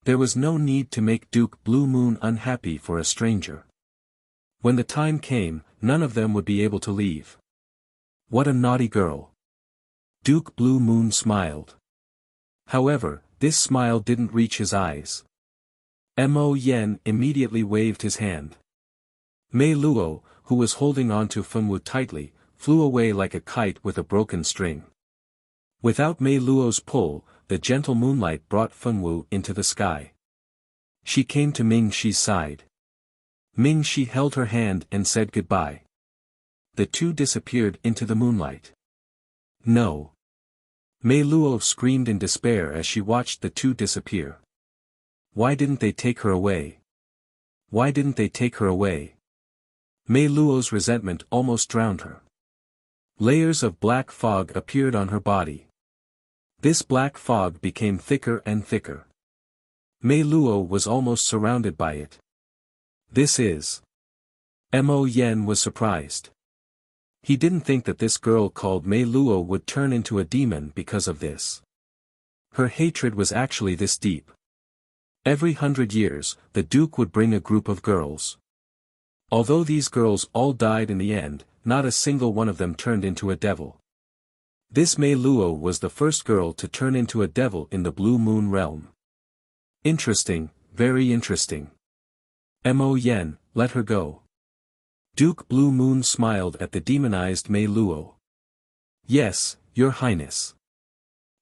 There was no need to make Duke Blue Moon unhappy for a stranger. When the time came, none of them would be able to leave. What a naughty girl. Duke Blue Moon smiled. However, this smile didn't reach his eyes. Mo Yen immediately waved his hand. Mei Luo, who was holding on to Fengwu tightly, flew away like a kite with a broken string. Without Mei Luo's pull, the gentle moonlight brought Fengwu into the sky. She came to Ming Shi's side. Ming Shi held her hand and said goodbye. The two disappeared into the moonlight. No. Mei Luo screamed in despair as she watched the two disappear. Why didn't they take her away? Why didn't they take her away? Mei Luo's resentment almost drowned her. Layers of black fog appeared on her body. This black fog became thicker and thicker. Mei Luo was almost surrounded by it. This is... Mo Yen was surprised. He didn't think that this girl called Mei Luo would turn into a demon because of this. Her hatred was actually this deep. Every 100 years, the Duke would bring a group of girls. Although these girls all died in the end, not a single one of them turned into a devil. This Mei Luo was the first girl to turn into a devil in the Blue Moon realm. Interesting, very interesting. Mo Yen, let her go. Duke Blue Moon smiled at the demonized Mei Luo. Yes, Your Highness.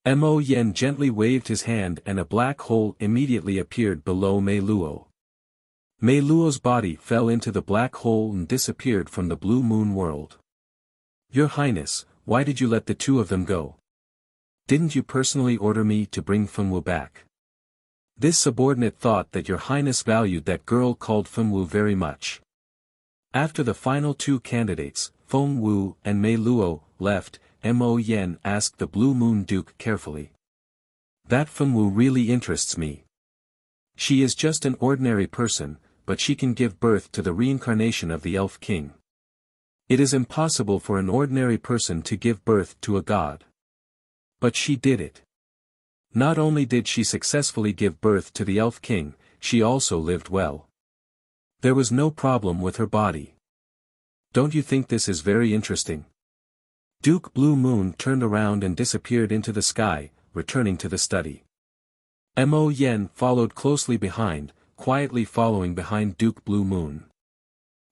Mo Yen gently waved his hand and a black hole immediately appeared below Mei Luo. Mei Luo's body fell into the black hole and disappeared from the Blue Moon world. Your Highness, why did you let the two of them go? Didn't you personally order me to bring Fengwu back? This subordinate thought that Your Highness valued that girl called Fengwu very much. After the final two candidates, Fengwu and Mei Luo, left, Mo Yen asked the Blue Moon Duke carefully. That Fengwu really interests me. She is just an ordinary person, but she can give birth to the reincarnation of the Elf King. It is impossible for an ordinary person to give birth to a god. But she did it. Not only did she successfully give birth to the Elf King, she also lived well. There was no problem with her body. Don't you think this is very interesting? Duke Blue Moon turned around and disappeared into the sky, returning to the study. Mo Yen followed closely behind, quietly following behind Duke Blue Moon.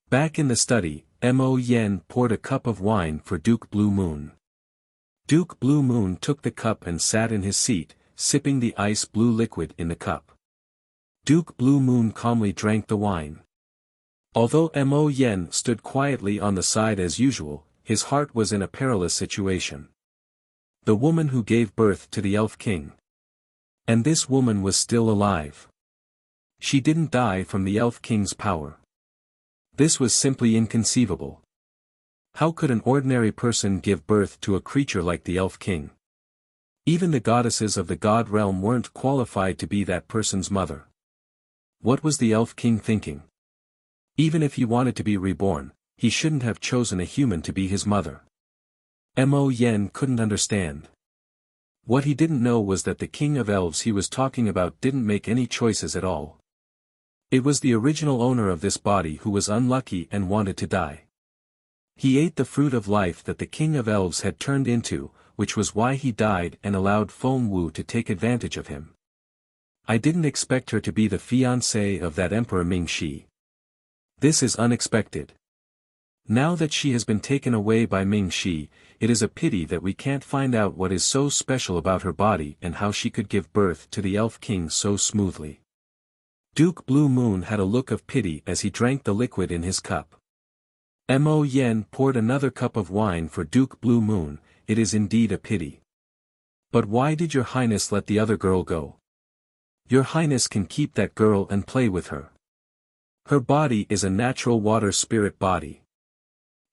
Back in the study, Mo Yen poured a cup of wine for Duke Blue Moon. Duke Blue Moon took the cup and sat in his seat, sipping the ice blue liquid in the cup. Duke Blue Moon calmly drank the wine. Although Mo Yen stood quietly on the side as usual, his heart was in a perilous situation. The woman who gave birth to the Elf King. And this woman was still alive. She didn't die from the Elf King's power. This was simply inconceivable. How could an ordinary person give birth to a creature like the Elf King? Even the goddesses of the god realm weren't qualified to be that person's mother. What was the Elf King thinking? Even if he wanted to be reborn, he shouldn't have chosen a human to be his mother. Mo Yen couldn't understand. What he didn't know was that the king of elves he was talking about didn't make any choices at all. It was the original owner of this body who was unlucky and wanted to die. He ate the fruit of life that the king of elves had turned into, which was why he died and allowed Fengwu to take advantage of him. I didn't expect her to be the fiancée of that Emperor Ming Shi. This is unexpected. Now that she has been taken away by Ming Shi, it is a pity that we can't find out what is so special about her body and how she could give birth to the Elf King so smoothly. Duke Blue Moon had a look of pity as he drank the liquid in his cup. Mo Yen poured another cup of wine for Duke Blue Moon. It is indeed a pity. But why did Your Highness let the other girl go? Your Highness can keep that girl and play with her. Her body is a natural water spirit body.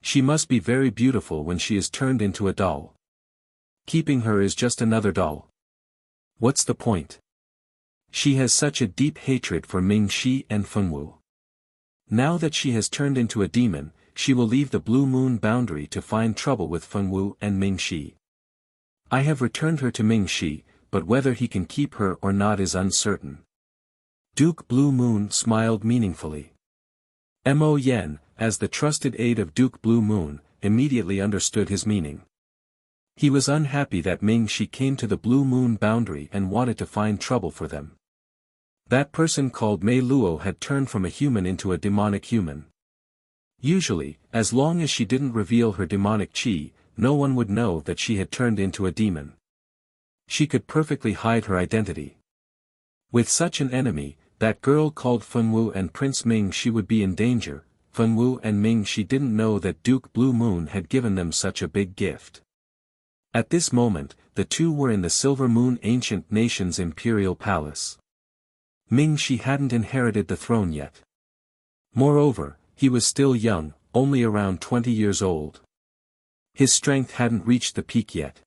She must be very beautiful when she is turned into a doll. Keeping her is just another doll. What's the point? She has such a deep hatred for Ming Shi and Fengwu. Now that she has turned into a demon, she will leave the Blue Moon boundary to find trouble with Fengwu and Mingxi. I have returned her to Mingxi, but whether he can keep her or not is uncertain. Duke Blue Moon smiled meaningfully. Mo Yen, as the trusted aide of Duke Blue Moon, immediately understood his meaning. He was unhappy that Mingxi came to the Blue Moon boundary and wanted to find trouble for them. That person called Mei Luo had turned from a human into a demonic human. Usually, as long as she didn't reveal her demonic qi, no one would know that she had turned into a demon. She could perfectly hide her identity. With such an enemy, that girl called Fengwu and Prince Mingxi would be in danger. Fengwu and Mingxi didn't know that Duke Blue Moon had given them such a big gift. At this moment, the two were in the Silver Moon Ancient Nation's imperial palace. Mingxi hadn't inherited the throne yet. Moreover, he was still young, only around 20 years old. His strength hadn't reached the peak yet.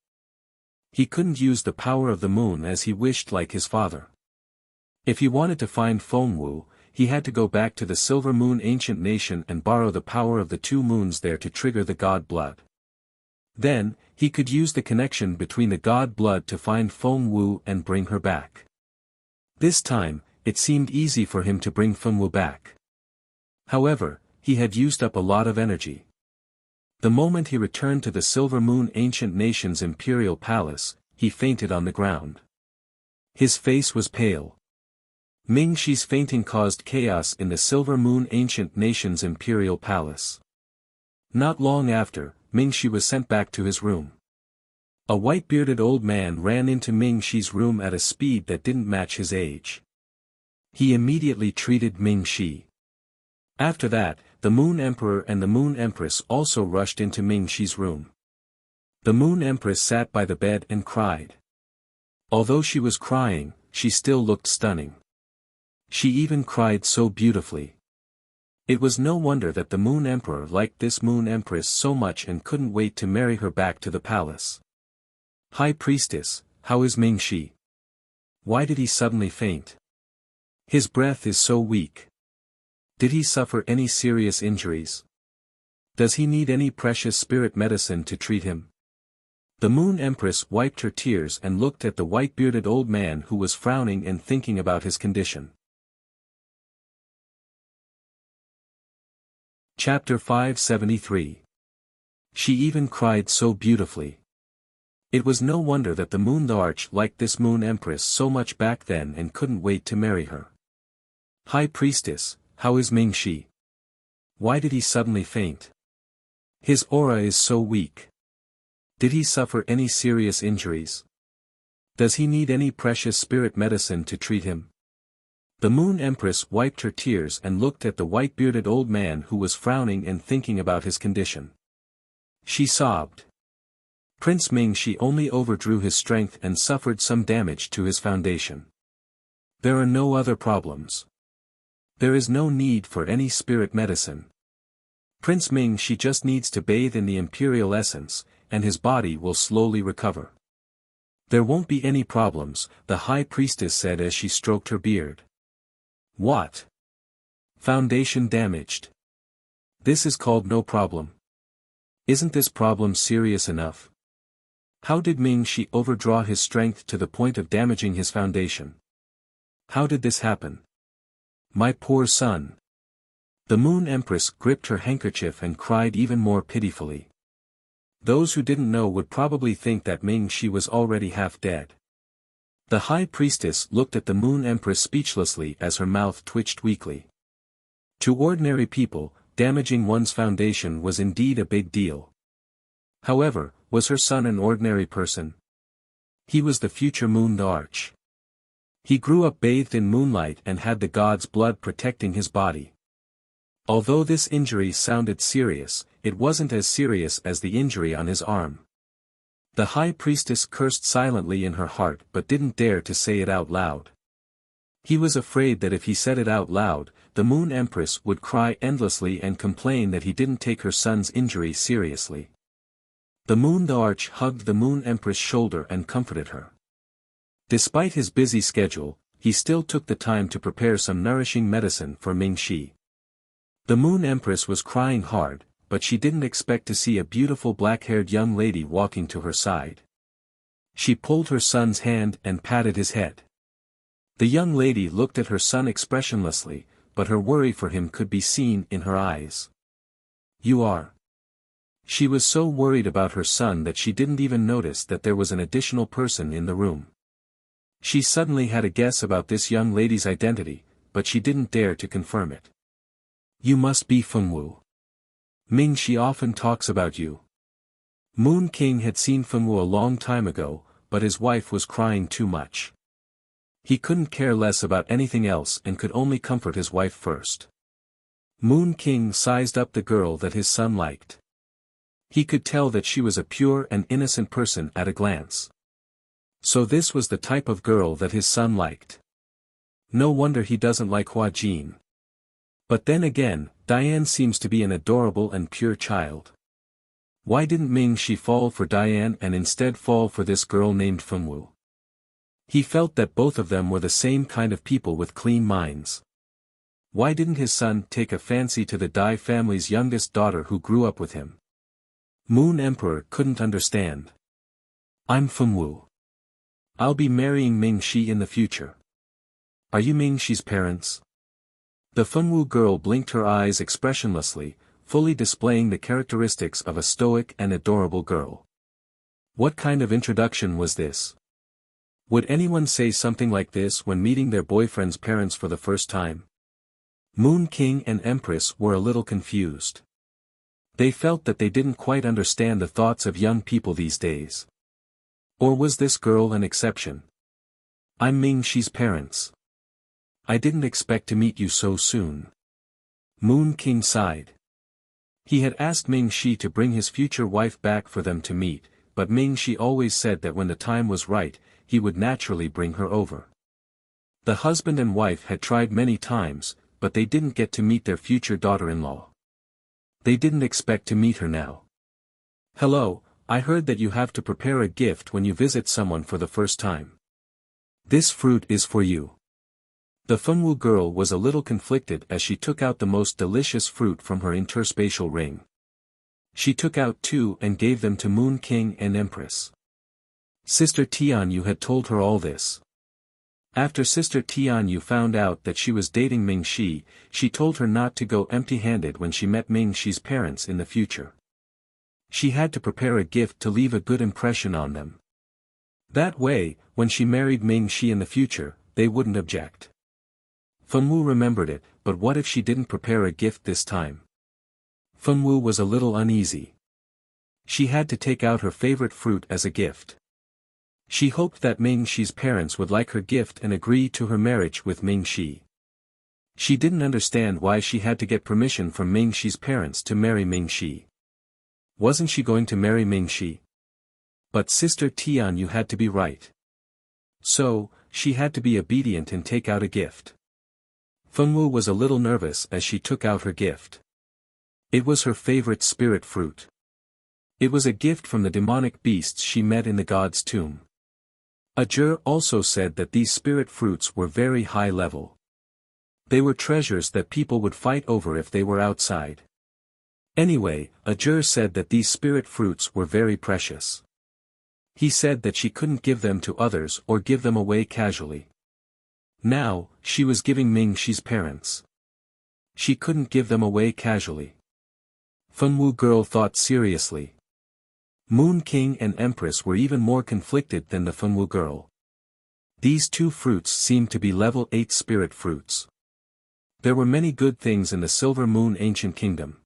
He couldn't use the power of the moon as he wished like his father. If he wanted to find Fengwu, he had to go back to the Silver Moon Ancient Nation and borrow the power of the two moons there to trigger the god blood. Then, he could use the connection between the god blood to find Fengwu and bring her back. This time, it seemed easy for him to bring Fengwu back. However, he had used up a lot of energy. The moment he returned to the Silver Moon Ancient Nation's imperial palace, he fainted on the ground. His face was pale. Mingxi's fainting caused chaos in the Silver Moon Ancient Nation's imperial palace. Not long after, Mingxi was sent back to his room. A white-bearded old man ran into Mingxi's room at a speed that didn't match his age. He immediately treated Mingxi. After that, the Moon Emperor and the Moon Empress also rushed into Mingxi's room. The Moon Empress sat by the bed and cried. Although she was crying, she still looked stunning. She even cried so beautifully. It was no wonder that the Moon Emperor liked this Moon Empress so much and couldn't wait to marry her back to the palace. High Priestess, how is Mingxi? Why did he suddenly faint? His breath is so weak. Did he suffer any serious injuries? Does he need any precious spirit medicine to treat him? The Moon Empress wiped her tears and looked at the white-bearded old man who was frowning and thinking about his condition. Chapter 573. She even cried so beautifully. It was no wonder that the Moon Arch liked this Moon Empress so much back then and couldn't wait to marry her. High Priestess, how is Mingxi? Why did he suddenly faint? His aura is so weak. Did he suffer any serious injuries? Does he need any precious spirit medicine to treat him? The Moon Empress wiped her tears and looked at the white-bearded old man who was frowning and thinking about his condition. She sobbed. Prince Mingxi only overdrew his strength and suffered some damage to his foundation. There are no other problems. There is no need for any spirit medicine. Prince Mingxi just needs to bathe in the imperial essence, and his body will slowly recover. There won't be any problems, the High Priestess said as she stroked her beard. What? Foundation damaged. This is called no problem. Isn't this problem serious enough? How did Mingxi overdraw his strength to the point of damaging his foundation? How did this happen? My poor son. The Moon Empress gripped her handkerchief and cried even more pitifully. Those who didn't know would probably think that Mingxi was already half dead. The High Priestess looked at the Moon Empress speechlessly as her mouth twitched weakly. To ordinary people, damaging one's foundation was indeed a big deal. However, was her son an ordinary person? He was the future Moon Arch. He grew up bathed in moonlight and had the god's blood protecting his body. Although this injury sounded serious, it wasn't as serious as the injury on his arm. The High Priestess cursed silently in her heart but didn't dare to say it out loud. He was afraid that if he said it out loud, the Moon Empress would cry endlessly and complain that he didn't take her son's injury seriously. The Moon Arch hugged the Moon Empress' shoulder and comforted her. Despite his busy schedule, he still took the time to prepare some nourishing medicine for Mingxi. The Moon Empress was crying hard, but she didn't expect to see a beautiful black-haired young lady walking to her side. She pulled her son's hand and patted his head. The young lady looked at her son expressionlessly, but her worry for him could be seen in her eyes. "You are." She was so worried about her son that she didn't even notice that there was an additional person in the room. She suddenly had a guess about this young lady's identity, but she didn't dare to confirm it. "You must be Fengwu. Mingxi often talks about you." Moon King had seen Fengwu a long time ago, but his wife was crying too much. He couldn't care less about anything else and could only comfort his wife first. Moon King sized up the girl that his son liked. He could tell that she was a pure and innocent person at a glance. So this was the type of girl that his son liked. No wonder he doesn't like Hua Jin. But then again, Diane seems to be an adorable and pure child. Why didn't Mingxi fall for Diane and instead fall for this girl named Fengwu? He felt that both of them were the same kind of people with clean minds. Why didn't his son take a fancy to the Dai family's youngest daughter who grew up with him? Moon Emperor couldn't understand. "I'm Fengwu. I'll be marrying Mingxi in the future. Are you Mingxi's parents?" The Fengwu girl blinked her eyes expressionlessly, fully displaying the characteristics of a stoic and adorable girl. What kind of introduction was this? Would anyone say something like this when meeting their boyfriend's parents for the first time? Moon King and Empress were a little confused. They felt that they didn't quite understand the thoughts of young people these days. Or was this girl an exception? "I'm Mingxi's parents. I didn't expect to meet you so soon." Moon King sighed. He had asked Mingxi to bring his future wife back for them to meet, but Mingxi always said that when the time was right, he would naturally bring her over. The husband and wife had tried many times, but they didn't get to meet their future daughter-in-law. They didn't expect to meet her now. "Hello, I heard that you have to prepare a gift when you visit someone for the first time. This fruit is for you." The Fengwu girl was a little conflicted as she took out the most delicious fruit from her interspatial ring. She took out two and gave them to Moon King and Empress. Sister Tianyu had told her all this. After Sister Tianyu found out that she was dating Mingxi, she told her not to go empty-handed when she met Mingxi's parents in the future. She had to prepare a gift to leave a good impression on them. That way, when she married Mingxi in the future, they wouldn't object. Fengwu remembered it, but what if she didn't prepare a gift this time? Fengwu was a little uneasy. She had to take out her favorite fruit as a gift. She hoped that Mingxi's parents would like her gift and agree to her marriage with Mingxi. She didn't understand why she had to get permission from Mingxi's parents to marry Mingxi. Wasn't she going to marry Mingxi? But Sister Tianyu had to be right. So, she had to be obedient and take out a gift. Fengwu was a little nervous as she took out her gift. It was her favorite spirit fruit. It was a gift from the demonic beasts she met in the god's tomb. Ajur also said that these spirit fruits were very high level. They were treasures that people would fight over if they were outside. Anyway, Ajur said that these spirit fruits were very precious. He said that she couldn't give them to others or give them away casually. Now, she was giving Mingxi's parents. She couldn't give them away casually. Fengwu girl thought seriously. Moon King and Empress were even more conflicted than the Fengwu girl. These two fruits seemed to be level 8 spirit fruits. There were many good things in the Silver Moon Ancient Kingdom.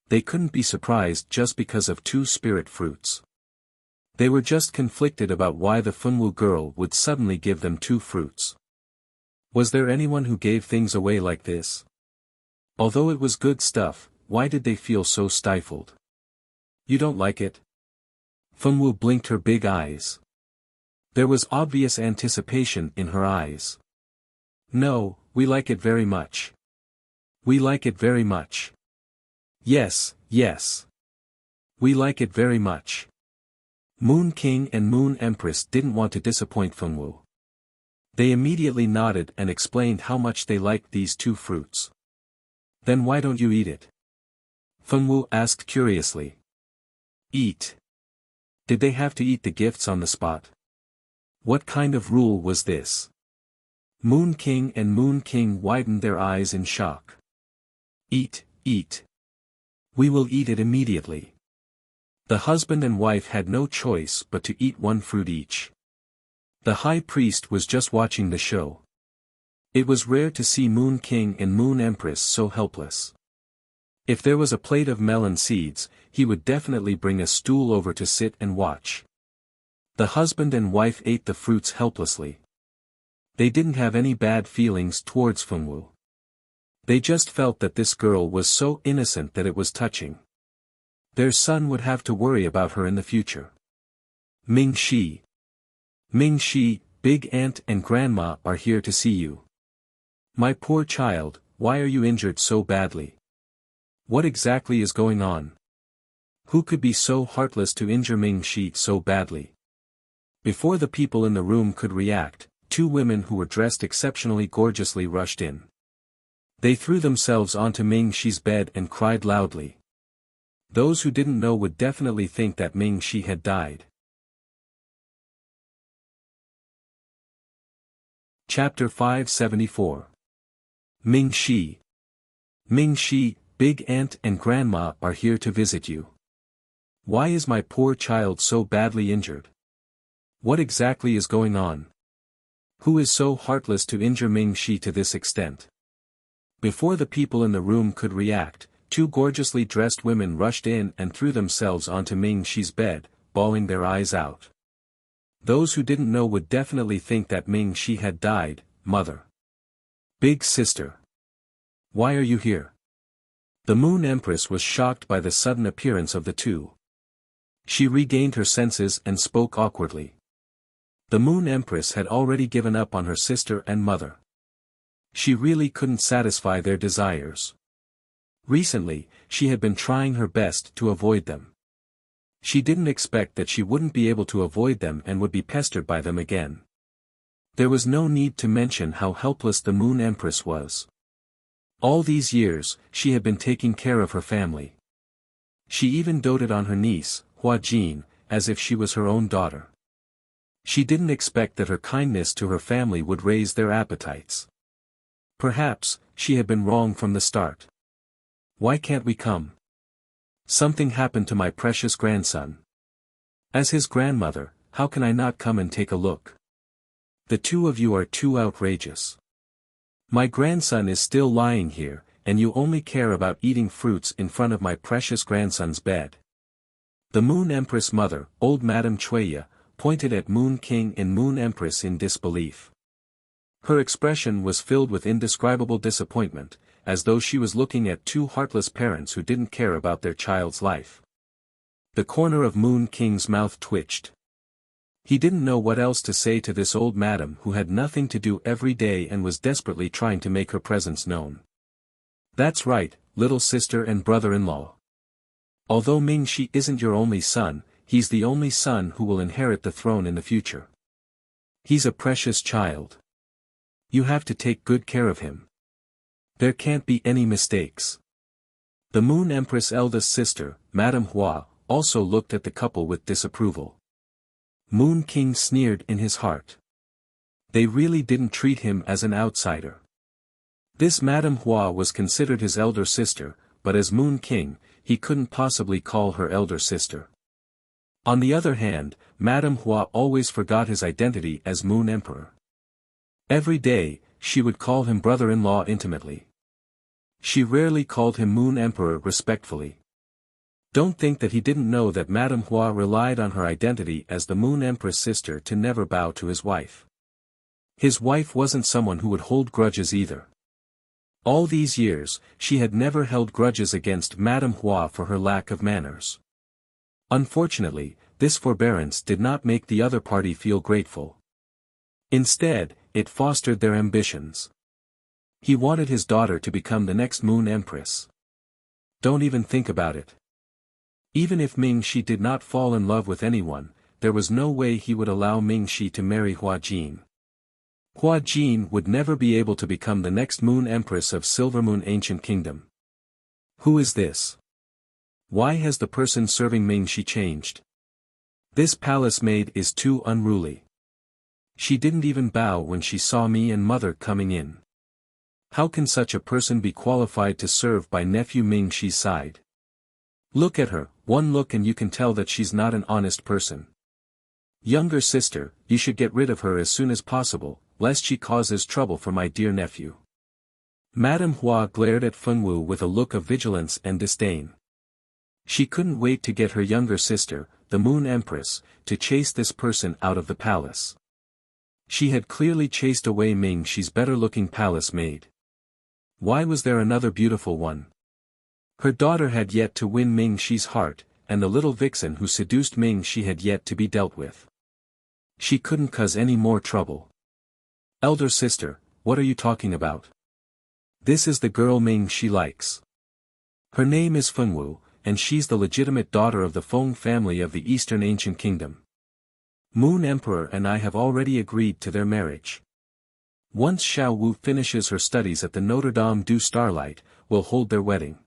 They couldn't be surprised just because of 2 spirit fruits. They were just conflicted about why the Fengwu girl would suddenly give them 2 fruits. Was there anyone who gave things away like this? Although it was good stuff, why did they feel so stifled? You don't like it? Fengwu blinked her big eyes. There was obvious anticipation in her eyes. No, we like it very much. We like it very much. Yes, yes. We like it very much. Moon King and Moon Empress didn't want to disappoint Fengwu. They immediately nodded and explained how much they liked these 2 fruits. Then why don't you eat it? Fengwu asked curiously. Eat? Did they have to eat the gifts on the spot? What kind of rule was this? Moon King and Moon King widened their eyes in shock. Eat, eat. We will eat it immediately. The husband and wife had no choice but to eat one fruit each. The high priest was just watching the show. It was rare to see Moon King and Moon Empress so helpless. If there was a plate of melon seeds, he would definitely bring a stool over to sit and watch. The husband and wife ate the fruits helplessly. They didn't have any bad feelings towards Fengwu. They just felt that this girl was so innocent that it was touching. Their son would have to worry about her in the future. Ming Shi. Ming Shi, Big Aunt and Grandma are here to see you. My poor child, why are you injured so badly? What exactly is going on? Who could be so heartless to injure Ming Shi so badly? Before the people in the room could react, two women who were dressed exceptionally gorgeously rushed in. They threw themselves onto Ming Shi's bed and cried loudly. Those who didn't know would definitely think that Ming Shi had died. Chapter 574. Ming Shi. Ming Shi, Big Aunt and Grandma are here to visit you. Why is my poor child so badly injured? What exactly is going on? Who is so heartless to injure Ming Shi to this extent? Before the people in the room could react, two gorgeously dressed women rushed in and threw themselves onto Ming Shi's bed, bawling their eyes out. Those who didn't know would definitely think that Ming Shi had died. Mother. Big sister. Why are you here? The Moon Empress was shocked by the sudden appearance of the two. She regained her senses and spoke awkwardly. The Moon Empress had already given up on her sister and mother. She really couldn't satisfy their desires. Recently, she had been trying her best to avoid them. She didn't expect that she wouldn't be able to avoid them and would be pestered by them again. There was no need to mention how helpless the Moon Empress was. All these years, she had been taking care of her family. She even doted on her niece, Hua Jin, as if she was her own daughter. She didn't expect that her kindness to her family would raise their appetites. Perhaps, she had been wrong from the start. Why can't we come? Something happened to my precious grandson. As his grandmother, how can I not come and take a look? The two of you are too outrageous. My grandson is still lying here, and you only care about eating fruits in front of my precious grandson's bed. The Moon Empress mother, old Madame Chueya, pointed at Moon King and Moon Empress in disbelief. Her expression was filled with indescribable disappointment, as though she was looking at two heartless parents who didn't care about their child's life. The corner of Moon King's mouth twitched. He didn't know what else to say to this old madam who had nothing to do every day and was desperately trying to make her presence known. That's right, little sister and brother-in-law. Although Ming Shi isn't your only son, he's the only son who will inherit the throne in the future. He's a precious child. You have to take good care of him. There can't be any mistakes. The Moon Empress' eldest sister, Madame Hua, also looked at the couple with disapproval. Moon King sneered in his heart. They really didn't treat him as an outsider. This Madame Hua was considered his elder sister, but as Moon King, he couldn't possibly call her elder sister. On the other hand, Madame Hua always forgot his identity as Moon Emperor. Every day, she would call him brother-in-law intimately. She rarely called him Moon Emperor respectfully. Don't think that he didn't know that Madame Hua relied on her identity as the Moon Empress sister to never bow to his wife. His wife wasn't someone who would hold grudges either. All these years, she had never held grudges against Madame Hua for her lack of manners. Unfortunately, this forbearance did not make the other party feel grateful. Instead, it fostered their ambitions. He wanted his daughter to become the next Moon Empress. Don't even think about it. Even if Ming Shi did not fall in love with anyone, there was no way he would allow Ming Shi to marry Hua Jin. Hua Jin would never be able to become the next Moon Empress of Silver Moon Ancient Kingdom. Who is this? Why has the person serving Mingxi changed? This palace maid is too unruly. She didn't even bow when she saw me and mother coming in. How can such a person be qualified to serve by nephew Mingxi's side? Look at her, one look and you can tell that she's not an honest person. Younger sister, you should get rid of her as soon as possible, lest she causes trouble for my dear nephew. Madame Hua glared at Fengwu with a look of vigilance and disdain. She couldn't wait to get her younger sister, the Moon Empress, to chase this person out of the palace. She had clearly chased away Mingxi's better-looking palace maid. Why was there another beautiful one? Her daughter had yet to win Mingxi's heart, and the little vixen who seduced Mingxi had yet to be dealt with. She couldn't cause any more trouble. Elder sister, what are you talking about? This is the girl Mingxi likes. Her name is Fengwu, and she's the legitimate daughter of the Feng family of the Eastern Ancient Kingdom. Moon Emperor and I have already agreed to their marriage. Once Xiao Wu finishes her studies at the Notre Dame du Starlight, we'll hold their wedding.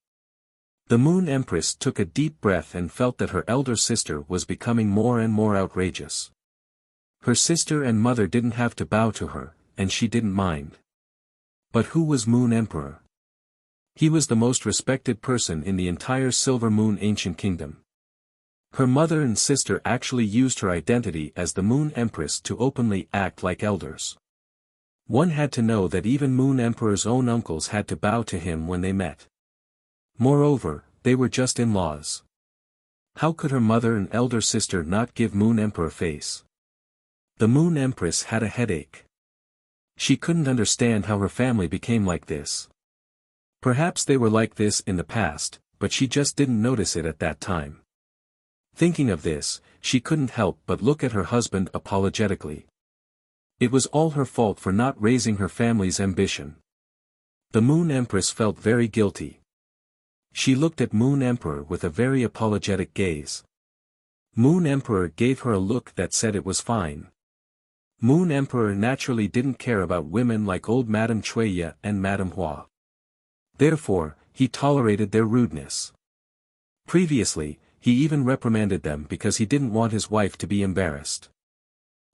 The Moon Empress took a deep breath and felt that her elder sister was becoming more and more outrageous. Her sister and mother didn't have to bow to her, and she didn't mind. But who was Moon Emperor? He was the most respected person in the entire Silver Moon Ancient Kingdom. Her mother and sister actually used her identity as the Moon Empress to openly act like elders. One had to know that even Moon Emperor's own uncles had to bow to him when they met. Moreover, they were just in-laws. How could her mother and elder sister not give Moon Emperor face? The Moon Empress had a headache. She couldn't understand how her family became like this. Perhaps they were like this in the past, but she just didn't notice it at that time. Thinking of this, she couldn't help but look at her husband apologetically. It was all her fault for not raising her family's ambition. The Moon Empress felt very guilty. She looked at Moon Emperor with a very apologetic gaze. Moon Emperor gave her a look that said it was fine. Moon Emperor naturally didn't care about women like old Madame Chueya and Madame Hua. Therefore, he tolerated their rudeness. Previously, he even reprimanded them because he didn't want his wife to be embarrassed.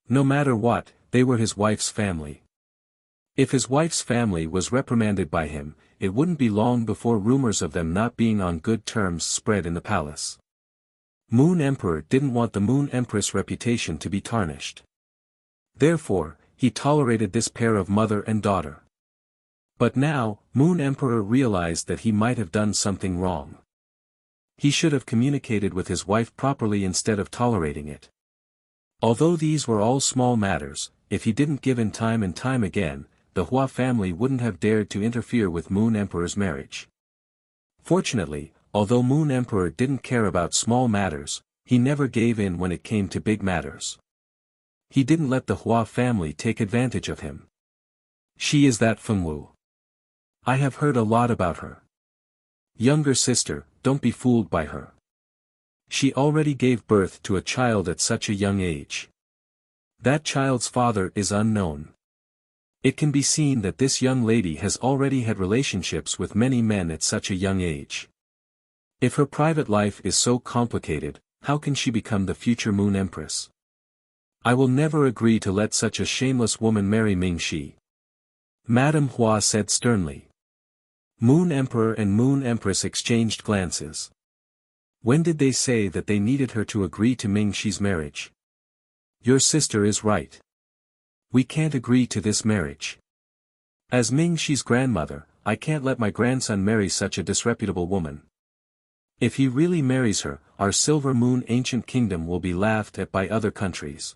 No matter what, they were his wife's family. If his wife's family was reprimanded by him, it wouldn't be long before rumors of them not being on good terms spread in the palace. Moon Emperor didn't want the Moon Empress' reputation to be tarnished. Therefore, he tolerated this pair of mother and daughter. But now, Moon Emperor realized that he might have done something wrong. He should have communicated with his wife properly instead of tolerating it. Although these were all small matters, if he didn't give in time and time again, the Hua family wouldn't have dared to interfere with Moon Emperor's marriage. Fortunately, although Moon Emperor didn't care about small matters, he never gave in when it came to big matters. He didn't let the Hua family take advantage of him. She is that Fengwu. I have heard a lot about her. Younger sister, don't be fooled by her. She already gave birth to a child at such a young age. That child's father is unknown. It can be seen that this young lady has already had relationships with many men at such a young age. If her private life is so complicated, how can she become the future Moon Empress? I will never agree to let such a shameless woman marry Mingxi. Madame Hua said sternly. Moon Emperor and Moon Empress exchanged glances. When did they say that they needed her to agree to Mingxi's marriage? Your sister is right. We can't agree to this marriage. As Mingxi's grandmother, I can't let my grandson marry such a disreputable woman. If he really marries her, our Silver Moon Ancient Kingdom will be laughed at by other countries.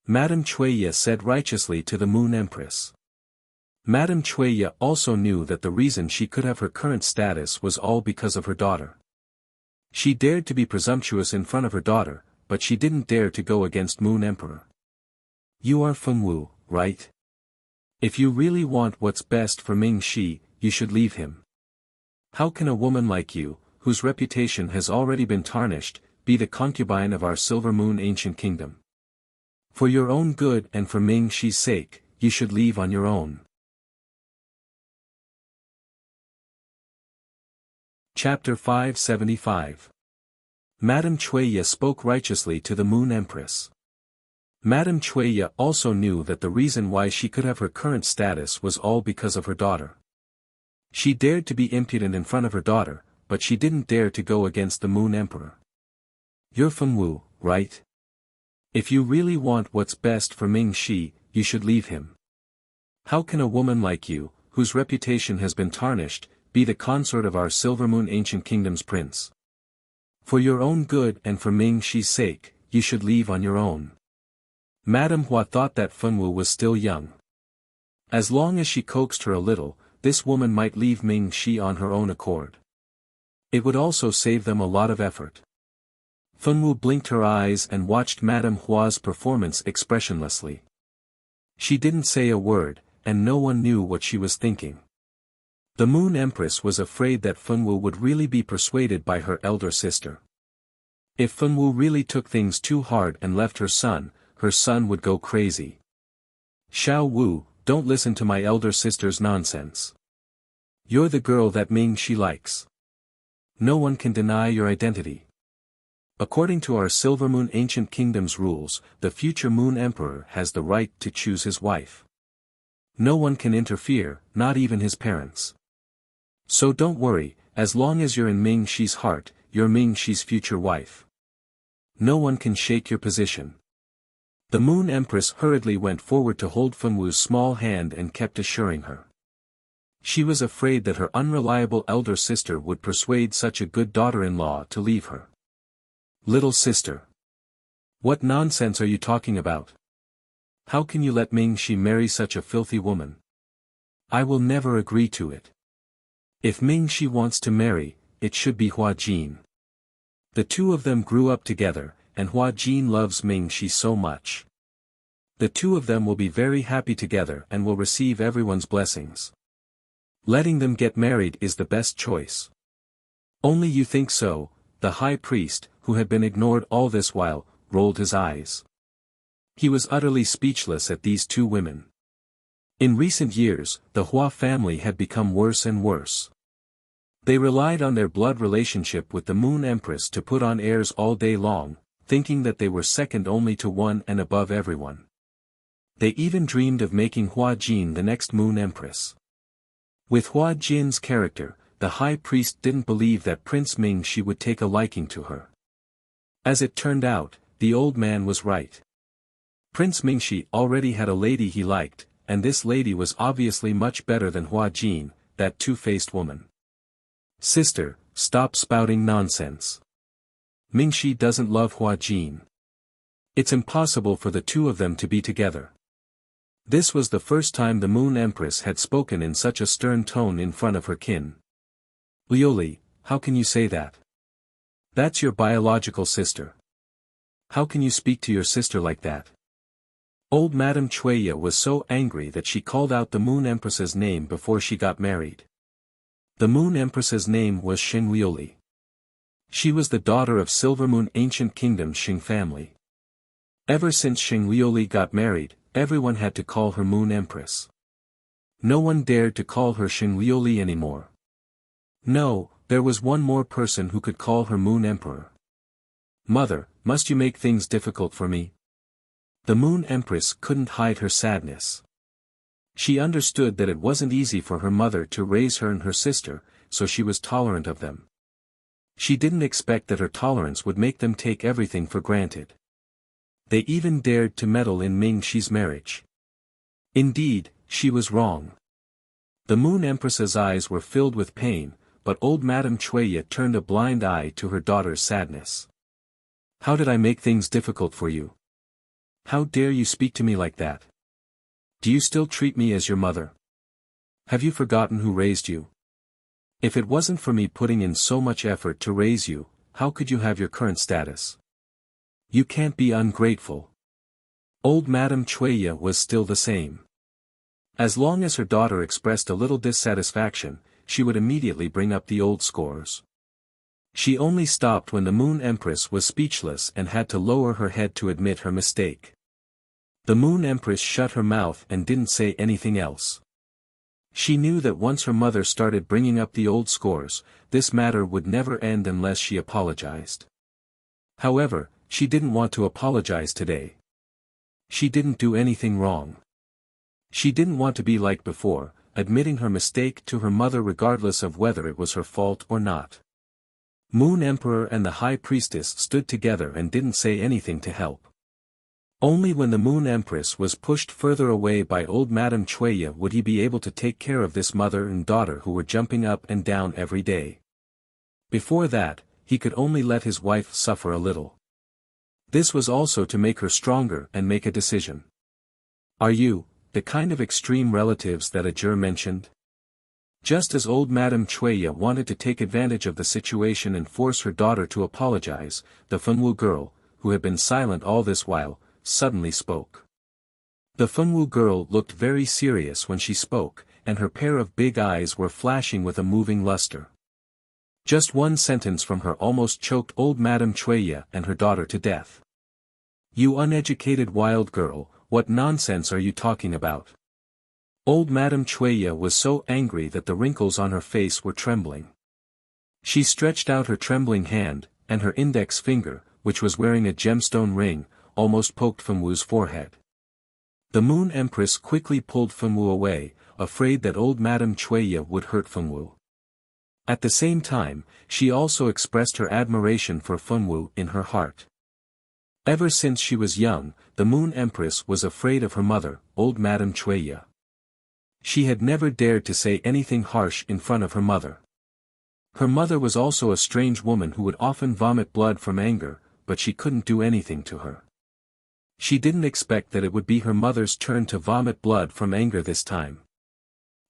Madame Chueya said righteously to the Moon Empress. Madame Chueya also knew that the reason she could have her current status was all because of her daughter. She dared to be presumptuous in front of her daughter, but she didn't dare to go against Moon Emperor. You are Fengwu, right? If you really want what's best for Mingxi, you should leave him. How can a woman like you, whose reputation has already been tarnished, be the concubine of our Silver Moon Ancient Kingdom? For your own good and for Mingxi's sake, you should leave on your own. Chapter 575. Madame Chueya spoke righteously to the Moon Empress. Madame Chueya also knew that the reason why she could have her current status was all because of her daughter. She dared to be impudent in front of her daughter, but she didn't dare to go against the Moon Emperor. You're Fengwu, right? If you really want what's best for Ming Shi, you should leave him. How can a woman like you, whose reputation has been tarnished, be the consort of our Silver Moon Ancient Kingdom's prince? For your own good and for Ming Shi's sake, you should leave on your own. Madame Hua thought that Fengwu was still young. As long as she coaxed her a little, this woman might leave Ming Shi on her own accord. It would also save them a lot of effort. Fengwu blinked her eyes and watched Madame Hua's performance expressionlessly. She didn't say a word, and no one knew what she was thinking. The Moon Empress was afraid that Fengwu would really be persuaded by her elder sister. If Fengwu really took things too hard and left her son would go crazy. Xiao Wu, don't listen to my elder sister's nonsense. You're the girl that Ming Shi likes. No one can deny your identity. According to our Silver Moon Ancient Kingdom's rules, the future Moon Emperor has the right to choose his wife. No one can interfere, not even his parents. So don't worry, as long as you're in Ming Shi's heart, you're Ming Shi's future wife. No one can shake your position. The Moon Empress hurriedly went forward to hold Fengwu's small hand and kept assuring her. She was afraid that her unreliable elder sister would persuade such a good daughter-in-law to leave her. Little sister. What nonsense are you talking about? How can you let Ming Shi marry such a filthy woman? I will never agree to it. If Ming Shi wants to marry, it should be Hua Jin. The two of them grew up together, and Hua Jin loves Ming Shi so much. The two of them will be very happy together and will receive everyone's blessings. Letting them get married is the best choice. Only you think so. The high priest, who had been ignored all this while, rolled his eyes. He was utterly speechless at these two women. In recent years, the Hua family had become worse and worse. They relied on their blood relationship with the Moon Empress to put on airs all day long, thinking that they were second only to one and above everyone. They even dreamed of making Hua Jin the next Moon Empress. With Hua Jin's character, the high priest didn't believe that Prince Ming Shi would take a liking to her. As it turned out, the old man was right. Prince Ming Shi already had a lady he liked, and this lady was obviously much better than Hua Jin, that two-faced woman. Sister, stop spouting nonsense. Ming Shi doesn't love Hua Jin. It's impossible for the two of them to be together. This was the first time the Moon Empress had spoken in such a stern tone in front of her kin. Liuli, how can you say that? That's your biological sister. How can you speak to your sister like that? Old Madame Chueya was so angry that she called out the Moon Empress's name before she got married. The Moon Empress's name was Liuli. She was the daughter of Silver Moon Ancient Kingdom's Xing family. Ever since Liuli got married, everyone had to call her Moon Empress. No one dared to call her Liuli anymore. No, there was one more person who could call her Moon Emperor. Mother, must you make things difficult for me? The Moon Empress couldn't hide her sadness. She understood that it wasn't easy for her mother to raise her and her sister, so she was tolerant of them. She didn't expect that her tolerance would make them take everything for granted. They even dared to meddle in Ming Shi's marriage. Indeed, she was wrong. The Moon Empress's eyes were filled with pain, but old Madame Chueya turned a blind eye to her daughter's sadness. How did I make things difficult for you? How dare you speak to me like that? Do you still treat me as your mother? Have you forgotten who raised you? If it wasn't for me putting in so much effort to raise you, how could you have your current status? You can't be ungrateful. Old Madame Chueya was still the same. As long as her daughter expressed a little dissatisfaction, she would immediately bring up the old scores. She only stopped when the Moon Empress was speechless and had to lower her head to admit her mistake. The Moon Empress shut her mouth and didn't say anything else. She knew that once her mother started bringing up the old scores, this matter would never end unless she apologized. However, she didn't want to apologize today. She didn't do anything wrong. She didn't want to be like before, admitting her mistake to her mother regardless of whether it was her fault or not. Moon Emperor and the High Priestess stood together and didn't say anything to help. Only when the Moon Empress was pushed further away by old Madame Chueya would he be able to take care of this mother and daughter who were jumping up and down every day. Before that, he could only let his wife suffer a little. This was also to make her stronger and make a decision. Are you the kind of extreme relatives that Ajur mentioned? Just as old Madame Chueya wanted to take advantage of the situation and force her daughter to apologize, the Fengwu girl, who had been silent all this while, suddenly spoke. The Fengwu girl looked very serious when she spoke, and her pair of big eyes were flashing with a moving luster. Just one sentence from her almost choked old Madame Chueya and her daughter to death. You uneducated wild girl, what nonsense are you talking about? Old Madame Chueya was so angry that the wrinkles on her face were trembling. She stretched out her trembling hand, and her index finger, which was wearing a gemstone ring, almost poked Fengwu's forehead. The Moon Empress quickly pulled Fengwu away, afraid that old Madame Chueya would hurt Fengwu. At the same time, she also expressed her admiration for Fengwu in her heart. Ever since she was young, the Moon Empress was afraid of her mother, old Madame Chueya. She had never dared to say anything harsh in front of her mother. Her mother was also a strange woman who would often vomit blood from anger, but she couldn't do anything to her. She didn't expect that it would be her mother's turn to vomit blood from anger this time.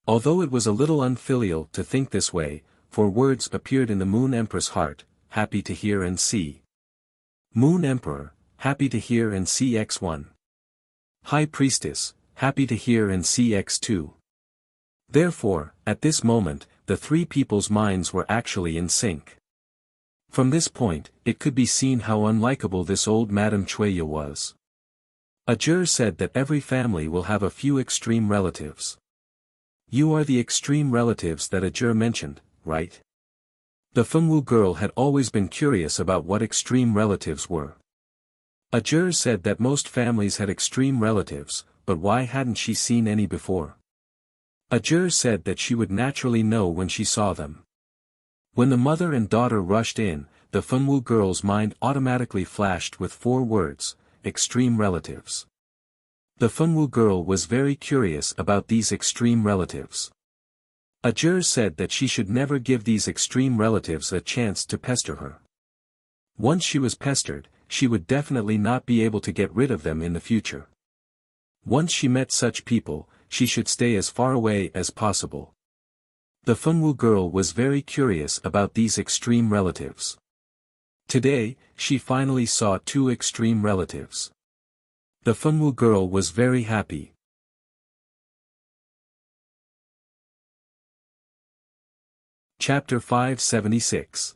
Although it was a little unfilial to think this way, for words appeared in the Moon Empress' heart, happy to hear and see. Moon Emperor, happy to hear and see X1. High Priestess, happy to hear and see X2. Therefore, at this moment, the three people's minds were actually in sync. From this point, it could be seen how unlikable this old Madame Chueya was. Ajur said that every family will have a few extreme relatives. You are the extreme relatives that Ajur mentioned, right? The Fengwu girl had always been curious about what extreme relatives were. Ajur said that most families had extreme relatives, but why hadn't she seen any before? Ajur said that she would naturally know when she saw them. When the mother and daughter rushed in, the Fengwu girl's mind automatically flashed with 4 words, extreme relatives. The Fengwu girl was very curious about these extreme relatives. Ajur said that she should never give these extreme relatives a chance to pester her. Once she was pestered, she would definitely not be able to get rid of them in the future. Once she met such people, she should stay as far away as possible. The Fengwu girl was very curious about these extreme relatives. Today, she finally saw 2 extreme relatives. The Fengwu girl was very happy. Chapter 576.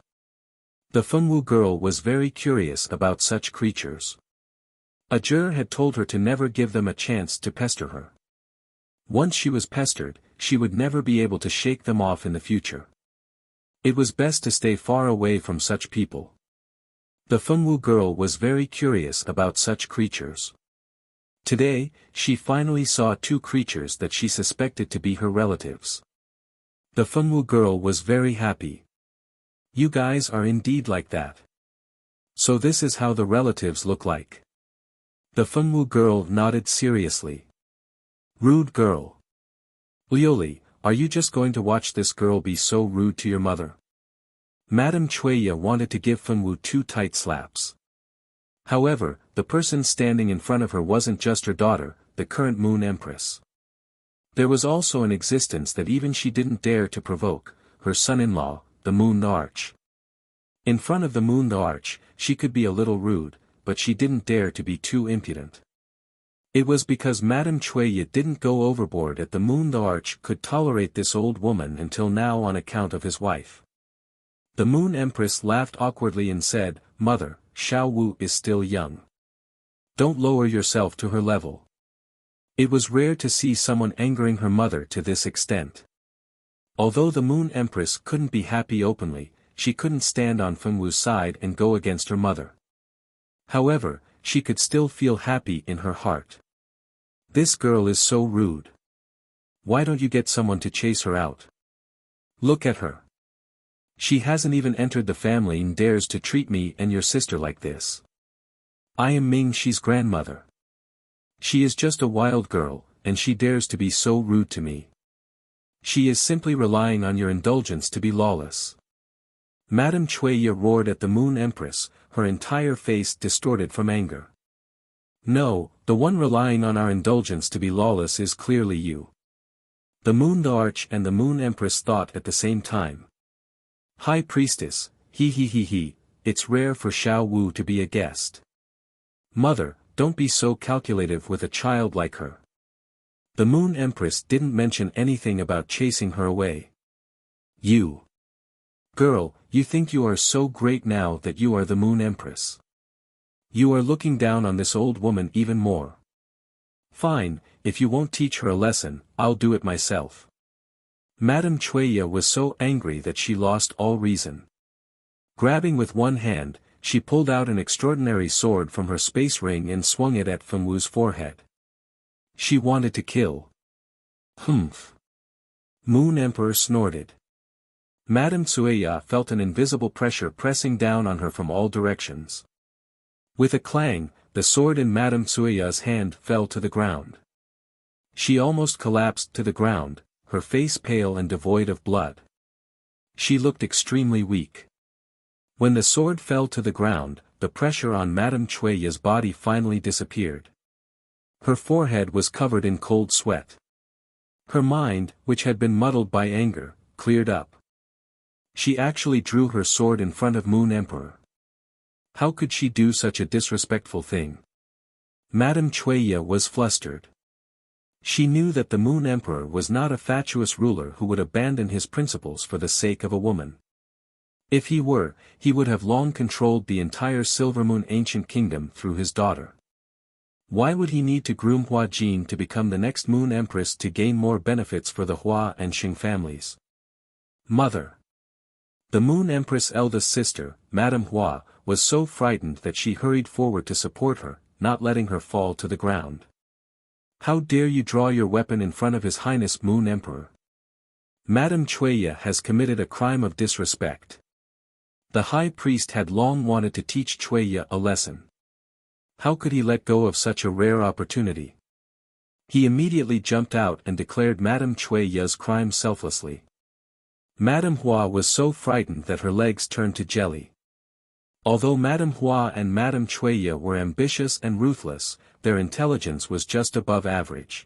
The Fengwu girl was very curious about such creatures. Ajur had told her to never give them a chance to pester her. Once she was pestered, she would never be able to shake them off in the future. It was best to stay far away from such people. The Fengwu girl was very curious about such creatures. Today, she finally saw 2 creatures that she suspected to be her relatives. The Fengwu girl was very happy. You guys are indeed like that. So this is how the relatives look like. The Fengwu girl nodded seriously. Rude girl. Lioli, are you just going to watch this girl be so rude to your mother? Madame Chueya wanted to give Fengwu 2 tight slaps. However, the person standing in front of her wasn't just her daughter, the current Moon Empress. There was also an existence that even she didn't dare to provoke, her son-in-law, the Moon Arch. In front of the Moon Arch, she could be a little rude, but she didn't dare to be too impudent. It was because Madame Chueya didn't go overboard at the Moon Arch could tolerate this old woman until now on account of his wife. The Moon Empress laughed awkwardly and said, Mother, Xiao Wu is still young. Don't lower yourself to her level. It was rare to see someone angering her mother to this extent. Although the Moon Empress couldn't be happy openly, she couldn't stand on Fengwu's side and go against her mother. However, she could still feel happy in her heart. This girl is so rude. Why don't you get someone to chase her out? Look at her. She hasn't even entered the family and dares to treat me and your sister like this. I am Ming-Shi's grandmother. She is just a wild girl, and she dares to be so rude to me. She is simply relying on your indulgence to be lawless. Madame Chueya roared at the Moon Empress, her entire face distorted from anger. No, the one relying on our indulgence to be lawless is clearly you. The Moon Arch and the Moon Empress thought at the same time. High Priestess, he, it's rare for Xiao Wu to be a guest. Mother, don't be so calculative with a child like her. The Moon Empress didn't mention anything about chasing her away. You. Girl, you think you are so great now that you are the Moon Empress. You are looking down on this old woman even more. Fine, if you won't teach her a lesson, I'll do it myself. Madame Chueya was so angry that she lost all reason. Grabbing with one hand, she pulled out an extraordinary sword from her space ring and swung it at Fengwu's forehead. She wanted to kill. Humph. Moon Emperor snorted. Madame Chueya felt an invisible pressure pressing down on her from all directions. With a clang, the sword in Madame Chueya's hand fell to the ground. She almost collapsed to the ground, her face pale and devoid of blood. She looked extremely weak. When the sword fell to the ground, the pressure on Madame Chueya's body finally disappeared. Her forehead was covered in cold sweat. Her mind, which had been muddled by anger, cleared up. She actually drew her sword in front of Moon Emperor. How could she do such a disrespectful thing? Madame Chueya was flustered. She knew that the Moon Emperor was not a fatuous ruler who would abandon his principles for the sake of a woman. If he were, he would have long controlled the entire Silver Moon ancient kingdom through his daughter. Why would he need to groom Hua Jin to become the next Moon Empress to gain more benefits for the Hua and Xing families? Mother. The Moon Empress' eldest sister, Madame Hua, was so frightened that she hurried forward to support her, not letting her fall to the ground. How dare you draw your weapon in front of His Highness Moon Emperor? Madame Chueya has committed a crime of disrespect. The High Priest had long wanted to teach Chueya a lesson. How could he let go of such a rare opportunity? He immediately jumped out and declared Madame Chueya's crime selflessly. Madame Hua was so frightened that her legs turned to jelly. Although Madame Hua and Madame Chueya were ambitious and ruthless, their intelligence was just above average.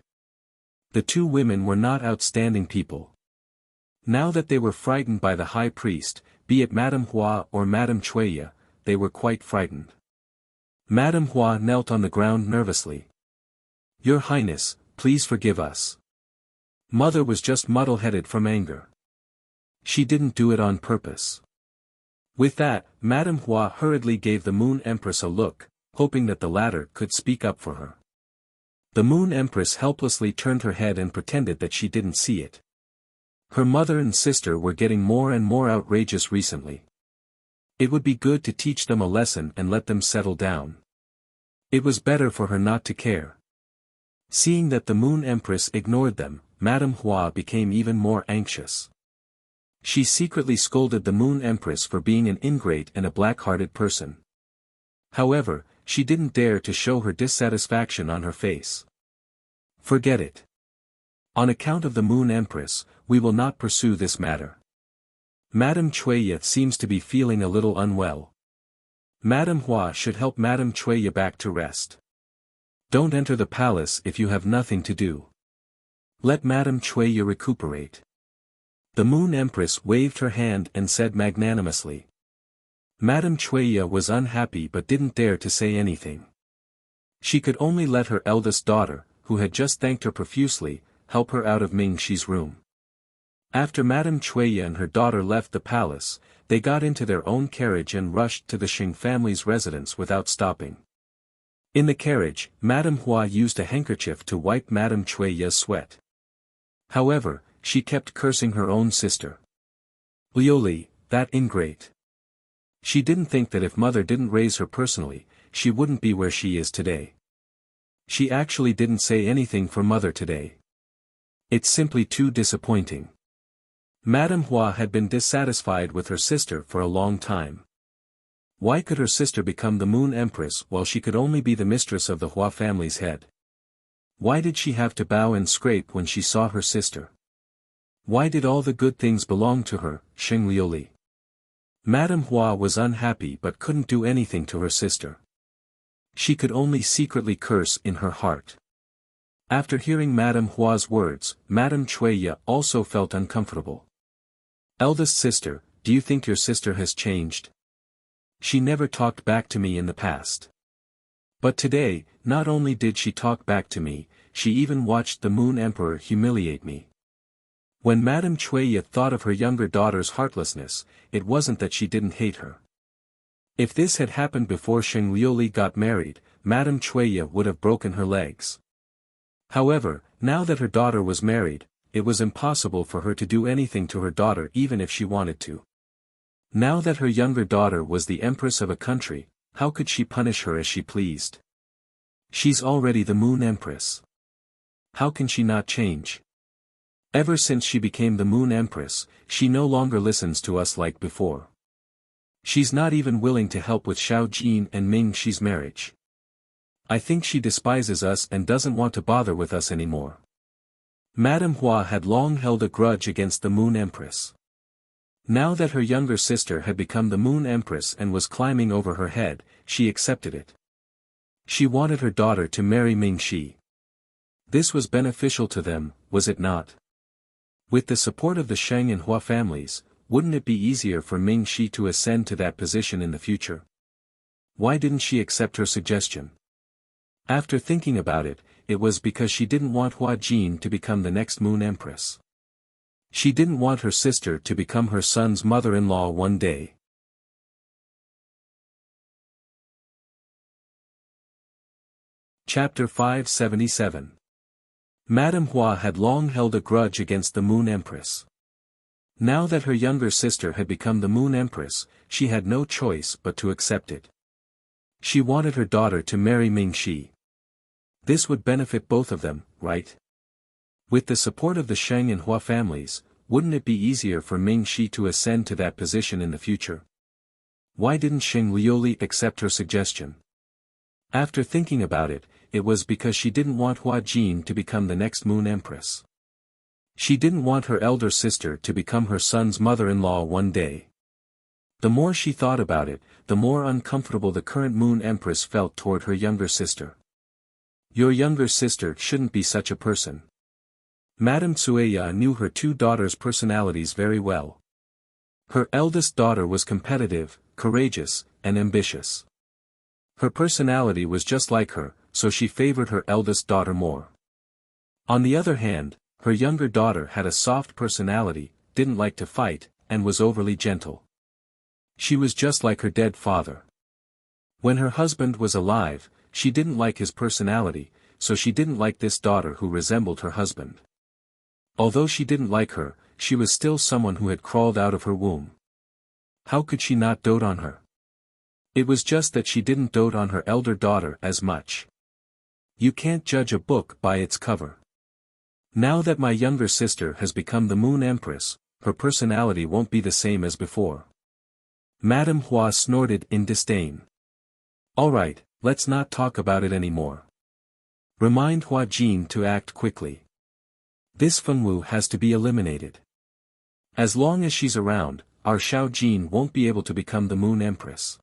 The two women were not outstanding people. Now that they were frightened by the High Priest, be it Madame Hua or Madame Chueya, they were quite frightened. Madame Hua knelt on the ground nervously. Your Highness, please forgive us. Mother was just muddle-headed from anger. She didn't do it on purpose. With that, Madame Hua hurriedly gave the Moon Empress a look, hoping that the latter could speak up for her. The Moon Empress helplessly turned her head and pretended that she didn't see it. Her mother and sister were getting more and more outrageous recently. It would be good to teach them a lesson and let them settle down. It was better for her not to care. Seeing that the Moon Empress ignored them, Madame Hua became even more anxious. She secretly scolded the Moon Empress for being an ingrate and a black-hearted person. However, she didn't dare to show her dissatisfaction on her face. Forget it. On account of the Moon Empress, we will not pursue this matter. Madame Chueya seems to be feeling a little unwell. Madame Hua should help Madame Chueya back to rest. Don't enter the palace if you have nothing to do. Let Madame Chueya recuperate. The Moon Empress waved her hand and said magnanimously. Madame Chueya was unhappy but didn't dare to say anything. She could only let her eldest daughter, who had just thanked her profusely, help her out of Ming-Shi's room. After Madame Chueya and her daughter left the palace, they got into their own carriage and rushed to the Xing family's residence without stopping. In the carriage, Madame Hua used a handkerchief to wipe Madame Chuiya's sweat. However, she kept cursing her own sister. Lioli, that ingrate. She didn't think that if mother didn't raise her personally, she wouldn't be where she is today. She actually didn't say anything for mother today. It's simply too disappointing. Madame Hua had been dissatisfied with her sister for a long time. Why could her sister become the Moon Empress while she could only be the mistress of the Hua family's head? Why did she have to bow and scrape when she saw her sister? Why did all the good things belong to her, Sheng Lioli? Madame Hua was unhappy but couldn't do anything to her sister. She could only secretly curse in her heart. After hearing Madame Hua's words, Madame Chuiya also felt uncomfortable. Eldest sister, do you think your sister has changed? She never talked back to me in the past. But today, not only did she talk back to me, she even watched the Moon Emperor humiliate me. When Madame Chuiya thought of her younger daughter's heartlessness, it wasn't that she didn't hate her. If this had happened before Sheng Lioli got married, Madame Chuiya would have broken her legs. However, now that her daughter was married, it was impossible for her to do anything to her daughter even if she wanted to. Now that her younger daughter was the empress of a country, how could she punish her as she pleased? She's already the Moon Empress. How can she not change? Ever since she became the Moon Empress, she no longer listens to us like before. She's not even willing to help with Xiao Jin and Ming Shi's marriage. I think she despises us and doesn't want to bother with us anymore. Madame Hua had long held a grudge against the Moon Empress. Now that her younger sister had become the Moon Empress and was climbing over her head, she accepted it. She wanted her daughter to marry Ming Shi. This was beneficial to them, was it not? With the support of the Sheng and Hua families, wouldn't it be easier for Ming Shi to ascend to that position in the future? Why didn't she accept her suggestion? After thinking about it, it was because she didn't want Hua Jin to become the next Moon Empress. She didn't want her sister to become her son's mother-in-law one day. Chapter 577. Madame Hua had long held a grudge against the Moon Empress. Now that her younger sister had become the Moon Empress, she had no choice but to accept it. She wanted her daughter to marry Ming Shi. This would benefit both of them, right? With the support of the Sheng and Hua families, wouldn't it be easier for Ming Shi to ascend to that position in the future? Why didn't Sheng Lioli accept her suggestion? After thinking about it, it was because she didn't want Hua Jin to become the next Moon Empress. She didn't want her elder sister to become her son's mother-in-law one day. The more she thought about it, the more uncomfortable the current Moon Empress felt toward her younger sister. Your younger sister shouldn't be such a person. Madame Tsueya knew her two daughters' personalities very well. Her eldest daughter was competitive, courageous, and ambitious. Her personality was just like her, so she favored her eldest daughter more. On the other hand, her younger daughter had a soft personality, didn't like to fight, and was overly gentle. She was just like her dead father. When her husband was alive, she didn't like his personality, so she didn't like this daughter who resembled her husband. Although she didn't like her, she was still someone who had crawled out of her womb. How could she not dote on her? It was just that she didn't dote on her elder daughter as much. You can't judge a book by its cover. Now that my younger sister has become the Moon Empress, her personality won't be the same as before. Madame Hua snorted in disdain. Alright, let's not talk about it anymore. Remind Hua Jin to act quickly. This Fengwu has to be eliminated. As long as she's around, our Xiao Jin won't be able to become the Moon Empress.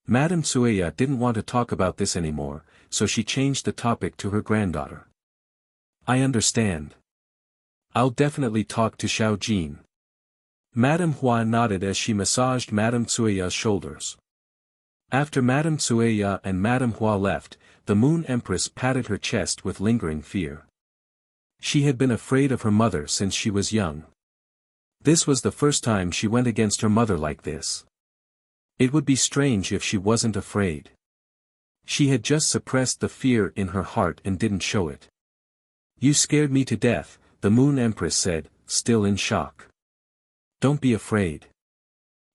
Madame Tsueya didn't want to talk about this anymore, so she changed the topic to her granddaughter. I understand. I'll definitely talk to Xiao Jin. Madame Hua nodded as she massaged Madame Tsueya's shoulders. After Madame Tsueya and Madame Hua left, the Moon Empress patted her chest with lingering fear. She had been afraid of her mother since she was young. This was the first time she went against her mother like this. It would be strange if she wasn't afraid. She had just suppressed the fear in her heart and didn't show it. "You scared me to death," the Moon Empress said, still in shock. "Don't be afraid.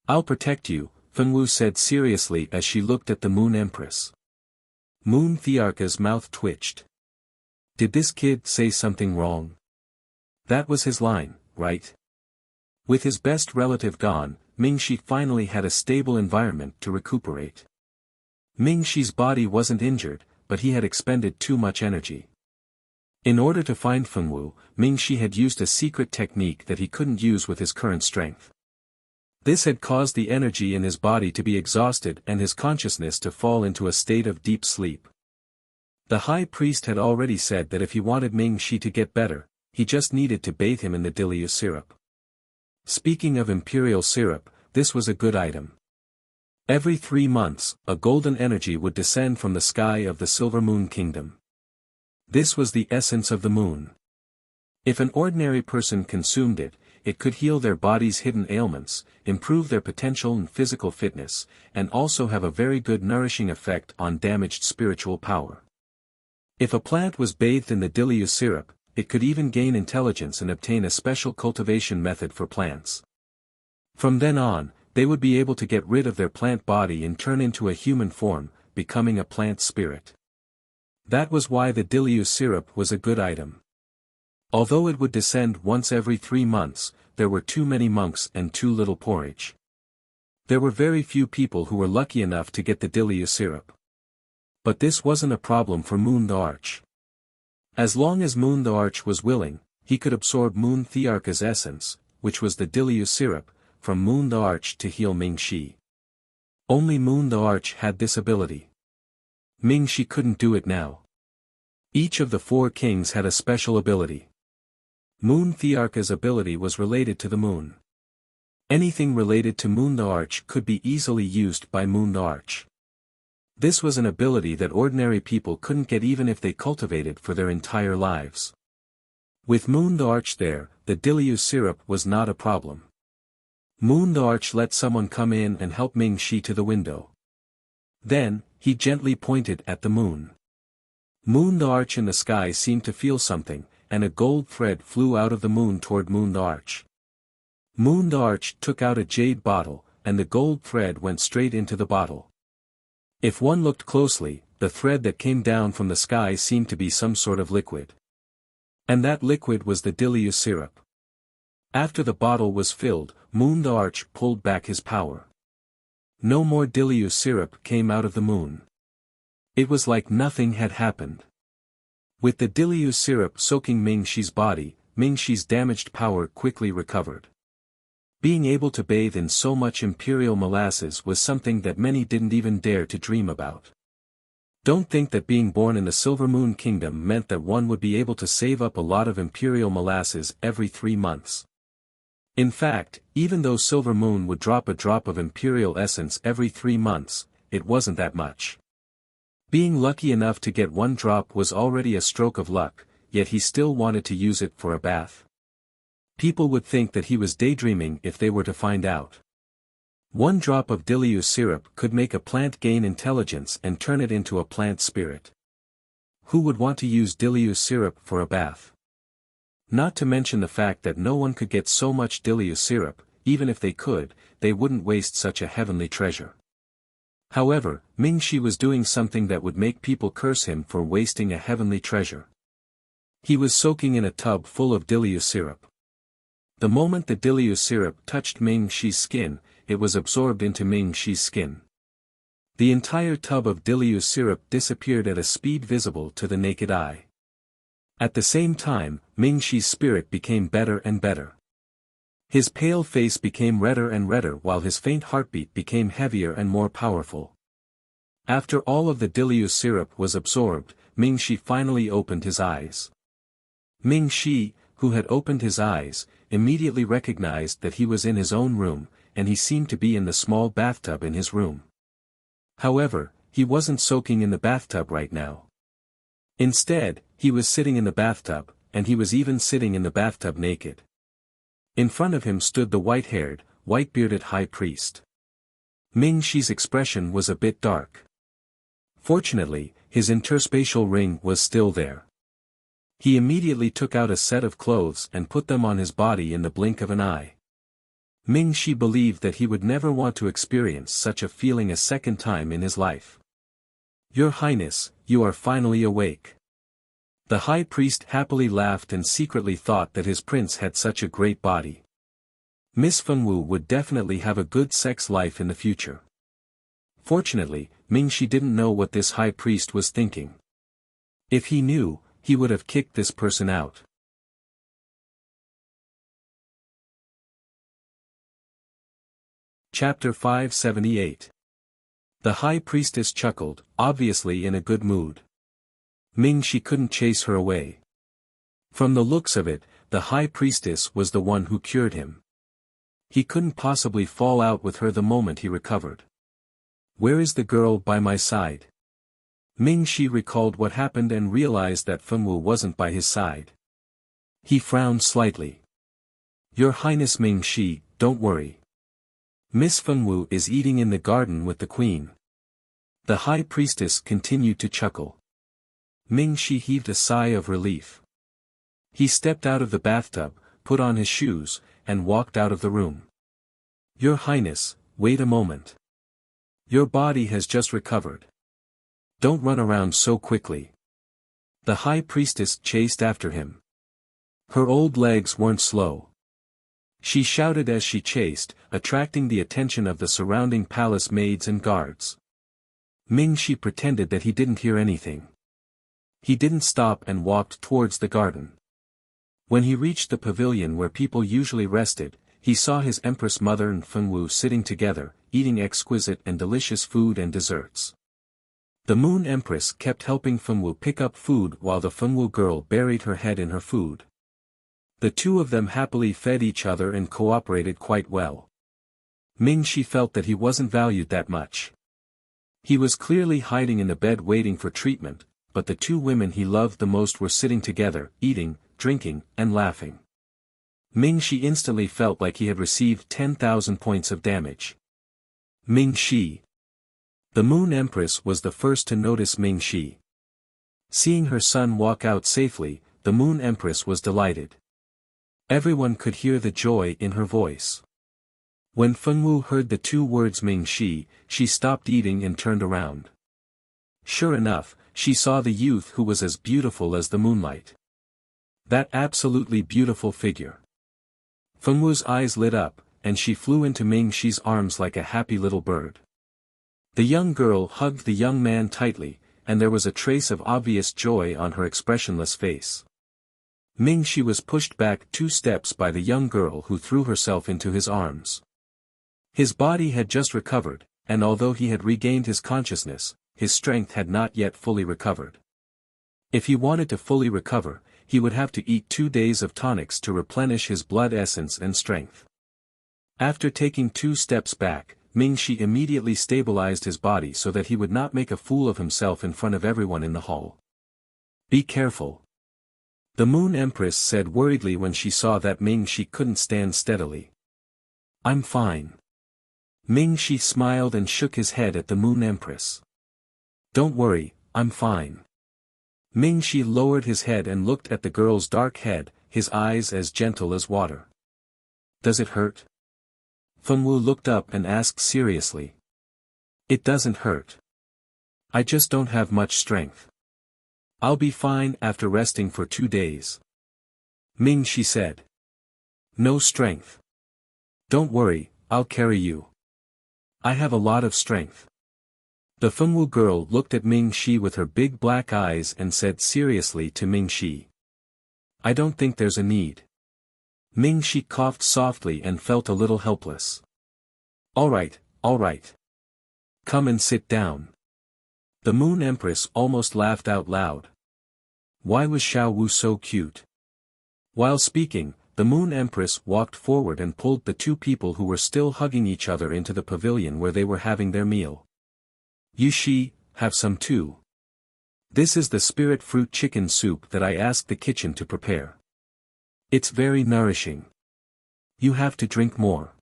I'll protect you," Fenwu said seriously as she looked at the Moon Empress. Moon Thearka's mouth twitched. Did this kid say something wrong? That was his line, right? With his best relative gone, Mingxi finally had a stable environment to recuperate. Mingxi's body wasn't injured, but he had expended too much energy. In order to find Fenwu, Mingxi had used a secret technique that he couldn't use with his current strength. This had caused the energy in his body to be exhausted and his consciousness to fall into a state of deep sleep. The high priest had already said that if he wanted Mingxi to get better, he just needed to bathe him in the Dilyu syrup. Speaking of imperial syrup, this was a good item. Every 3 months, a golden energy would descend from the sky of the Silver Moon Kingdom. This was the essence of the moon. If an ordinary person consumed it, it could heal their body's hidden ailments, improve their potential and physical fitness, and also have a very good nourishing effect on damaged spiritual power. If a plant was bathed in the Dilyu syrup, it could even gain intelligence and obtain a special cultivation method for plants. From then on, they would be able to get rid of their plant body and turn into a human form, becoming a plant spirit. That was why the Dilyu syrup was a good item. Although it would descend once every 3 months, there were too many monks and too little porridge. There were very few people who were lucky enough to get the Dilyu syrup. But this wasn't a problem for Moon the Arch. As long as Moon the Arch was willing, he could absorb Moon Thearka's essence, which was the Dilyu syrup, from Moon the Arch to heal Mingxi. Only Moon the Arch had this ability. Mingxi couldn't do it now. Each of the 4 kings had a special ability. Moon Thearka's ability was related to the moon. Anything related to Moon the Arch could be easily used by Moon the Arch. This was an ability that ordinary people couldn't get even if they cultivated for their entire lives. With Moon the Arch there, the Dilyu syrup was not a problem. Moon the Arch let someone come in and help Mingxi to the window. Then, he gently pointed at the moon. Moon the Arch in the sky seemed to feel something, and a gold thread flew out of the moon toward Moon the Arch. Moon the Arch took out a jade bottle, and the gold thread went straight into the bottle. If one looked closely, the thread that came down from the sky seemed to be some sort of liquid. And that liquid was the Dilyu syrup. After the bottle was filled, Moon the Arch pulled back his power. No more Dilyu syrup came out of the moon. It was like nothing had happened. With the Dilyu syrup soaking Mingxi's body, Mingxi's damaged power quickly recovered. Being able to bathe in so much imperial molasses was something that many didn't even dare to dream about. Don't think that being born in the Silver Moon Kingdom meant that one would be able to save up a lot of imperial molasses every 3 months. In fact, even though Silver Moon would drop a drop of imperial essence every 3 months, it wasn't that much. Being lucky enough to get 1 drop was already a stroke of luck, yet he still wanted to use it for a bath. People would think that he was daydreaming if they were to find out. 1 drop of Dilyu syrup could make a plant gain intelligence and turn it into a plant spirit. Who would want to use Dilyu syrup for a bath? Not to mention the fact that no one could get so much Dilyu syrup, even if they could, they wouldn't waste such a heavenly treasure. However, Mingxi was doing something that would make people curse him for wasting a heavenly treasure. He was soaking in a tub full of Dilyu syrup. The moment the Dilyu syrup touched Mingxi's skin, it was absorbed into Mingxi's skin. The entire tub of Dilyu syrup disappeared at a speed visible to the naked eye. At the same time, Mingxi's spirit became better and better. His pale face became redder and redder while his faint heartbeat became heavier and more powerful. After all of the Dilyu syrup was absorbed, Mingxi finally opened his eyes. Mingxi, who had opened his eyes, immediately recognized that he was in his own room, and he seemed to be in the small bathtub in his room. However, he wasn't soaking in the bathtub right now. Instead, he was sitting in the bathtub, and he was even sitting in the bathtub naked. In front of him stood the white-haired, white-bearded high priest. Mingxi's expression was a bit dark. Fortunately, his interspatial ring was still there. He immediately took out a set of clothes and put them on his body in the blink of an eye. Ming Shi believed that he would never want to experience such a feeling a second time in his life. "Your Highness, you are finally awake." The high priest happily laughed and secretly thought that his prince had such a great body. Miss Fengwu would definitely have a good sex life in the future. Fortunately, Ming Shi didn't know what this high priest was thinking. If he knew, he would have kicked this person out. Chapter 578. The high priestess chuckled, obviously in a good mood. Ming Shi couldn't chase her away. From the looks of it, the high priestess was the one who cured him. He couldn't possibly fall out with her the moment he recovered. Where is the girl by my side? Ming Shi recalled what happened and realized that Fengwu wasn't by his side. He frowned slightly. Your Highness Ming Shi, don't worry. Miss Fengwu is eating in the garden with the queen. The high priestess continued to chuckle. Ming Shi heaved a sigh of relief. He stepped out of the bathtub, put on his shoes, and walked out of the room. Your Highness, wait a moment. Your body has just recovered. Don't run around so quickly. The high priestess chased after him. Her old legs weren't slow. She shouted as she chased, attracting the attention of the surrounding palace maids and guards. Ming Shi pretended that he didn't hear anything. He didn't stop and walked towards the garden. When he reached the pavilion where people usually rested, he saw his Empress Mother and Fengwu sitting together, eating exquisite and delicious food and desserts. The Moon Empress kept helping Fengwu pick up food while the Fengwu girl buried her head in her food. The two of them happily fed each other and cooperated quite well. Ming Shi felt that he wasn't valued that much. He was clearly hiding in the bed waiting for treatment, but the two women he loved the most were sitting together, eating, drinking, and laughing. Ming Shi instantly felt like he had received 10,000 points of damage. Ming Shi. The Moon Empress was the first to notice Ming Shi. Seeing her son walk out safely, the Moon Empress was delighted. Everyone could hear the joy in her voice. When Fengwu heard the two words Ming Shi, she stopped eating and turned around. Sure enough, she saw the youth who was as beautiful as the moonlight. That absolutely beautiful figure. Fengwu's eyes lit up, and she flew into Ming Shi's arms like a happy little bird. The young girl hugged the young man tightly, and there was a trace of obvious joy on her expressionless face. Ming Shi was pushed back 2 steps by the young girl who threw herself into his arms. His body had just recovered, and although he had regained his consciousness, his strength had not yet fully recovered. If he wanted to fully recover, he would have to eat 2 days of tonics to replenish his blood essence and strength. After taking 2 steps back, Ming Shi immediately stabilized his body so that he would not make a fool of himself in front of everyone in the hall. Be careful. The Moon Empress said worriedly when she saw that Ming Shi couldn't stand steadily. I'm fine. Ming Shi smiled and shook his head at the Moon Empress. Don't worry, I'm fine. Ming Shi lowered his head and looked at the girl's dark head, his eyes as gentle as water. Does it hurt? Fengwu looked up and asked seriously. It doesn't hurt. I just don't have much strength. I'll be fine after resting for 2 days. Ming Shi said. No strength. Don't worry, I'll carry you. I have a lot of strength. The Fengwu girl looked at Ming Shi with her big black eyes and said seriously to Ming Shi. I don't think there's a need. Ming Shi coughed softly and felt a little helpless. All right. Come and sit down. The Moon Empress almost laughed out loud. Why was Xiao Wu so cute? While speaking, the Moon Empress walked forward and pulled the 2 people who were still hugging each other into the pavilion where they were having their meal. You Shi, have some too. This is the spirit fruit chicken soup that I asked the kitchen to prepare. It's very nourishing. You have to drink more.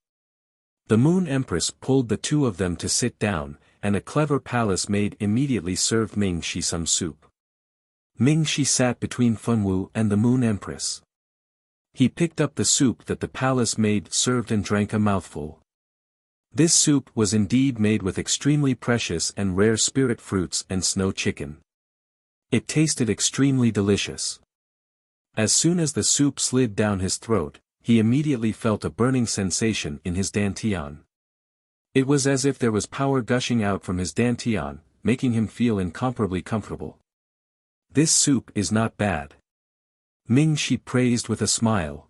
The Moon Empress pulled the 2 of them to sit down, and a clever palace maid immediately served Ming Shi some soup. Ming Shi sat between Fengwu and the Moon Empress. He picked up the soup that the palace maid served and drank a mouthful. This soup was indeed made with extremely precious and rare spirit fruits and snow chicken. It tasted extremely delicious. As soon as the soup slid down his throat, he immediately felt a burning sensation in his dantian. It was as if there was power gushing out from his dantian, making him feel incomparably comfortable. This soup is not bad. Ming Shi praised with a smile.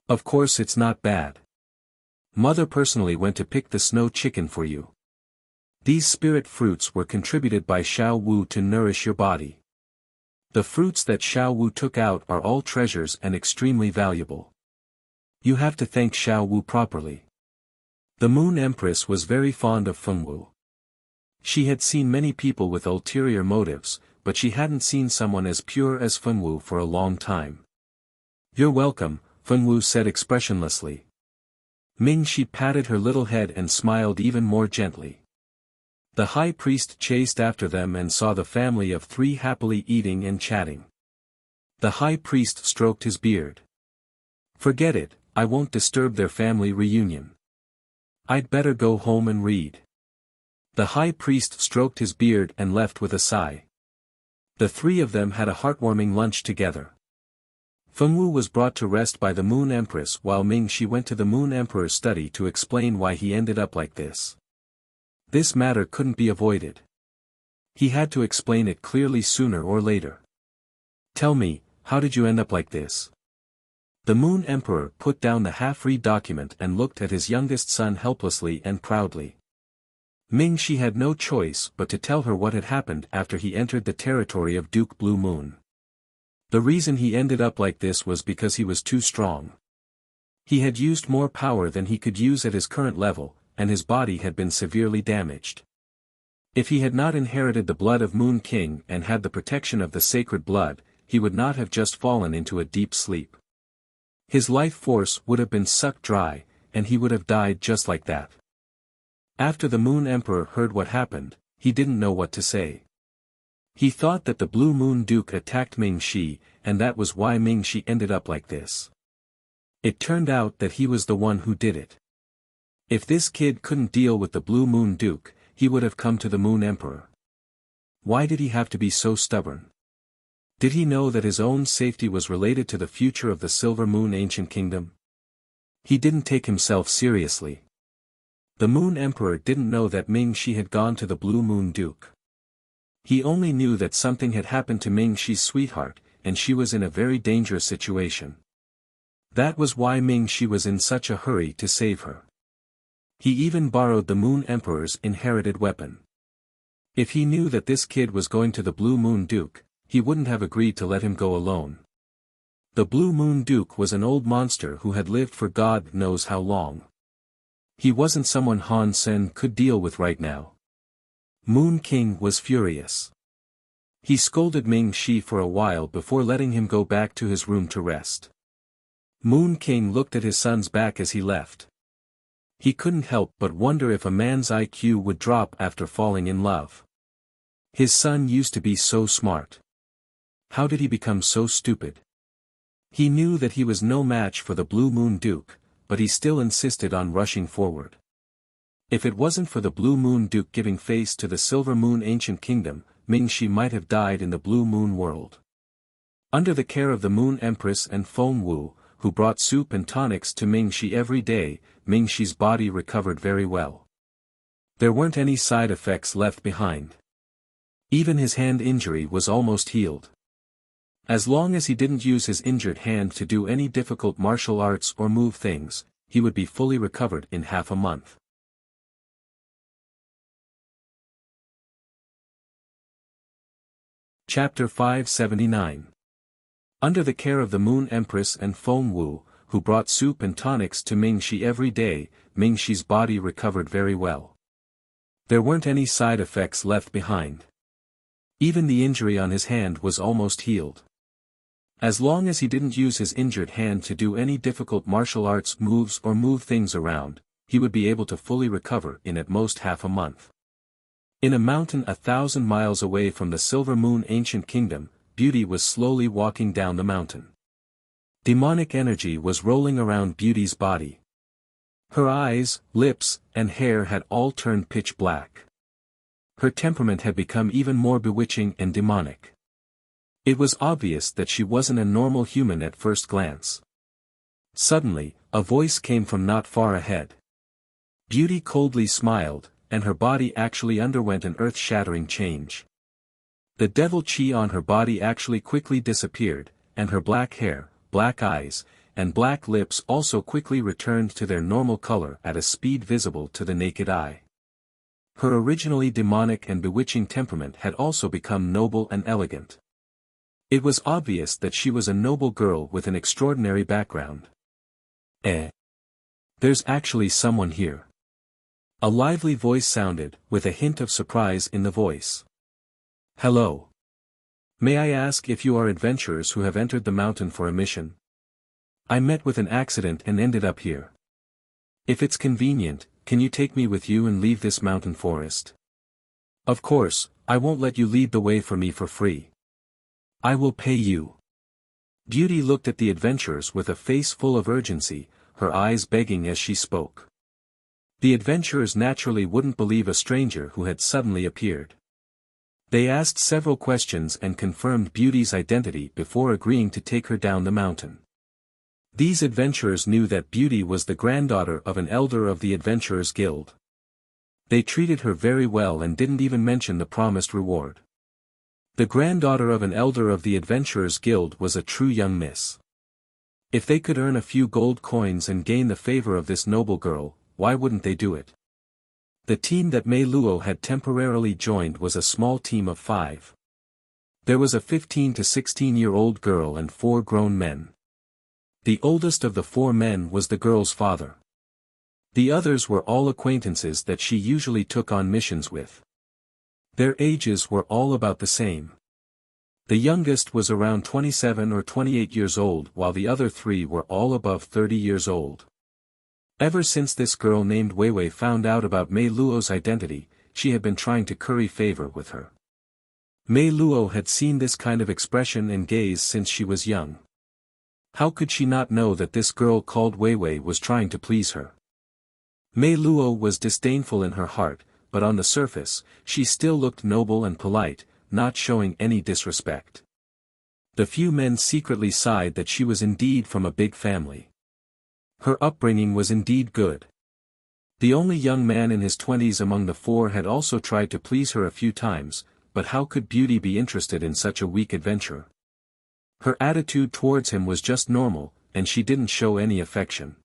Of course it's not bad. Mother personally went to pick the snow chicken for you. These spirit fruits were contributed by Xiao Wu to nourish your body. The fruits that Xiao Wu took out are all treasures and extremely valuable. You have to thank Xiao Wu properly. The Moon Empress was very fond of Fengwu. She had seen many people with ulterior motives, but she hadn't seen someone as pure as Fengwu for a long time. You're welcome, Fengwu said expressionlessly. Ming Shi patted her little head and smiled even more gently. The high priest chased after them and saw the family of three happily eating and chatting. The high priest stroked his beard. Forget it, I won't disturb their family reunion. I'd better go home and read. The high priest stroked his beard and left with a sigh. The three of them had a heartwarming lunch together. Fengwu was brought to rest by the Moon Empress while Ming Shi went to the Moon Emperor's study to explain why he ended up like this. This matter couldn't be avoided. He had to explain it clearly sooner or later. Tell me, how did you end up like this? The Moon Emperor put down the half-read document and looked at his youngest son helplessly and proudly. Ming Shi had no choice but to tell her what had happened after he entered the territory of Duke Blue Moon. The reason he ended up like this was because he was too strong. He had used more power than he could use at his current level, and his body had been severely damaged. If he had not inherited the blood of Moon King and had the protection of the sacred blood, he would not have just fallen into a deep sleep. His life force would have been sucked dry, and he would have died just like that. After the Moon Emperor heard what happened, he didn't know what to say. He thought that the Blue Moon Duke attacked Ming Shi, and that was why Ming Shi ended up like this. It turned out that he was the one who did it. If this kid couldn't deal with the Blue Moon Duke, he would have come to the Moon Emperor. Why did he have to be so stubborn? Did he know that his own safety was related to the future of the Silver Moon Ancient Kingdom? He didn't take himself seriously. The Moon Emperor didn't know that Ming Shi had gone to the Blue Moon Duke. He only knew that something had happened to Ming Shi's sweetheart, and she was in a very dangerous situation. That was why Ming Shi was in such a hurry to save her. He even borrowed the Moon Emperor's inherited weapon. If he knew that this kid was going to the Blue Moon Duke, he wouldn't have agreed to let him go alone. The Blue Moon Duke was an old monster who had lived for God knows how long. He wasn't someone Han Sen could deal with right now. Moon King was furious. He scolded Ming Shi for a while before letting him go back to his room to rest. Moon King looked at his son's back as he left. He couldn't help but wonder if a man's IQ would drop after falling in love. His son used to be so smart. How did he become so stupid? He knew that he was no match for the Blue Moon Duke, but he still insisted on rushing forward. If it wasn't for the Blue Moon Duke giving face to the Silver Moon Ancient Kingdom, Ming Shi might have died in the Blue Moon world. Under the care of the Moon Empress and Fengwu, who brought soup and tonics to Ming Shi every day, Ming Shi's body recovered very well. There weren't any side effects left behind. Even his hand injury was almost healed. As long as he didn't use his injured hand to do any difficult martial arts or move things, he would be fully recovered in half a month. Chapter 579. Under the care of the Moon Empress and Fengwu, who brought soup and tonics to Ming Shi every day, Ming Shi's body recovered very well. There weren't any side effects left behind. Even the injury on his hand was almost healed. As long as he didn't use his injured hand to do any difficult martial arts moves or move things around, he would be able to fully recover in at most half a month. In a mountain 1,000 miles away from the Silver Moon ancient kingdom, Beauty was slowly walking down the mountain. Demonic energy was rolling around Beauty's body. Her eyes, lips, and hair had all turned pitch black. Her temperament had become even more bewitching and demonic. It was obvious that she wasn't a normal human at first glance. Suddenly, a voice came from not far ahead. Beauty coldly smiled, and her body actually underwent an earth-shattering change. The devil chi on her body actually quickly disappeared, and her black hair, black eyes, and black lips also quickly returned to their normal color at a speed visible to the naked eye. Her originally demonic and bewitching temperament had also become noble and elegant. It was obvious that she was a noble girl with an extraordinary background. There's actually someone here. A lively voice sounded, with a hint of surprise in the voice. Hello. May I ask if you are adventurers who have entered the mountain for a mission? I met with an accident and ended up here. If it's convenient, can you take me with you and leave this mountain forest? Of course, I won't let you lead the way for me for free. I will pay you. Beauty looked at the adventurers with a face full of urgency, her eyes begging as she spoke. The adventurers naturally wouldn't believe a stranger who had suddenly appeared. They asked several questions and confirmed Beauty's identity before agreeing to take her down the mountain. These adventurers knew that Beauty was the granddaughter of an elder of the Adventurers Guild. They treated her very well and didn't even mention the promised reward. The granddaughter of an elder of the Adventurers Guild was a true young miss. If they could earn a few gold coins and gain the favor of this noble girl, why wouldn't they do it? The team that Mei Luo had temporarily joined was a small team of 5. There was a 15 to 16-year-old girl and 4 grown men. The oldest of the 4 men was the girl's father. The others were all acquaintances that she usually took on missions with. Their ages were all about the same. The youngest was around 27 or 28 years old while the other 3 were all above 30 years old. Ever since this girl named Weiwei found out about Mei Luo's identity, she had been trying to curry favor with her. Mei Luo had seen this kind of expression and gaze since she was young. How could she not know that this girl called Weiwei was trying to please her? Mei Luo was disdainful in her heart, but on the surface, she still looked noble and polite, not showing any disrespect. The few men secretly sighed that she was indeed from a big family. Her upbringing was indeed good. The only young man in his 20s among the 4 had also tried to please her a few times, but how could Beauty be interested in such a weak adventurer? Her attitude towards him was just normal, and she didn't show any affection.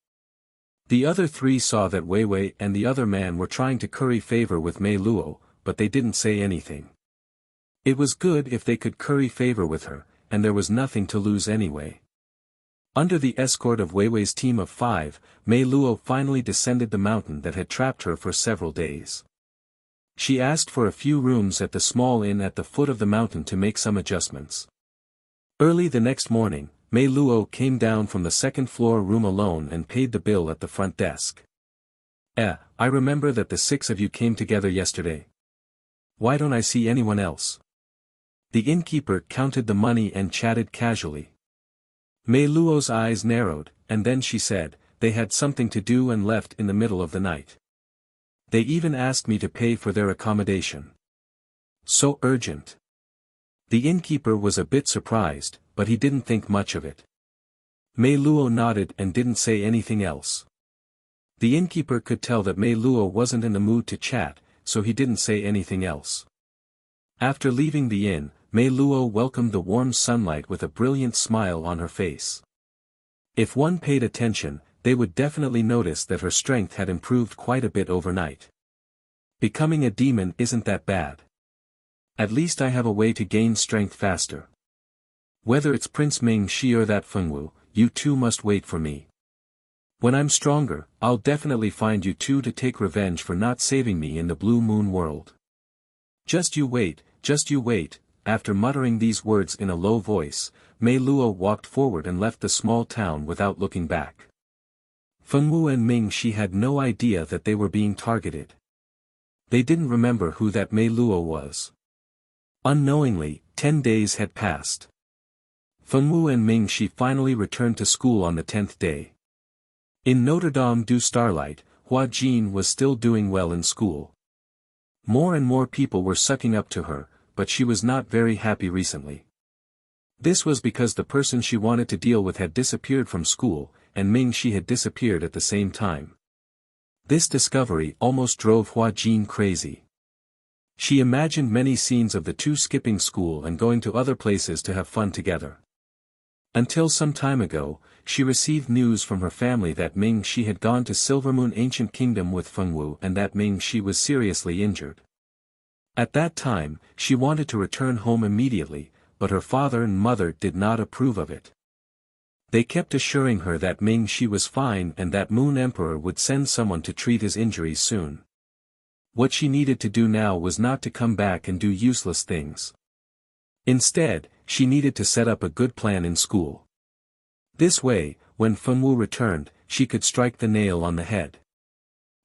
The other 3 saw that Weiwei and the other man were trying to curry favor with Mei Luo, but they didn't say anything. It was good if they could curry favor with her, and there was nothing to lose anyway. Under the escort of Weiwei's team of 5, Mei Luo finally descended the mountain that had trapped her for several days. She asked for a few rooms at the small inn at the foot of the mountain to make some adjustments. Early the next morning, Mei Luo came down from the second-floor room alone and paid the bill at the front desk. I remember that the 6 of you came together yesterday. Why don't I see anyone else? The innkeeper counted the money and chatted casually. Mei Luo's eyes narrowed, and then she said, they had something to do and left in the middle of the night. They even asked me to pay for their accommodation. So urgent. The innkeeper was a bit surprised, but he didn't think much of it. Mei Luo nodded and didn't say anything else. The innkeeper could tell that Mei Luo wasn't in the mood to chat, so he didn't say anything else. After leaving the inn, Mei Luo welcomed the warm sunlight with a brilliant smile on her face. If one paid attention, they would definitely notice that her strength had improved quite a bit overnight. Becoming a demon isn't that bad. At least I have a way to gain strength faster. Whether it's Prince Ming Shi or that Fengwu, you 2 must wait for me. When I'm stronger, I'll definitely find you 2 to take revenge for not saving me in the Blue Moon world. Just you wait, after muttering these words in a low voice, Mei Luo walked forward and left the small town without looking back. Fengwu and Ming Shi had no idea that they were being targeted. They didn't remember who that Mei Luo was. Unknowingly, 10 days had passed. Fengwu and Ming Shi finally returned to school on the 10th day. In Notre Dame du Starlight, Hua Jin was still doing well in school. More and more people were sucking up to her, but she was not very happy recently. This was because the person she wanted to deal with had disappeared from school, and Ming Shi had disappeared at the same time. This discovery almost drove Hua Jin crazy. She imagined many scenes of the two skipping school and going to other places to have fun together. Until some time ago, she received news from her family that Ming Shi had gone to Silvermoon Ancient Kingdom with Fengwu and that Ming Shi was seriously injured. At that time, she wanted to return home immediately, but her father and mother did not approve of it. They kept assuring her that Ming Shi was fine and that Moon Emperor would send someone to treat his injuries soon. What she needed to do now was not to come back and do useless things. Instead, she needed to set up a good plan in school. This way, when Fengwu returned, she could strike the nail on the head.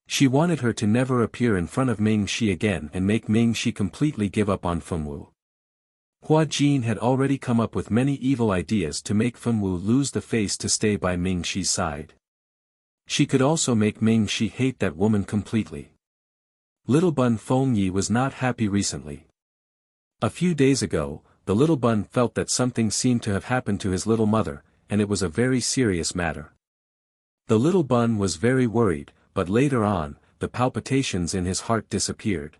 She wanted her to never appear in front of Ming Shi again and make Ming Shi completely give up on Fengwu. Hua Jin had already come up with many evil ideas to make Fengwu lose the face to stay by Ming Shi's side. She could also make Ming Shi hate that woman completely. Little Bun Fengyi was not happy recently. A few days ago, the little Bun felt that something seemed to have happened to his little mother, and it was a very serious matter. The little Bun was very worried, but later on, the palpitations in his heart disappeared.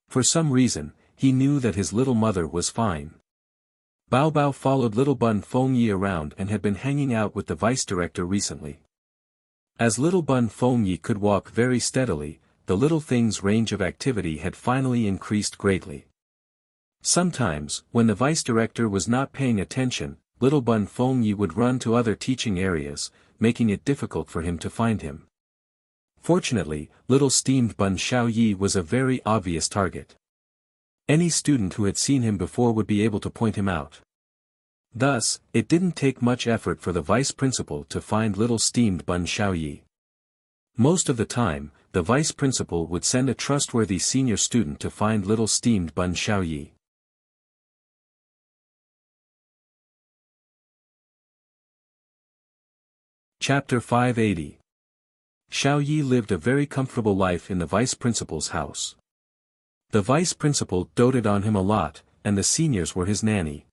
For some reason, he knew that his little mother was fine. Bao Bao followed little Bun Fengyi around and had been hanging out with the vice director recently. As little Bun Fengyi could walk very steadily, the little thing's range of activity had finally increased greatly. Sometimes, when the vice director was not paying attention, little Bun Fengyi would run to other teaching areas, making it difficult for him to find him. Fortunately, little steamed Bun Xiaoyi was a very obvious target. Any student who had seen him before would be able to point him out. Thus, it didn't take much effort for the vice principal to find little steamed Bun Xiaoyi. Most of the time, the vice principal would send a trustworthy senior student to find little steamed Bun Xiaoyi. Chapter 580. Xiaoyi lived a very comfortable life in the vice principal's house. The vice principal doted on him a lot, and the seniors were his nanny.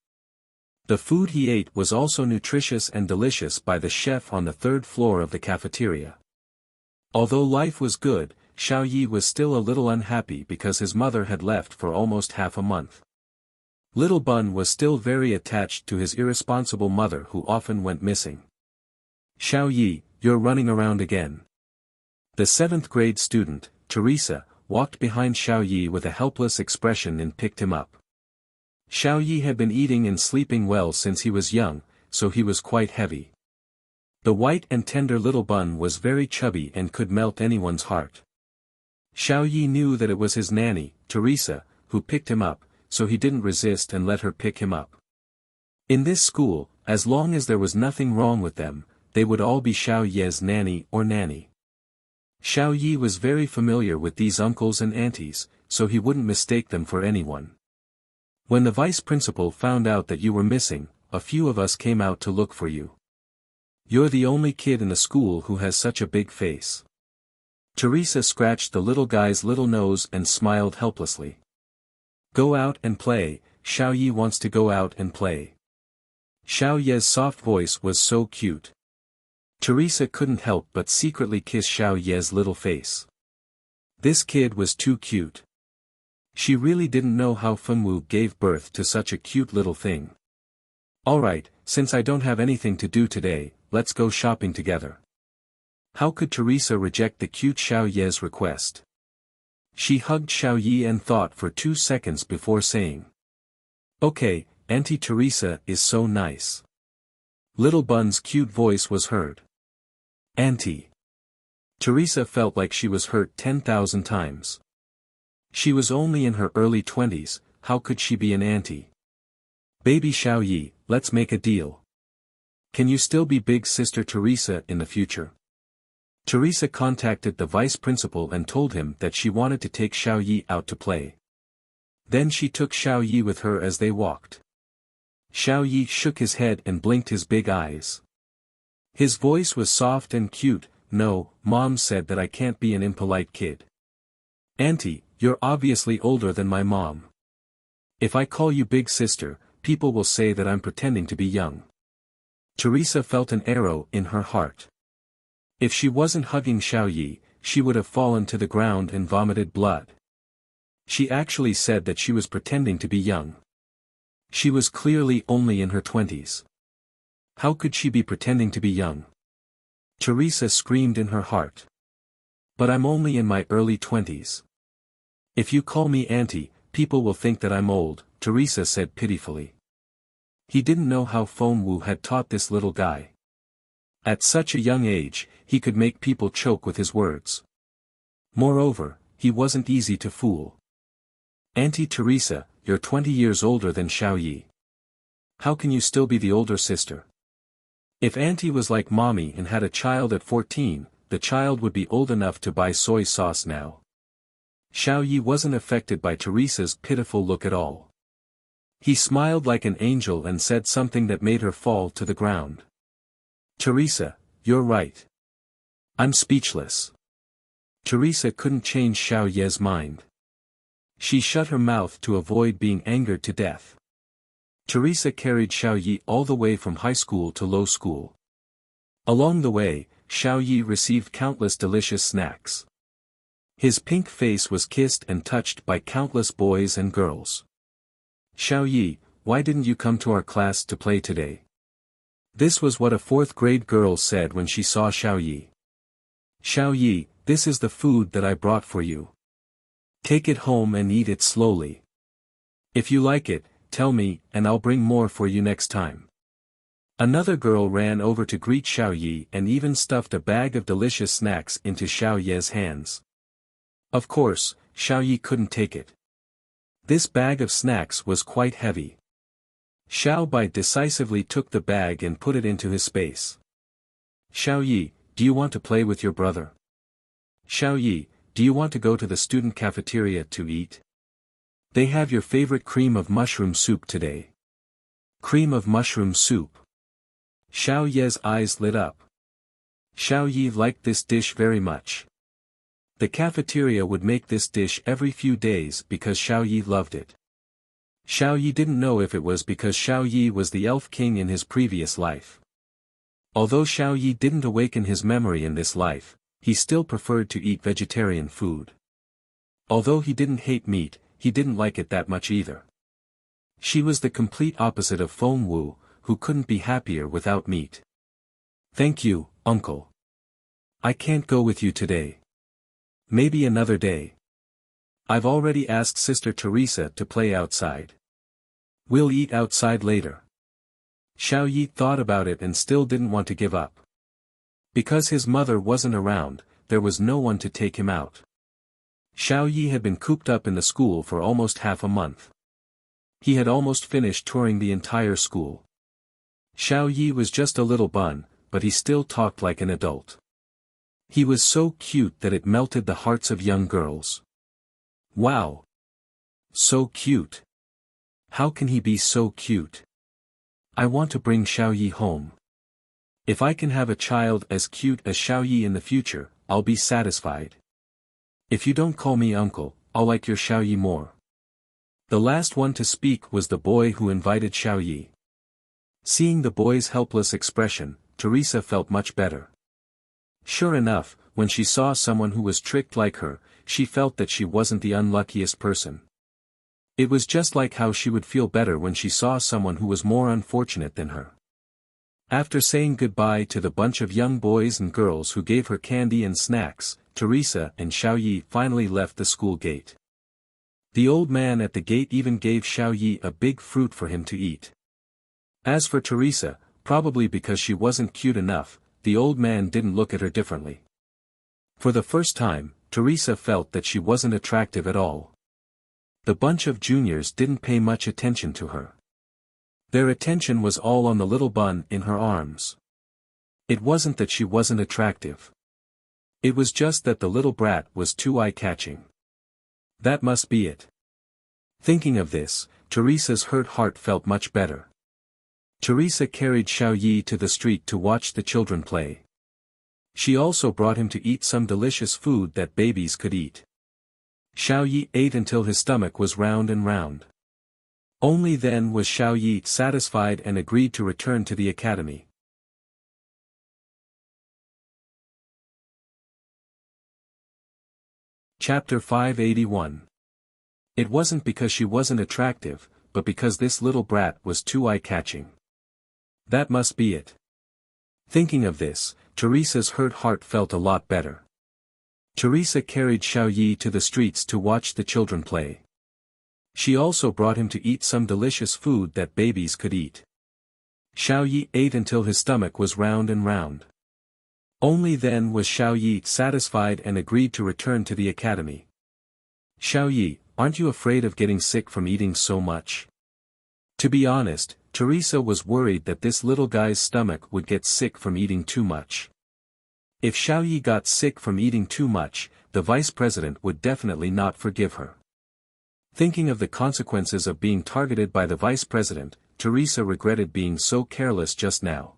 The food he ate was also nutritious and delicious by the chef on the 3rd floor of the cafeteria. Although life was good, Xiaoyi was still a little unhappy because his mother had left for almost half a month. Little Bun was still very attached to his irresponsible mother who often went missing. "Xiaoyi, you're running around again." The 7th grade student, Teresa, walked behind Xiaoyi with a helpless expression and picked him up. Xiaoyi had been eating and sleeping well since he was young, so he was quite heavy. The white and tender little Bun was very chubby and could melt anyone's heart. Xiaoyi knew that it was his nanny, Teresa, who picked him up, so he didn't resist and let her pick him up. In this school, as long as there was nothing wrong with them, they would all be Xiaoyi's nanny or nanny. Xiaoyi was very familiar with these uncles and aunties, so he wouldn't mistake them for anyone. When the vice principal found out that you were missing, a few of us came out to look for you. You're the only kid in the school who has such a big face. Teresa scratched the little guy's little nose and smiled helplessly. Go out and play, Xiaoyi wants to go out and play. Xiaoyi's soft voice was so cute. Teresa couldn't help but secretly kiss Xiaoyi's little face. This kid was too cute. She really didn't know how Fengwu gave birth to such a cute little thing. Alright, since I don't have anything to do today, let's go shopping together. How could Teresa reject the cute Xiaoyi's request? She hugged Xiaoyi and thought for 2 seconds before saying, "Okay, Auntie Teresa is so nice." Little Bun's cute voice was heard. Auntie. Teresa felt like she was hurt 10,000 times. She was only in her early 20s, how could she be an auntie? Baby Xiaoyi, let's make a deal. Can you still be big sister Teresa in the future? Teresa contacted the vice principal and told him that she wanted to take Xiao Yi out to play. Then she took Xiao Yi with her as they walked. Xiao Yi shook his head and blinked his big eyes. His voice was soft and cute. "No, Mom said that I can't be an impolite kid." "Auntie, you're obviously older than my mom. If I call you big sister, people will say that I'm pretending to be young." Teresa felt an arrow in her heart. If she wasn't hugging Xiao Yi, she would have fallen to the ground and vomited blood. She actually said that she was pretending to be young. She was clearly only in her 20s. How could she be pretending to be young? Teresa screamed in her heart. "But I'm only in my early 20s. If you call me auntie, people will think that I'm old," Teresa said pitifully. He didn't know how Feng Wu had taught this little guy. At such a young age, he could make people choke with his words. Moreover, he wasn't easy to fool. "Auntie Teresa, you're 20 years older than Xiao Yi. How can you still be the older sister? If Auntie was like Mommy and had a child at 14, the child would be old enough to buy soy sauce now." Xiao Yi wasn't affected by Teresa's pitiful look at all. He smiled like an angel and said something that made her fall to the ground. "Teresa, you're right. I'm speechless." Teresa couldn't change Xiao Ye's mind. She shut her mouth to avoid being angered to death. Teresa carried Xiao Yi all the way from high school to low school. Along the way, Xiao Yi received countless delicious snacks. His pink face was kissed and touched by countless boys and girls. "Xiao Yi, why didn't you come to our class to play today?" This was what a fourth-grade girl said when she saw Xiao Yi. "Xiao Yi, this is the food that I brought for you. Take it home and eat it slowly. If you like it, tell me, and I'll bring more for you next time." Another girl ran over to greet Xiao Yi and even stuffed a bag of delicious snacks into Xiao Ye's hands. Of course, Xiao Yi couldn't take it. This bag of snacks was quite heavy. Xiao Bai decisively took the bag and put it into his space. "Xiao Yi, do you want to play with your brother? Xiao Yi, do you want to go to the student cafeteria to eat? They have your favorite cream of mushroom soup today." Cream of mushroom soup. Xiao Ye's eyes lit up. Xiao Yi liked this dish very much. The cafeteria would make this dish every few days because Xiao Yi loved it. Xiao Yi didn't know if it was because Xiao Yi was the elf king in his previous life. Although Xiao Yi didn't awaken his memory in this life, he still preferred to eat vegetarian food. Although he didn't hate meat, he didn't like it that much either. She was the complete opposite of Feng Wu, who couldn't be happier without meat. "Thank you, uncle. I can't go with you today. Maybe another day. I've already asked Sister Teresa to play outside. We'll eat outside later." Xiao Yi thought about it and still didn't want to give up. Because his mother wasn't around, there was no one to take him out. Xiao Yi had been cooped up in the school for almost half a month. He had almost finished touring the entire school. Xiao Yi was just a little bun, but he still talked like an adult. He was so cute that it melted the hearts of young girls. Wow! So cute! How can he be so cute? I want to bring Xiao Yi home. If I can have a child as cute as Xiao Yi in the future, I'll be satisfied. If you don't call me uncle, I'll like your Xiao Yi more. The last one to speak was the boy who invited Xiao Yi. Seeing the boy's helpless expression, Teresa felt much better. Sure enough, when she saw someone who was tricked like her, she felt that she wasn't the unluckiest person. It was just like how she would feel better when she saw someone who was more unfortunate than her. After saying goodbye to the bunch of young boys and girls who gave her candy and snacks, Teresa and Xiao Yi finally left the school gate. The old man at the gate even gave Xiao Yi a big fruit for him to eat. As for Teresa, probably because she wasn't cute enough, the old man didn't look at her differently. For the first time, Teresa felt that she wasn't attractive at all. The bunch of juniors didn't pay much attention to her. Their attention was all on the little bun in her arms. It wasn't that she wasn't attractive. It was just that the little brat was too eye-catching. That must be it. Thinking of this, Teresa's hurt heart felt much better. Teresa carried Xiao Yi to the street to watch the children play. She also brought him to eat some delicious food that babies could eat. Xiao Yi ate until his stomach was round and round. Only then was Xiao Yi satisfied and agreed to return to the academy. Chapter 581. It wasn't because she wasn't attractive, but because this little brat was too eye-catching. That must be it. Thinking of this, Teresa's hurt heart felt a lot better. Teresa carried Xiao Yi to the streets to watch the children play. She also brought him to eat some delicious food that babies could eat. Xiao Yi ate until his stomach was round and round. Only then was Xiao Yi satisfied and agreed to return to the academy. Xiao Yi, aren't you afraid of getting sick from eating so much? To be honest, Teresa was worried that this little guy's stomach would get sick from eating too much. If Xiao Yi got sick from eating too much, the vice president would definitely not forgive her. Thinking of the consequences of being targeted by the vice president, Teresa regretted being so careless just now.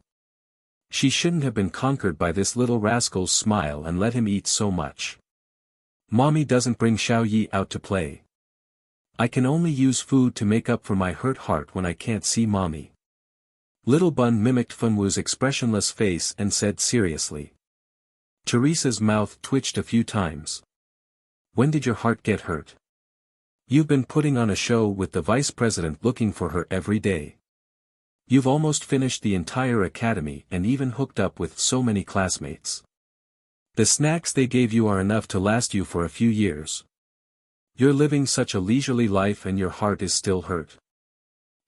She shouldn't have been conquered by this little rascal's smile and let him eat so much. Mommy doesn't bring Xiao Yi out to play. I can only use food to make up for my hurt heart when I can't see Mommy. Little Bun mimicked Funwu's expressionless face and said seriously. Teresa's mouth twitched a few times. When did your heart get hurt? You've been putting on a show with the vice president looking for her every day. You've almost finished the entire academy and even hooked up with so many classmates. The snacks they gave you are enough to last you for a few years. You're living such a leisurely life and your heart is still hurt.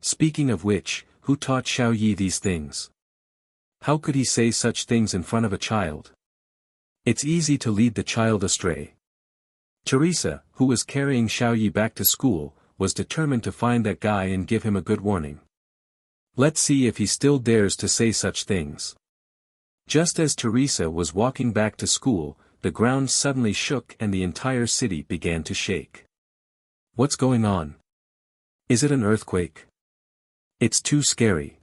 Speaking of which, who taught Xiao Yi these things? How could he say such things in front of a child? It's easy to lead the child astray. Teresa, who was carrying Xiao Yi back to school, was determined to find that guy and give him a good warning. Let's see if he still dares to say such things. Just as Teresa was walking back to school, the ground suddenly shook and the entire city began to shake. What's going on? Is it an earthquake? It's too scary.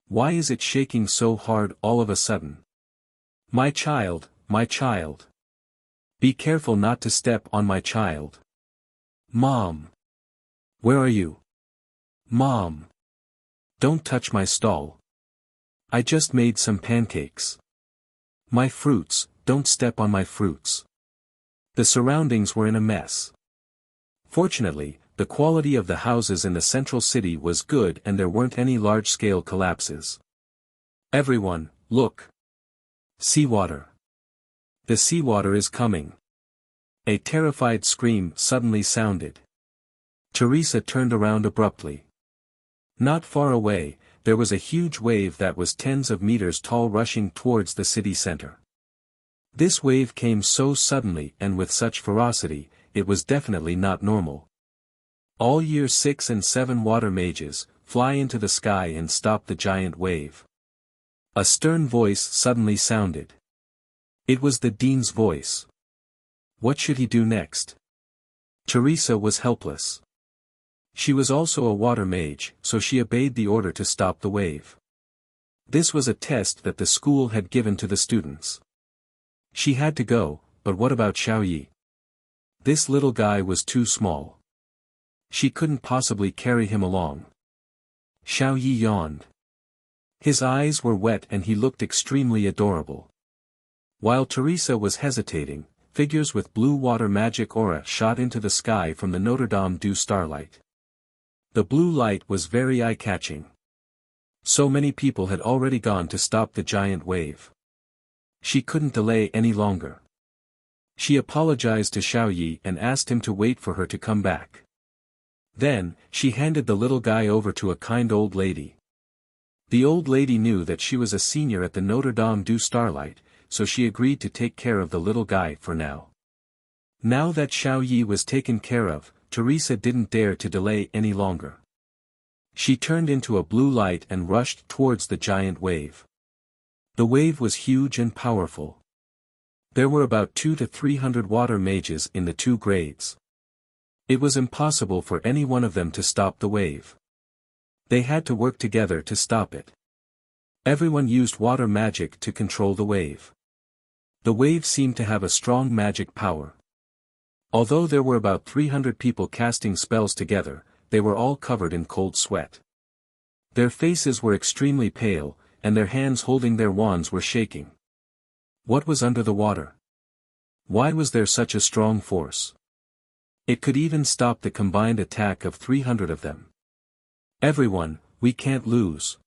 Why is it shaking so hard all of a sudden? My child, my child. Be careful not to step on my child. Mom. Where are you? Mom. Don't touch my stall. I just made some pancakes. My fruits, don't step on my fruits. The surroundings were in a mess. Fortunately, the quality of the houses in the central city was good and there weren't any large-scale collapses. Everyone, look. Seawater. The seawater is coming. A terrified scream suddenly sounded. Teresa turned around abruptly. Not far away, there was a huge wave that was tens of meters tall rushing towards the city center. This wave came so suddenly and with such ferocity, it was definitely not normal. All year 6 and 7 water mages, fly into the sky and stop the giant wave. A stern voice suddenly sounded. It was the dean's voice. What should he do next? Teresa was helpless. She was also a water mage, so she obeyed the order to stop the wave. This was a test that the school had given to the students. She had to go, but what about Xiao Yi? This little guy was too small. She couldn't possibly carry him along. Xiao Yi yawned. His eyes were wet and he looked extremely adorable. While Teresa was hesitating, figures with blue water magic aura shot into the sky from the Notre Dame du Starlight. The blue light was very eye-catching. So many people had already gone to stop the giant wave. She couldn't delay any longer. She apologized to Xiao Yi and asked him to wait for her to come back. Then, she handed the little guy over to a kind old lady. The old lady knew that she was a senior at the Notre Dame du Starlight, so she agreed to take care of the little guy for now. Now that Xiao Yi was taken care of, Teresa didn't dare to delay any longer. She turned into a blue light and rushed towards the giant wave. The wave was huge and powerful. There were about 200 to 300 water mages in the two grades. It was impossible for any one of them to stop the wave. They had to work together to stop it. Everyone used water magic to control the wave. The wave seemed to have a strong magic power. Although there were about 300 people casting spells together, they were all covered in cold sweat. Their faces were extremely pale, and their hands holding their wands were shaking. What was under the water? Why was there such a strong force? It could even stop the combined attack of 300 of them. Everyone, we can't lose.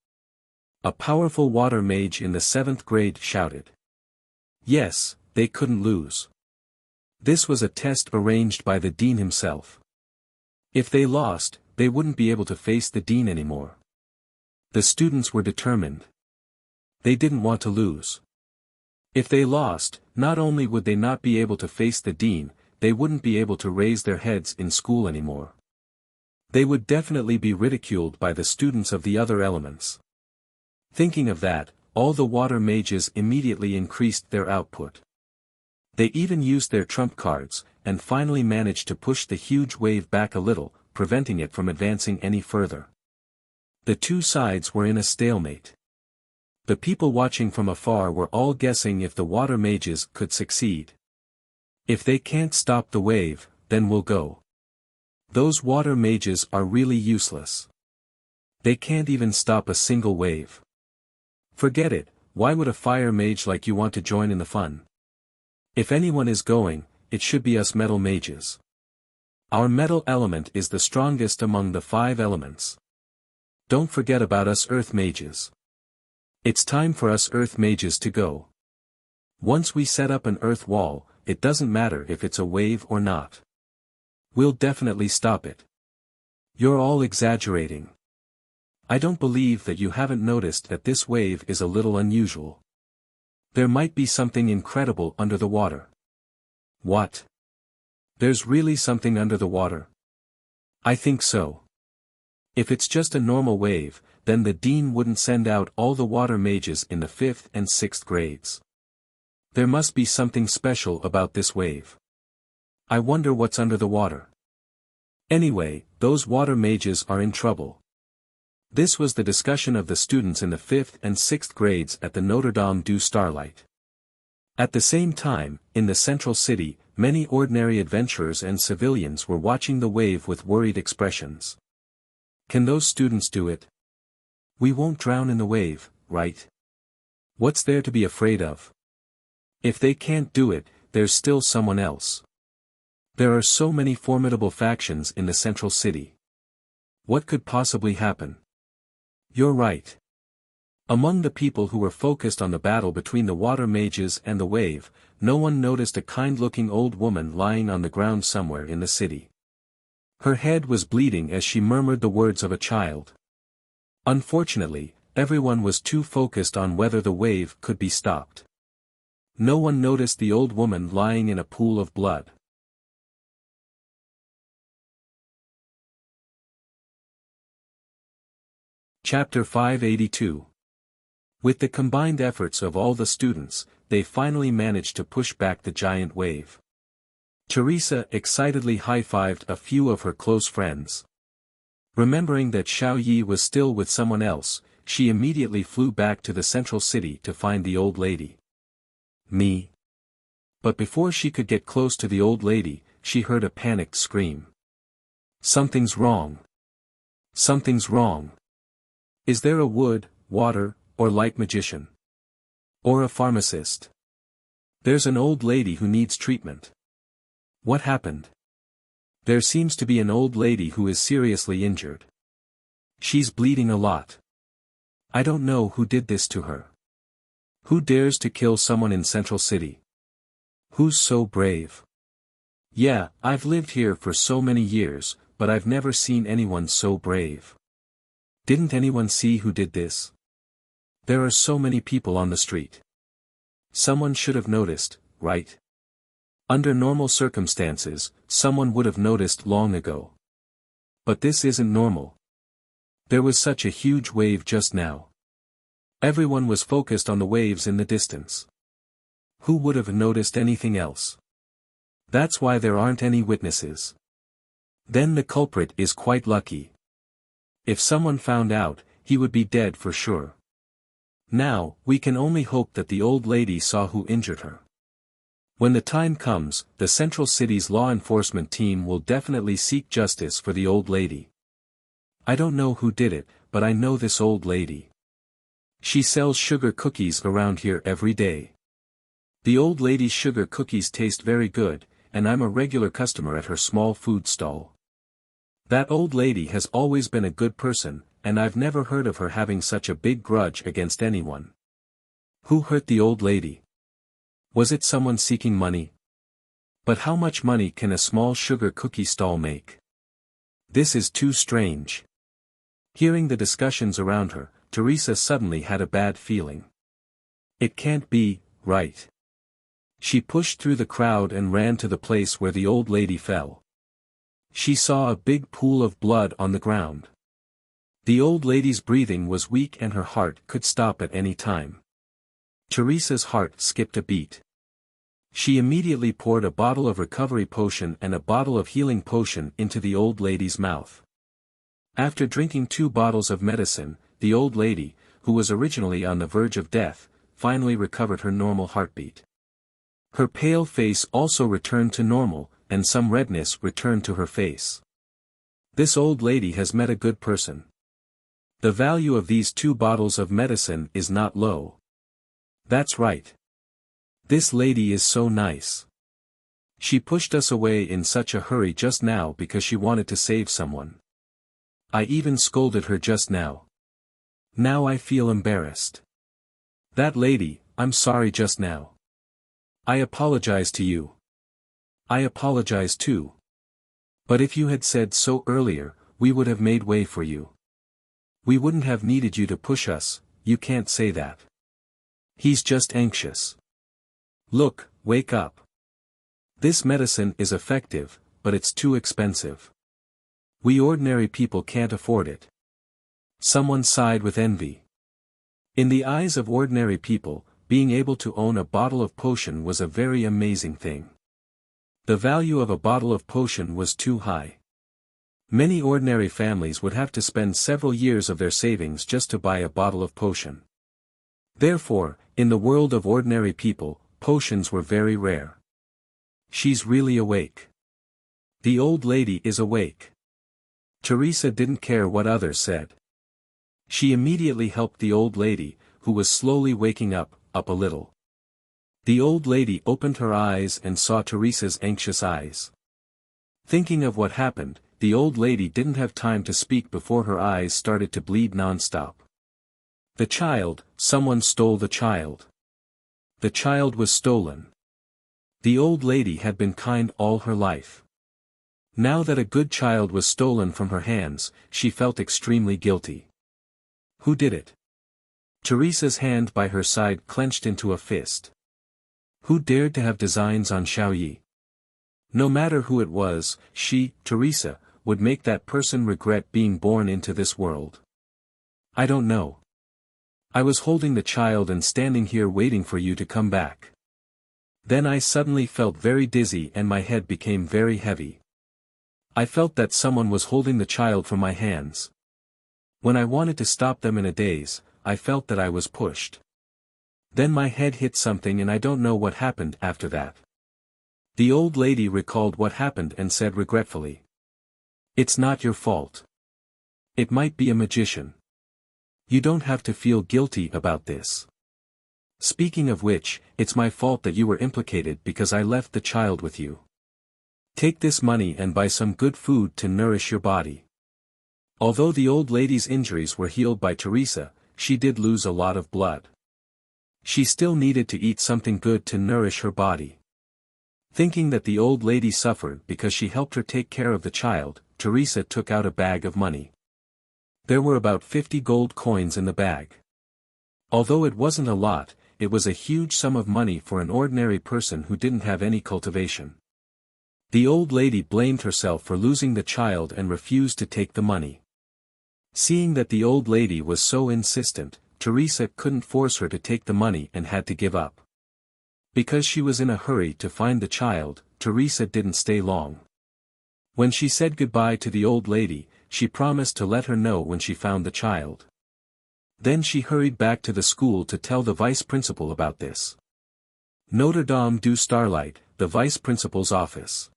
A powerful water mage in the 7th grade shouted. Yes, they couldn't lose. This was a test arranged by the dean himself. If they lost, they wouldn't be able to face the dean anymore. The students were determined. They didn't want to lose. If they lost, not only would they not be able to face the dean, they wouldn't be able to raise their heads in school anymore. They would definitely be ridiculed by the students of the other elements. Thinking of that, all the water mages immediately increased their output. They even used their trump cards, and finally managed to push the huge wave back a little, preventing it from advancing any further. The two sides were in a stalemate. The people watching from afar were all guessing if the water mages could succeed. If they can't stop the wave, then we'll go. Those water mages are really useless. They can't even stop a single wave. Forget it, why would a fire mage like you want to join in the fun? If anyone is going, it should be us metal mages. Our metal element is the strongest among the 5 elements. Don't forget about us earth mages. It's time for us earth mages to go. Once we set up an earth wall, it doesn't matter if it's a wave or not. We'll definitely stop it. You're all exaggerating. I don't believe that you haven't noticed that this wave is a little unusual. There might be something incredible under the water. What? There's really something under the water? I think so. If it's just a normal wave, then the dean wouldn't send out all the water mages in the 5th and 6th grades. There must be something special about this wave. I wonder what's under the water. Anyway, those water mages are in trouble. This was the discussion of the students in the 5th and 6th grades at the Notre Dame du Starlight. At the same time, in the central city, many ordinary adventurers and civilians were watching the wave with worried expressions. Can those students do it? We won't drown in the wave, right? What's there to be afraid of? If they can't do it, there's still someone else. There are so many formidable factions in the central city. What could possibly happen? You're right. Among the people who were focused on the battle between the water mages and the wave, no one noticed a kind-looking old woman lying on the ground somewhere in the city. Her head was bleeding as she murmured the words of a child. Unfortunately, everyone was too focused on whether the wave could be stopped. No one noticed the old woman lying in a pool of blood. Chapter 582. With the combined efforts of all the students, they finally managed to push back the giant wave. Teresa excitedly high-fived a few of her close friends. Remembering that Xiao Yi was still with someone else, she immediately flew back to the central city to find the old lady. Me. But before she could get close to the old lady, she heard a panicked scream. Something's wrong. Something's wrong. Is there a wood, water, or light magician? Or a pharmacist? There's an old lady who needs treatment. What happened? There seems to be an old lady who is seriously injured. She's bleeding a lot. I don't know who did this to her. Who dares to kill someone in Central City? Who's so brave? Yeah, I've lived here for so many years, but I've never seen anyone so brave. Didn't anyone see who did this? There are so many people on the street. Someone should have noticed, right? Under normal circumstances, someone would have noticed long ago. But this isn't normal. There was such a huge wave just now. Everyone was focused on the waves in the distance. Who would have noticed anything else? That's why there aren't any witnesses. Then the culprit is quite lucky. If someone found out, he would be dead for sure. Now, we can only hope that the old lady saw who injured her. When the time comes, the Central City's law enforcement team will definitely seek justice for the old lady. I don't know who did it, but I know this old lady. She sells sugar cookies around here every day. The old lady's sugar cookies taste very good, and I'm a regular customer at her small food stall. That old lady has always been a good person, and I've never heard of her having such a big grudge against anyone. Who hurt the old lady? Was it someone seeking money? But how much money can a small sugar cookie stall make? This is too strange. Hearing the discussions around her, Teresa suddenly had a bad feeling. It can't be right. She pushed through the crowd and ran to the place where the old lady fell. She saw a big pool of blood on the ground. The old lady's breathing was weak and her heart could stop at any time. Teresa's heart skipped a beat. She immediately poured a bottle of recovery potion and a bottle of healing potion into the old lady's mouth. After drinking 2 bottles of medicine, the old lady, who was originally on the verge of death, finally recovered her normal heartbeat. Her pale face also returned to normal, and some redness returned to her face. This old lady has met a good person. The value of these 2 bottles of medicine is not low. That's right. This lady is so nice. She pushed us away in such a hurry just now because she wanted to save someone. I even scolded her just now. Now I feel embarrassed. That lady, I'm sorry just now. I apologize to you. I apologize too. But if you had said so earlier, we would have made way for you. We wouldn't have needed you to push us. You can't say that. He's just anxious. Look, wake up. This medicine is effective, but it's too expensive. We ordinary people can't afford it. Someone sighed with envy. In the eyes of ordinary people, being able to own a bottle of potion was a very amazing thing. The value of a bottle of potion was too high. Many ordinary families would have to spend several years of their savings just to buy a bottle of potion. Therefore, in the world of ordinary people, potions were very rare. She's really awake. The old lady is awake. Teresa didn't care what others said. She immediately helped the old lady, who was slowly waking up a little. The old lady opened her eyes and saw Teresa's anxious eyes. Thinking of what happened, the old lady didn't have time to speak before her eyes started to bleed non-stop. The child, someone stole the child. The child was stolen. The old lady had been kind all her life. Now that a good child was stolen from her hands, she felt extremely guilty. Who did it? Teresa's hand by her side clenched into a fist. Who dared to have designs on Xiaoyi? No matter who it was, she, Teresa, would make that person regret being born into this world. I don't know. I was holding the child and standing here waiting for you to come back. Then I suddenly felt very dizzy and my head became very heavy. I felt that someone was holding the child from my hands. When I wanted to stop them in a daze, I felt that I was pushed. Then my head hit something and I don't know what happened after that. The old lady recalled what happened and said regretfully. It's not your fault. It might be a magician. You don't have to feel guilty about this. Speaking of which, it's my fault that you were implicated because I left the child with you. Take this money and buy some good food to nourish your body. Although the old lady's injuries were healed by Teresa, she did lose a lot of blood. She still needed to eat something good to nourish her body. Thinking that the old lady suffered because she helped her take care of the child, Teresa took out a bag of money. There were about 50 gold coins in the bag. Although it wasn't a lot, it was a huge sum of money for an ordinary person who didn't have any cultivation. The old lady blamed herself for losing the child and refused to take the money. Seeing that the old lady was so insistent, Teresa couldn't force her to take the money and had to give up. Because she was in a hurry to find the child, Teresa didn't stay long. When she said goodbye to the old lady, she promised to let her know when she found the child. Then she hurried back to the school to tell the vice principal about this. Notre Dame du Starlight, the vice principal's office.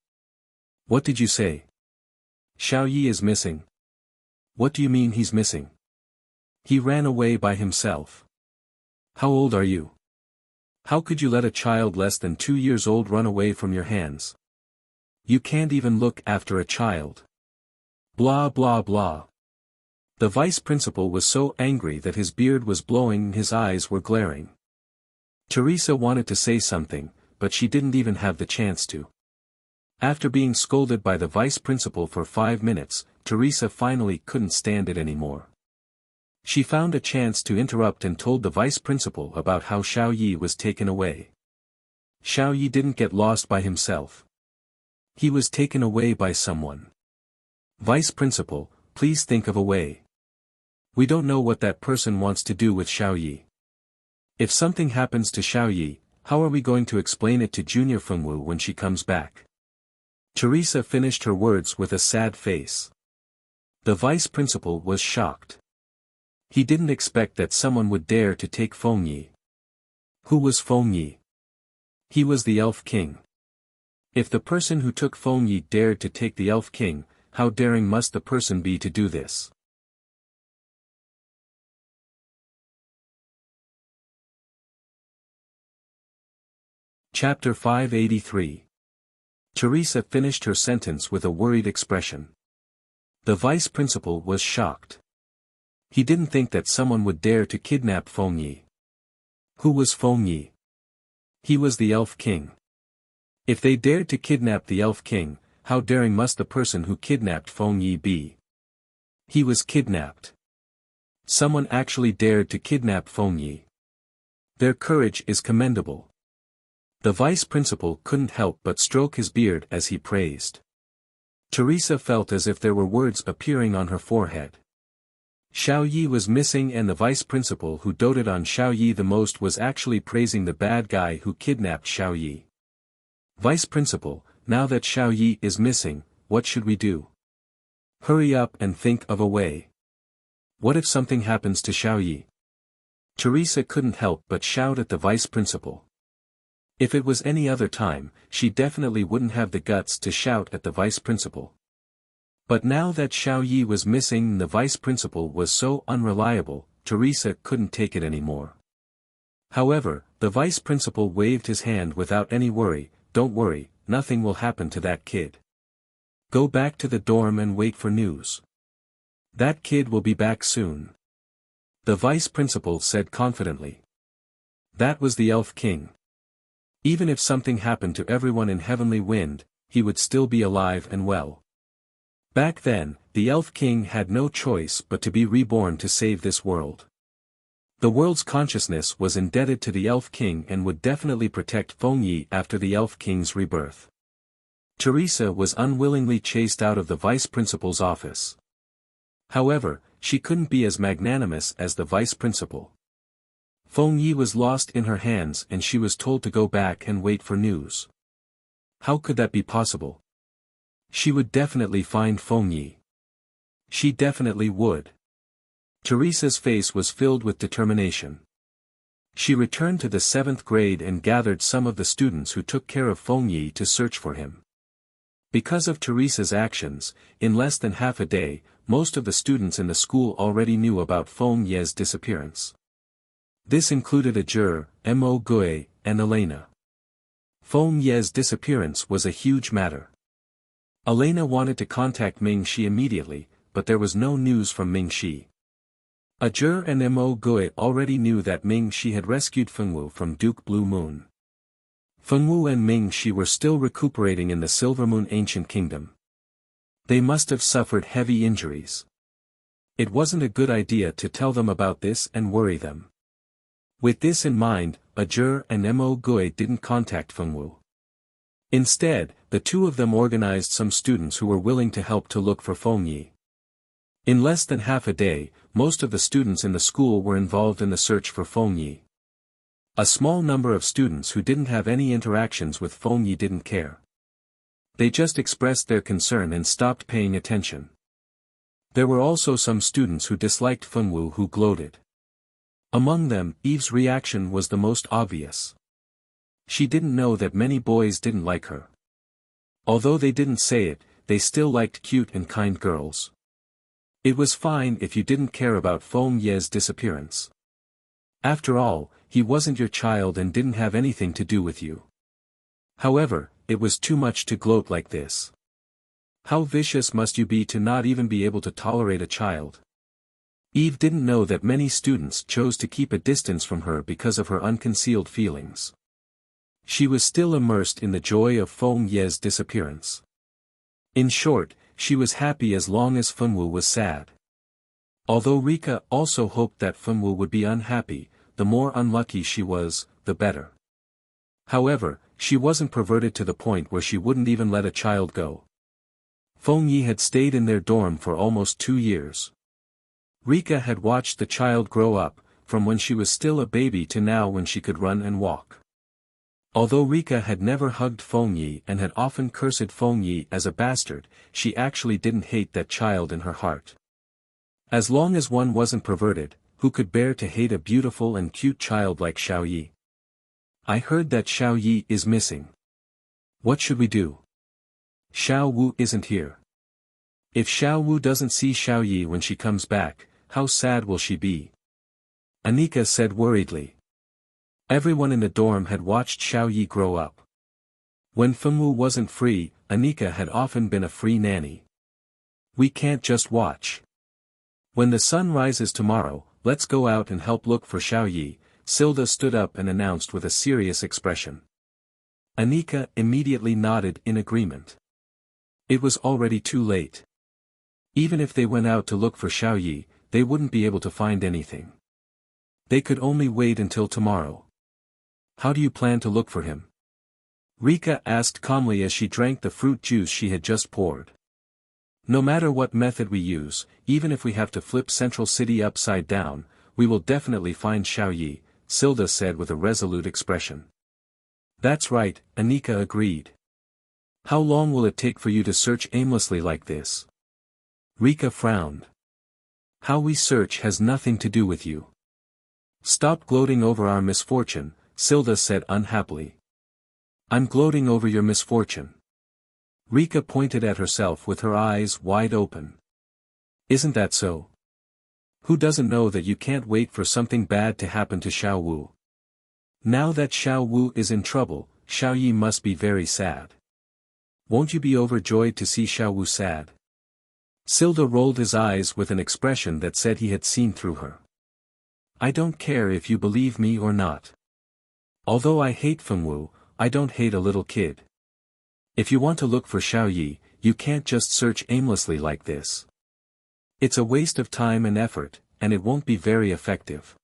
What did you say? Xiao Yi is missing. What do you mean he's missing? He ran away by himself. How old are you? How could you let a child less than 2 years old run away from your hands? You can't even look after a child. Blah blah blah. The vice principal was so angry that his beard was blowing and his eyes were glaring. Teresa wanted to say something, but she didn't even have the chance to. After being scolded by the vice principal for 5 minutes, Teresa finally couldn't stand it anymore. She found a chance to interrupt and told the vice principal about how Xiao Yi was taken away. Xiao Yi didn't get lost by himself. He was taken away by someone. Vice principal, please think of a way. We don't know what that person wants to do with Xiao Yi. If something happens to Xiao Yi, how are we going to explain it to Junior Fengwu when she comes back? Teresa finished her words with a sad face. The vice principal was shocked. He didn't expect that someone would dare to take Feng Yi. Who was Feng Yi? He was the Elf King. If the person who took Feng Yi dared to take the Elf King, how daring must the person be to do this? Chapter 583. Teresa finished her sentence with a worried expression. The vice principal was shocked. He didn't think that someone would dare to kidnap Feng Yi. Who was Feng Yi? He was the Elf King. If they dared to kidnap the Elf King, how daring must the person who kidnapped Feng Yi be? He was kidnapped. Someone actually dared to kidnap Feng Yi. Their courage is commendable. The vice principal couldn't help but stroke his beard as he praised. Teresa felt as if there were words appearing on her forehead. Xiao Yi was missing, and the vice principal who doted on Xiao Yi the most was actually praising the bad guy who kidnapped Xiao Yi. Vice principal, now that Xiao Yi is missing, what should we do? Hurry up and think of a way. What if something happens to Xiao Yi? Teresa couldn't help but shout at the vice principal. If it was any other time, she definitely wouldn't have the guts to shout at the vice principal. But now that Xiao Yi was missing and the vice principal was so unreliable, Teresa couldn't take it anymore. However, the vice principal waved his hand without any worry. Don't worry, nothing will happen to that kid. Go back to the dorm and wait for news. That kid will be back soon. The vice principal said confidently. That was the Elf King. Even if something happened to everyone in Heavenly Wind, he would still be alive and well. Back then, the Elf King had no choice but to be reborn to save this world. The world's consciousness was indebted to the Elf King and would definitely protect Feng Yi after the Elf King's rebirth. Teresa was unwillingly chased out of the vice principal's office. However, she couldn't be as magnanimous as the vice principal. Feng Yi was lost in her hands and she was told to go back and wait for news. How could that be possible? She would definitely find Feng Yi. She definitely would. Teresa's face was filled with determination. She returned to the 7th grade and gathered some of the students who took care of Feng Yi to search for him. Because of Teresa's actions, in less than half a day, most of the students in the school already knew about Feng Yi's disappearance. This included Ajur, Mo Gui, and Elena. Feng Yi's disappearance was a huge matter. Elena wanted to contact Ming Shi immediately, but there was no news from Ming Shi. Ajur and Mo Gui already knew that Ming Shi had rescued Fengwu from Duke Blue Moon. Fengwu and Ming Shi were still recuperating in the Silver Moon Ancient Kingdom. They must have suffered heavy injuries. It wasn't a good idea to tell them about this and worry them. With this in mind, Ajur and Mo Gui didn't contact Fengwu. Instead, the two of them organized some students who were willing to help to look for Feng Yi. In less than half a day, most of the students in the school were involved in the search for Feng Yi. A small number of students who didn't have any interactions with Feng Yi didn't care. They just expressed their concern and stopped paying attention. There were also some students who disliked Feng Wu who gloated. Among them, Eve's reaction was the most obvious. She didn't know that many boys didn't like her. Although they didn't say it, they still liked cute and kind girls. It was fine if you didn't care about Feng Ye's disappearance. After all, he wasn't your child and didn't have anything to do with you. However, it was too much to gloat like this. How vicious must you be to not even be able to tolerate a child? Eve didn't know that many students chose to keep a distance from her because of her unconcealed feelings. She was still immersed in the joy of Feng Ye's disappearance. In short, she was happy as long as Feng Wu was sad. Although Rika also hoped that Feng Wu would be unhappy, the more unlucky she was, the better. However, she wasn't perverted to the point where she wouldn't even let a child go. Feng Yi had stayed in their dorm for almost 2 years. Rika had watched the child grow up, from when she was still a baby to now when she could run and walk. Although Rika had never hugged Feng Yi and had often cursed Feng Yi as a bastard, she actually didn't hate that child in her heart. As long as one wasn't perverted, who could bear to hate a beautiful and cute child like Xiao Yi? I heard that Xiao Yi is missing. What should we do? Xiao Wu isn't here. If Xiao Wu doesn't see Xiao Yi when she comes back, how sad will she be? Anika said worriedly. Everyone in the dorm had watched Xiao Yi grow up. When Feng Wu wasn't free, Anika had often been a free nanny. We can't just watch. When the sun rises tomorrow, let's go out and help look for Xiao Yi, Silda stood up and announced with a serious expression. Anika immediately nodded in agreement. It was already too late. Even if they went out to look for Xiao Yi, they wouldn't be able to find anything. They could only wait until tomorrow. How do you plan to look for him? Rika asked calmly as she drank the fruit juice she had just poured. No matter what method we use, even if we have to flip Central City upside down, we will definitely find Xiao Yi, Silda said with a resolute expression. That's right, Anika agreed. How long will it take for you to search aimlessly like this? Rika frowned. How we search has nothing to do with you. Stop gloating over our misfortune, Silda said unhappily. I'm gloating over your misfortune. Rika pointed at herself with her eyes wide open. Isn't that so? Who doesn't know that you can't wait for something bad to happen to Xiao Wu? Now that Xiao Wu is in trouble, Xiao Yi must be very sad. Won't you be overjoyed to see Xiao Wu sad? Silda rolled his eyes with an expression that said he had seen through her. I don't care if you believe me or not. Although I hate Feng Wu, I don't hate a little kid. If you want to look for Xiao Yi, you can't just search aimlessly like this. It's a waste of time and effort, and it won't be very effective.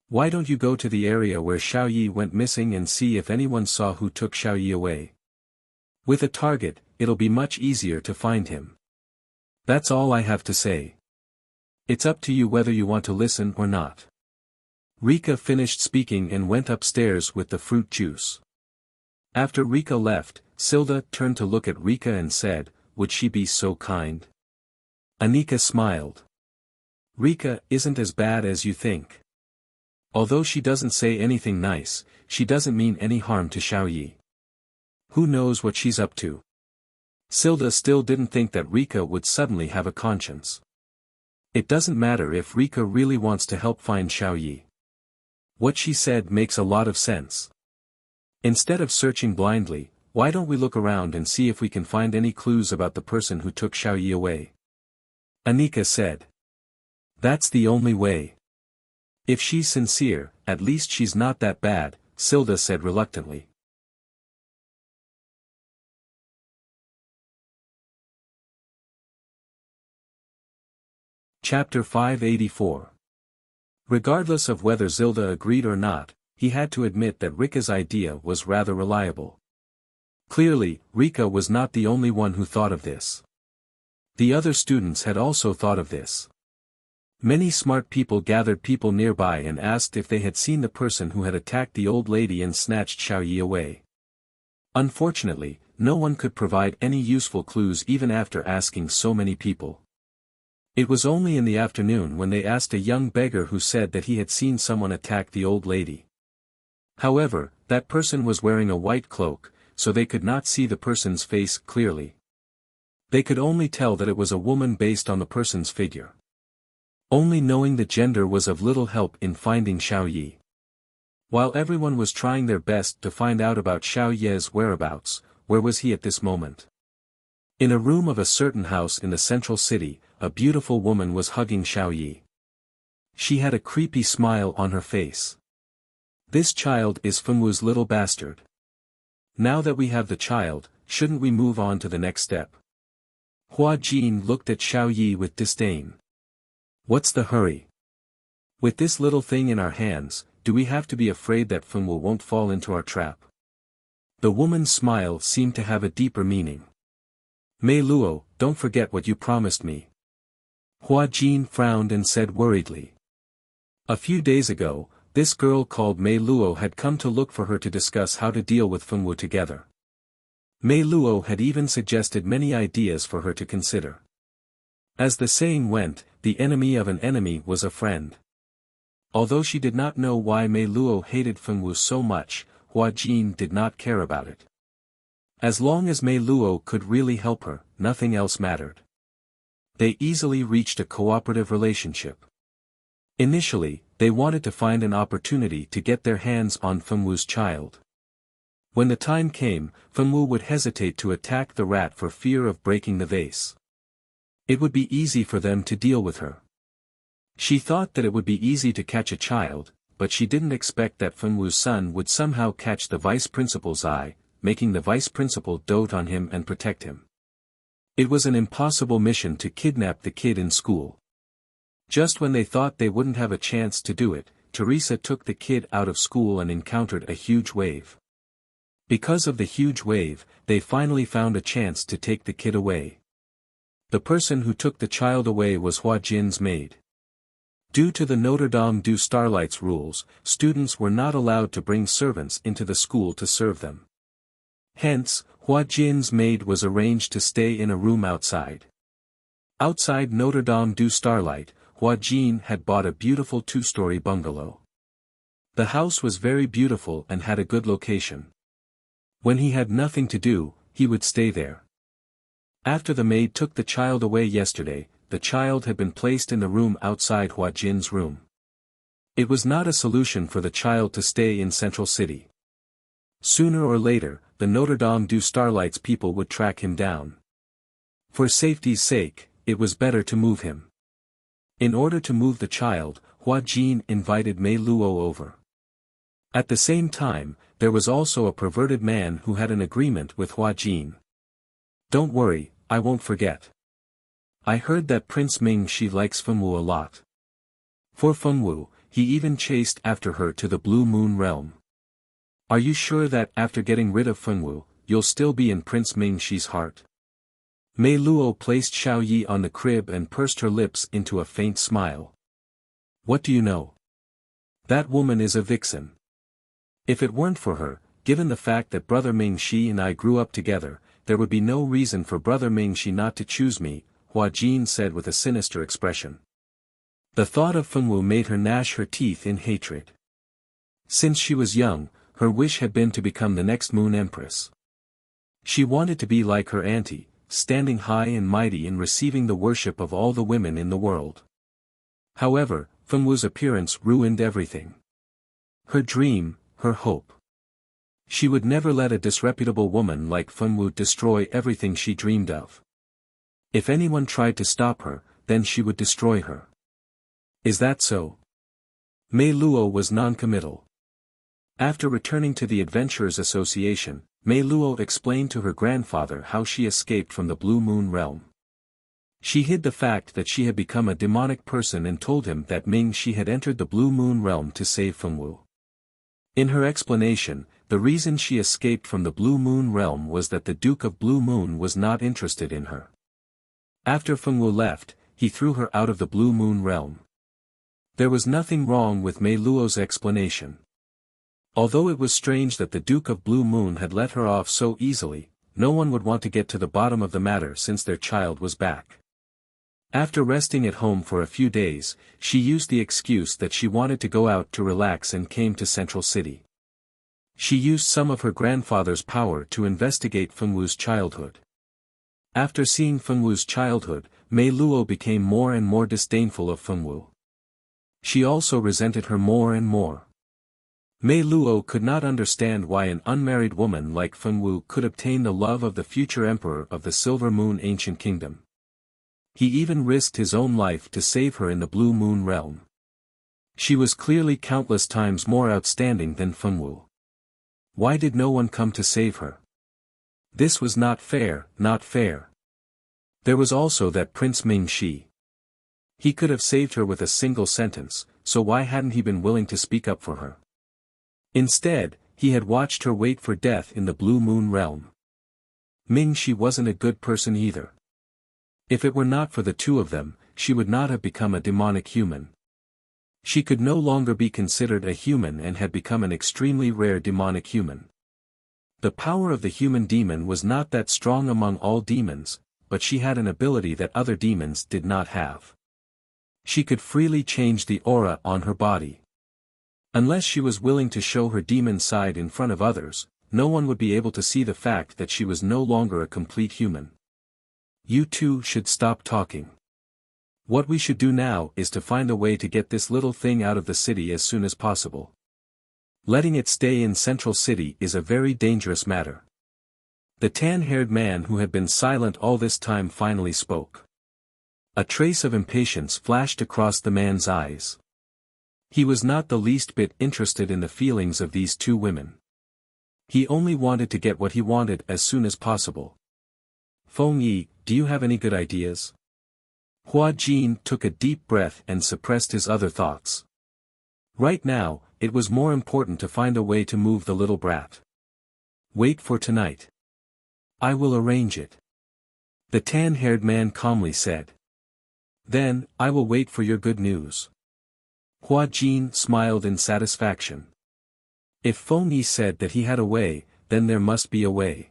Why don't you go to the area where Xiao Yi went missing and see if anyone saw who took Xiao Yi away? With a target, it'll be much easier to find him. That's all I have to say. It's up to you whether you want to listen or not. Rika finished speaking and went upstairs with the fruit juice. After Rika left, Silda turned to look at Rika and said, would she be so kind? Anika smiled. Rika isn't as bad as you think. Although she doesn't say anything nice, she doesn't mean any harm to Xiao Yi. Who knows what she's up to? Silda still didn't think that Rika would suddenly have a conscience. It doesn't matter if Rika really wants to help find Xiao Yi. What she said makes a lot of sense. Instead of searching blindly, why don't we look around and see if we can find any clues about the person who took Xiao Yi away? Anika said. That's the only way. If she's sincere, at least she's not that bad, Silda said reluctantly. Chapter 584. Regardless of whether Zilda agreed or not, he had to admit that Rika's idea was rather reliable. Clearly, Rika was not the only one who thought of this. The other students had also thought of this. Many smart people gathered people nearby and asked if they had seen the person who had attacked the old lady and snatched Xiaoyi away. Unfortunately, no one could provide any useful clues even after asking so many people. It was only in the afternoon when they asked a young beggar who said that he had seen someone attack the old lady. However, that person was wearing a white cloak, so they could not see the person's face clearly. They could only tell that it was a woman based on the person's figure. Only knowing the gender was of little help in finding Xiaoyi. While everyone was trying their best to find out about Xiaoyi's whereabouts, where was he at this moment? In a room of a certain house in the central city, a beautiful woman was hugging Xiaoyi. She had a creepy smile on her face. This child is Fengwu's little bastard. Now that we have the child, shouldn't we move on to the next step? Hua Jin looked at Xiaoyi with disdain. What's the hurry? With this little thing in our hands, do we have to be afraid that Fengwu won't fall into our trap? The woman's smile seemed to have a deeper meaning. Mei Luo, don't forget what you promised me. Hua Jin frowned and said worriedly. A few days ago, this girl called Mei Luo had come to look for her to discuss how to deal with Fengwu together. Mei Luo had even suggested many ideas for her to consider. As the saying went, the enemy of an enemy was a friend. Although she did not know why Mei Luo hated Fengwu so much, Hua Jin did not care about it. As long as Mei Luo could really help her, nothing else mattered. They easily reached a cooperative relationship. Initially, they wanted to find an opportunity to get their hands on Fengwu's child. When the time came, Fengwu would hesitate to attack the rat for fear of breaking the vase. It would be easy for them to deal with her. She thought that it would be easy to catch a child, but she didn't expect that Fengwu's son would somehow catch the vice principal's eye, making the vice principal dote on him and protect him. It was an impossible mission to kidnap the kid in school. Just when they thought they wouldn't have a chance to do it, Teresa took the kid out of school and encountered a huge wave. Because of the huge wave, they finally found a chance to take the kid away. The person who took the child away was Hua Jin's maid. Due to the Notre Dame du Starlight's rules, students were not allowed to bring servants into the school to serve them. Hence, Hua Jin's maid was arranged to stay in a room outside. Outside Notre Dame du Starlight, Hua Jin had bought a beautiful two-story bungalow. The house was very beautiful and had a good location. When he had nothing to do, he would stay there. After the maid took the child away yesterday, the child had been placed in the room outside Hua Jin's room. It was not a solution for the child to stay in Central City. Sooner or later, the Notre Dame du Starlight's people would track him down. For safety's sake, it was better to move him. In order to move the child, Hua Jin invited Mei Luo over. At the same time, there was also a perverted man who had an agreement with Hua Jin. Don't worry, I won't forget. I heard that Prince Ming-Shi likes Fengwu a lot. For Fengwu, he even chased after her to the Blue Moon realm. Are you sure that after getting rid of Fengwu, you'll still be in Prince Ming-Shi's heart? Mei Luo placed Xiaoyi on the crib and pursed her lips into a faint smile. What do you know? That woman is a vixen. If it weren't for her, given the fact that Brother Ming-Shi and I grew up together, there would be no reason for Brother Ming-Shi not to choose me, Hua Jin said with a sinister expression. The thought of Fengwu made her gnash her teeth in hatred. Since she was young, her wish had been to become the next Moon Empress. She wanted to be like her auntie, standing high and mighty and receiving the worship of all the women in the world. However, Fengwu's appearance ruined everything. Her dream, her hope. She would never let a disreputable woman like Fengwu destroy everything she dreamed of. If anyone tried to stop her, then she would destroy her. Is that so? Mei Luo was non-committal. After returning to the Adventurers Association, Mei Luo explained to her grandfather how she escaped from the Blue Moon realm. She hid the fact that she had become a demonic person and told him that Ming-Shi had entered the Blue Moon realm to save Fengwu. In her explanation, the reason she escaped from the Blue Moon realm was that the Duke of Blue Moon was not interested in her. After Fengwu left, he threw her out of the Blue Moon realm. There was nothing wrong with Mei Luo's explanation. Although it was strange that the Duke of Blue Moon had let her off so easily, no one would want to get to the bottom of the matter since their child was back. After resting at home for a few days, she used the excuse that she wanted to go out to relax and came to Central City. She used some of her grandfather's power to investigate Fengwu's childhood. After seeing Fengwu's childhood, Mei Luo became more and more disdainful of Fengwu. She also resented her more and more. Mei Luo could not understand why an unmarried woman like Fengwu could obtain the love of the future emperor of the Silver Moon Ancient Kingdom. He even risked his own life to save her in the Blue Moon realm. She was clearly countless times more outstanding than Fengwu. Why did no one come to save her? This was not fair, not fair. There was also that Prince Ming Shi. He could have saved her with a single sentence, so why hadn't he been willing to speak up for her? Instead, he had watched her wait for death in the Blue Moon realm. Ming Shi wasn't a good person either. If it were not for the two of them, she would not have become a demonic human. She could no longer be considered a human and had become an extremely rare demonic human. The power of the human demon was not that strong among all demons, but she had an ability that other demons did not have. She could freely change the aura on her body. Unless she was willing to show her demon side in front of others, no one would be able to see the fact that she was no longer a complete human. You two should stop talking. What we should do now is to find a way to get this little thing out of the city as soon as possible. Letting it stay in Central City is a very dangerous matter. The tan-haired man who had been silent all this time finally spoke. A trace of impatience flashed across the man's eyes. He was not the least bit interested in the feelings of these two women. He only wanted to get what he wanted as soon as possible. Feng Yi, do you have any good ideas? Hua Jin took a deep breath and suppressed his other thoughts. Right now, it was more important to find a way to move the little brat. Wait for tonight. I will arrange it. The tan-haired man calmly said. Then, I will wait for your good news. Hua Jin smiled in satisfaction. If Feng Yi said that he had a way, then there must be a way.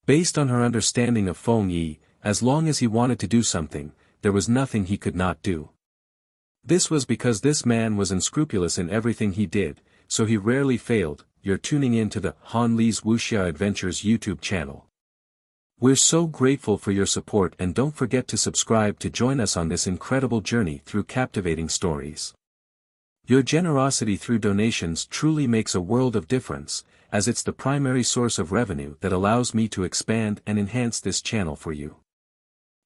Based on her understanding of Feng Yi, as long as he wanted to do something, there was nothing he could not do. This was because this man was unscrupulous in everything he did, so he rarely failed. You're tuning in to the Han Li's Wuxia Adventures YouTube channel. We're so grateful for your support, and don't forget to subscribe to join us on this incredible journey through captivating stories. Your generosity through donations truly makes a world of difference, as it's the primary source of revenue that allows me to expand and enhance this channel for you.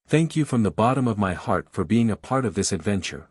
Thank you from the bottom of my heart for being a part of this adventure.